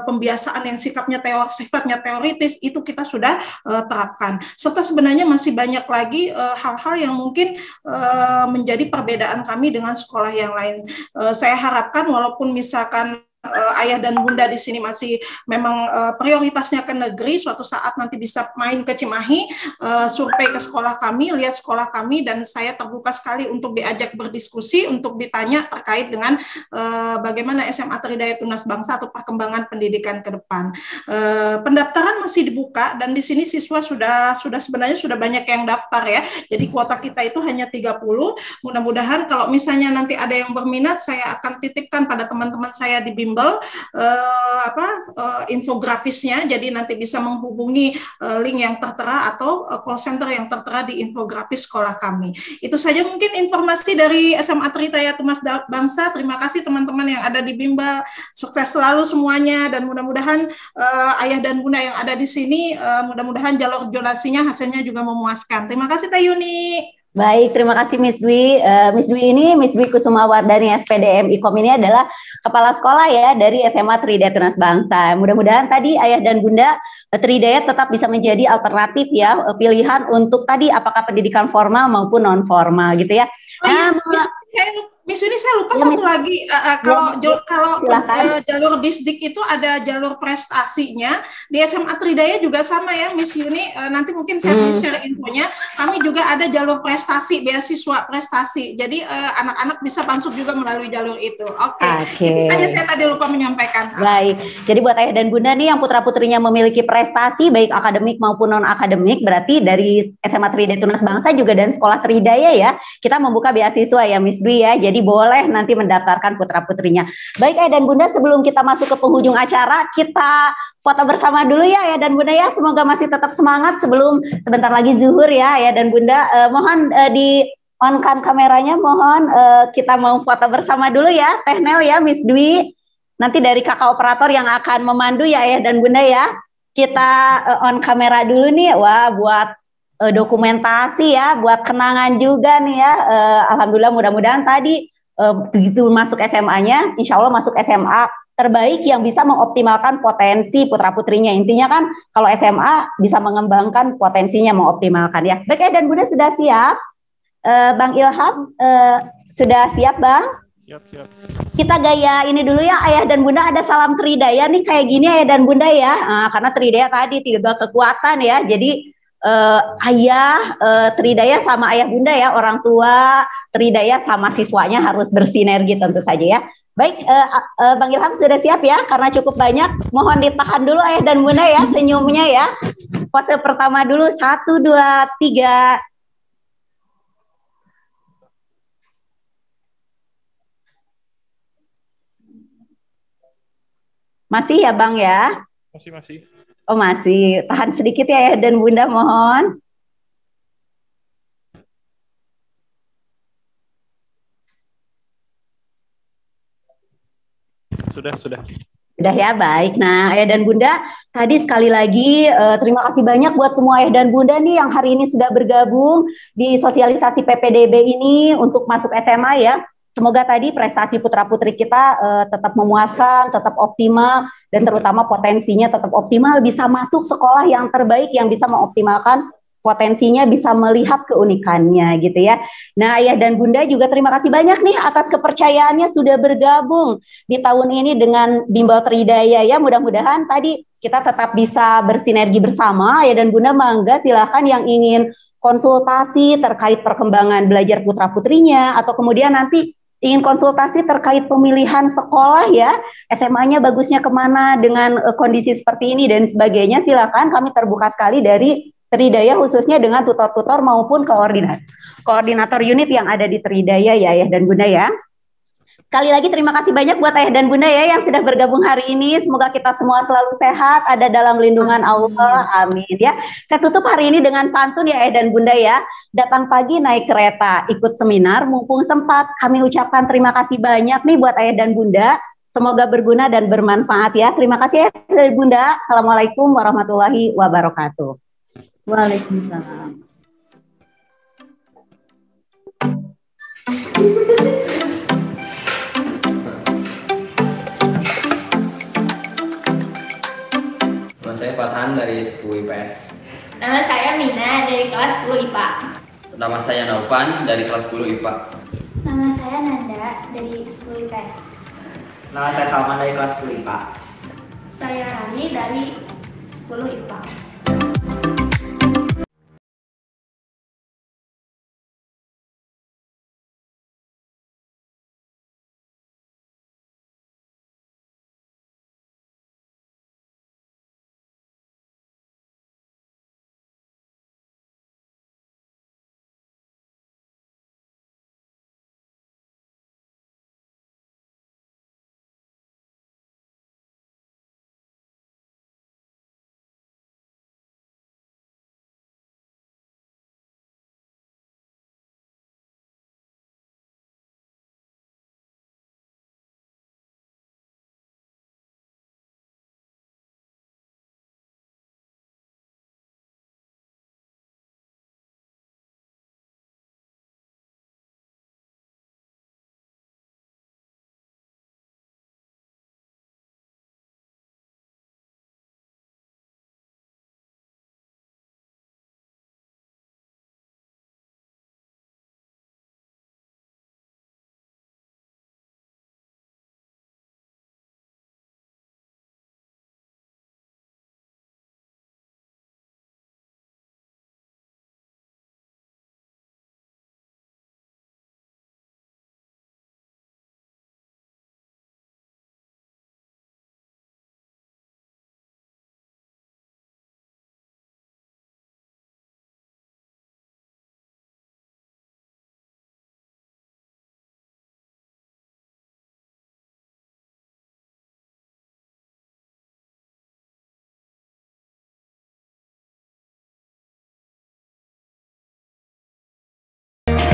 pembiasaan yang sifatnya teoritis, itu kita sudah terapkan. Serta sebenarnya masih banyak lagi hal-hal yang mungkin menjadi perbedaan kami dengan sekolah yang lain. Saya harapkan walaupun misalkan ayah dan bunda di sini masih memang prioritasnya ke negeri, suatu saat nanti bisa main ke Cimahi, survei ke sekolah kami, lihat sekolah kami, dan saya terbuka sekali untuk diajak berdiskusi, untuk ditanya terkait dengan bagaimana SMA Tridaya Tunas Bangsa atau perkembangan pendidikan ke depan. Pendaftaran masih dibuka, dan di sini siswa sudah sebenarnya sudah banyak yang daftar ya. Jadi kuota kita itu hanya 30. Mudah-mudahan kalau misalnya nanti ada yang berminat, saya akan titipkan pada teman-teman saya di bimbel infografisnya, jadi nanti bisa menghubungi link yang tertera atau call center yang tertera di infografis sekolah kami. Itu saja mungkin informasi dari SMA Tridaya Tunas Bangsa. Terima kasih teman-teman yang ada di bimbel, sukses selalu semuanya, dan mudah-mudahan ayah dan bunda yang ada di sini, mudah-mudahan jalur jonasinya hasilnya juga memuaskan. Terima kasih Teh Yuni. Baik, terima kasih Miss Dwi. Miss Dwi ini, Miss Dwi Kusumawardani SPDM IKOM ini adalah kepala sekolah ya dari SMA Tridaya Tunas Bangsa. Mudah-mudahan tadi ayah dan bunda Tridaya tetap bisa menjadi alternatif ya, pilihan untuk tadi apakah pendidikan formal maupun non formal gitu ya. Miss Yuni, saya lupa satu lagi, kalau jalur Disdik itu ada jalur prestasinya, di SMA Tridaya juga sama ya Miss Yuni, nanti mungkin saya share infonya, kami juga ada jalur prestasi, beasiswa prestasi, jadi anak-anak bisa masuk juga melalui jalur itu. Oke. Itu saja saya tadi lupa menyampaikan. Baik, jadi buat ayah dan bunda nih yang putra-putrinya memiliki prestasi baik akademik maupun non-akademik, berarti dari SMA Tridaya Tunas Bangsa juga dan sekolah Tridaya ya, kita membuka beasiswa ya Miss Dwi ya, jadi boleh nanti mendaftarkan putra-putrinya. Baik ayah dan bunda, sebelum kita masuk ke penghujung acara, kita foto bersama dulu ya ayah dan bunda ya. Semoga masih tetap semangat sebelum sebentar lagi zuhur ya ayah dan bunda. Mohon di on-kan kameranya, mohon kita mau foto bersama dulu ya Teh Nel ya Miss Dwi. Nanti dari kakak operator yang akan memandu ya ayah dan bunda ya. Kita on kamera dulu nih. Wah, buat dokumentasi ya, buat kenangan juga nih ya. Alhamdulillah, mudah-mudahan tadi begitu masuk SMA-nya, insya Allah masuk SMA terbaik yang bisa mengoptimalkan potensi putra-putrinya. Intinya kan kalau SMA bisa mengembangkan potensinya, mengoptimalkan ya. Baik ya, dan bunda sudah siap? Bang Ilham sudah siap Bang? Siap. Kita gaya ini dulu ya ayah dan bunda, ada salam Tridaya nih kayak gini ayah dan bunda ya. Karena Tridaya tadi 3 kekuatan ya, jadi ayah Tridaya sama ayah bunda ya, orang tua Tridaya sama siswanya harus bersinergi tentu saja ya. Baik, Bang Ilham sudah siap ya, karena cukup banyak, mohon ditahan dulu ayah dan bunda ya senyumnya ya. Pose pertama dulu, 1, 2, 3. Masih ya Bang ya? Masih. Oh masih, tahan sedikit ya ayah dan bunda mohon. Sudah. Sudah ya, baik. Nah ayah dan bunda, tadi sekali lagi terima kasih banyak buat semua ayah dan bunda nih yang hari ini sudah bergabung di sosialisasi PPDB ini untuk masuk SMA ya. Semoga tadi prestasi putra-putri kita tetap memuaskan, tetap optimal, dan terutama potensinya tetap optimal, bisa masuk sekolah yang terbaik yang bisa mengoptimalkan potensinya, bisa melihat keunikannya gitu ya. Nah ayah dan bunda juga terima kasih banyak nih atas kepercayaannya sudah bergabung di tahun ini dengan Bimbel Tridaya ya. Mudah-mudahan tadi kita tetap bisa bersinergi bersama. Ayah dan bunda mangga silahkan yang ingin konsultasi terkait perkembangan belajar putra-putrinya, atau kemudian nanti ingin konsultasi terkait pemilihan sekolah ya, SMA-nya bagusnya kemana dengan kondisi seperti ini dan sebagainya, silakan, kami terbuka sekali dari Tridaya khususnya dengan tutor-tutor maupun koordinator unit yang ada di Tridaya ya ayah dan bunda ya. Sekali lagi terima kasih banyak buat ayah dan bunda ya yang sudah bergabung hari ini. Semoga kita semua selalu sehat, ada dalam lindungan Allah. Amin ya. Saya tutup hari ini dengan pantun ya ayah dan bunda ya. Datang pagi naik kereta, ikut seminar mumpung sempat. Kami ucapkan terima kasih banyak nih buat ayah dan bunda. Semoga berguna dan bermanfaat ya. Terima kasih ayah dan bunda. Assalamualaikum warahmatullahi wabarakatuh. Waalaikumsalam. Nama saya Fathan dari 10 IPS. Nama saya Mina dari kelas 10 IPA. Nama saya Naufan dari kelas 10 IPA. Nama saya Nanda dari 10 IPS. Nama saya Salman dari kelas 10 IPA. Saya Rani dari 10 IPA.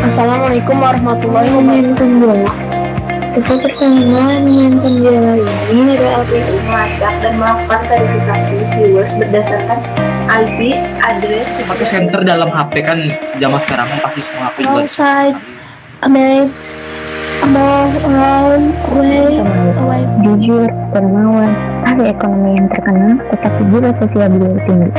Assalamualaikum warahmatullahi wabarakatuh. Untuk pertanyaan yang penjara ini adalah LPU melacak dan melakukan verifikasi viewers berdasarkan IP, address, Satu center dalam HP kan zaman sekarang kan pasti semua HP juga. outside, amid, above, around, away. Jujur, dermawan, ahli ekonomi yang terkenal, tetapi juga sosial beliau tinggi.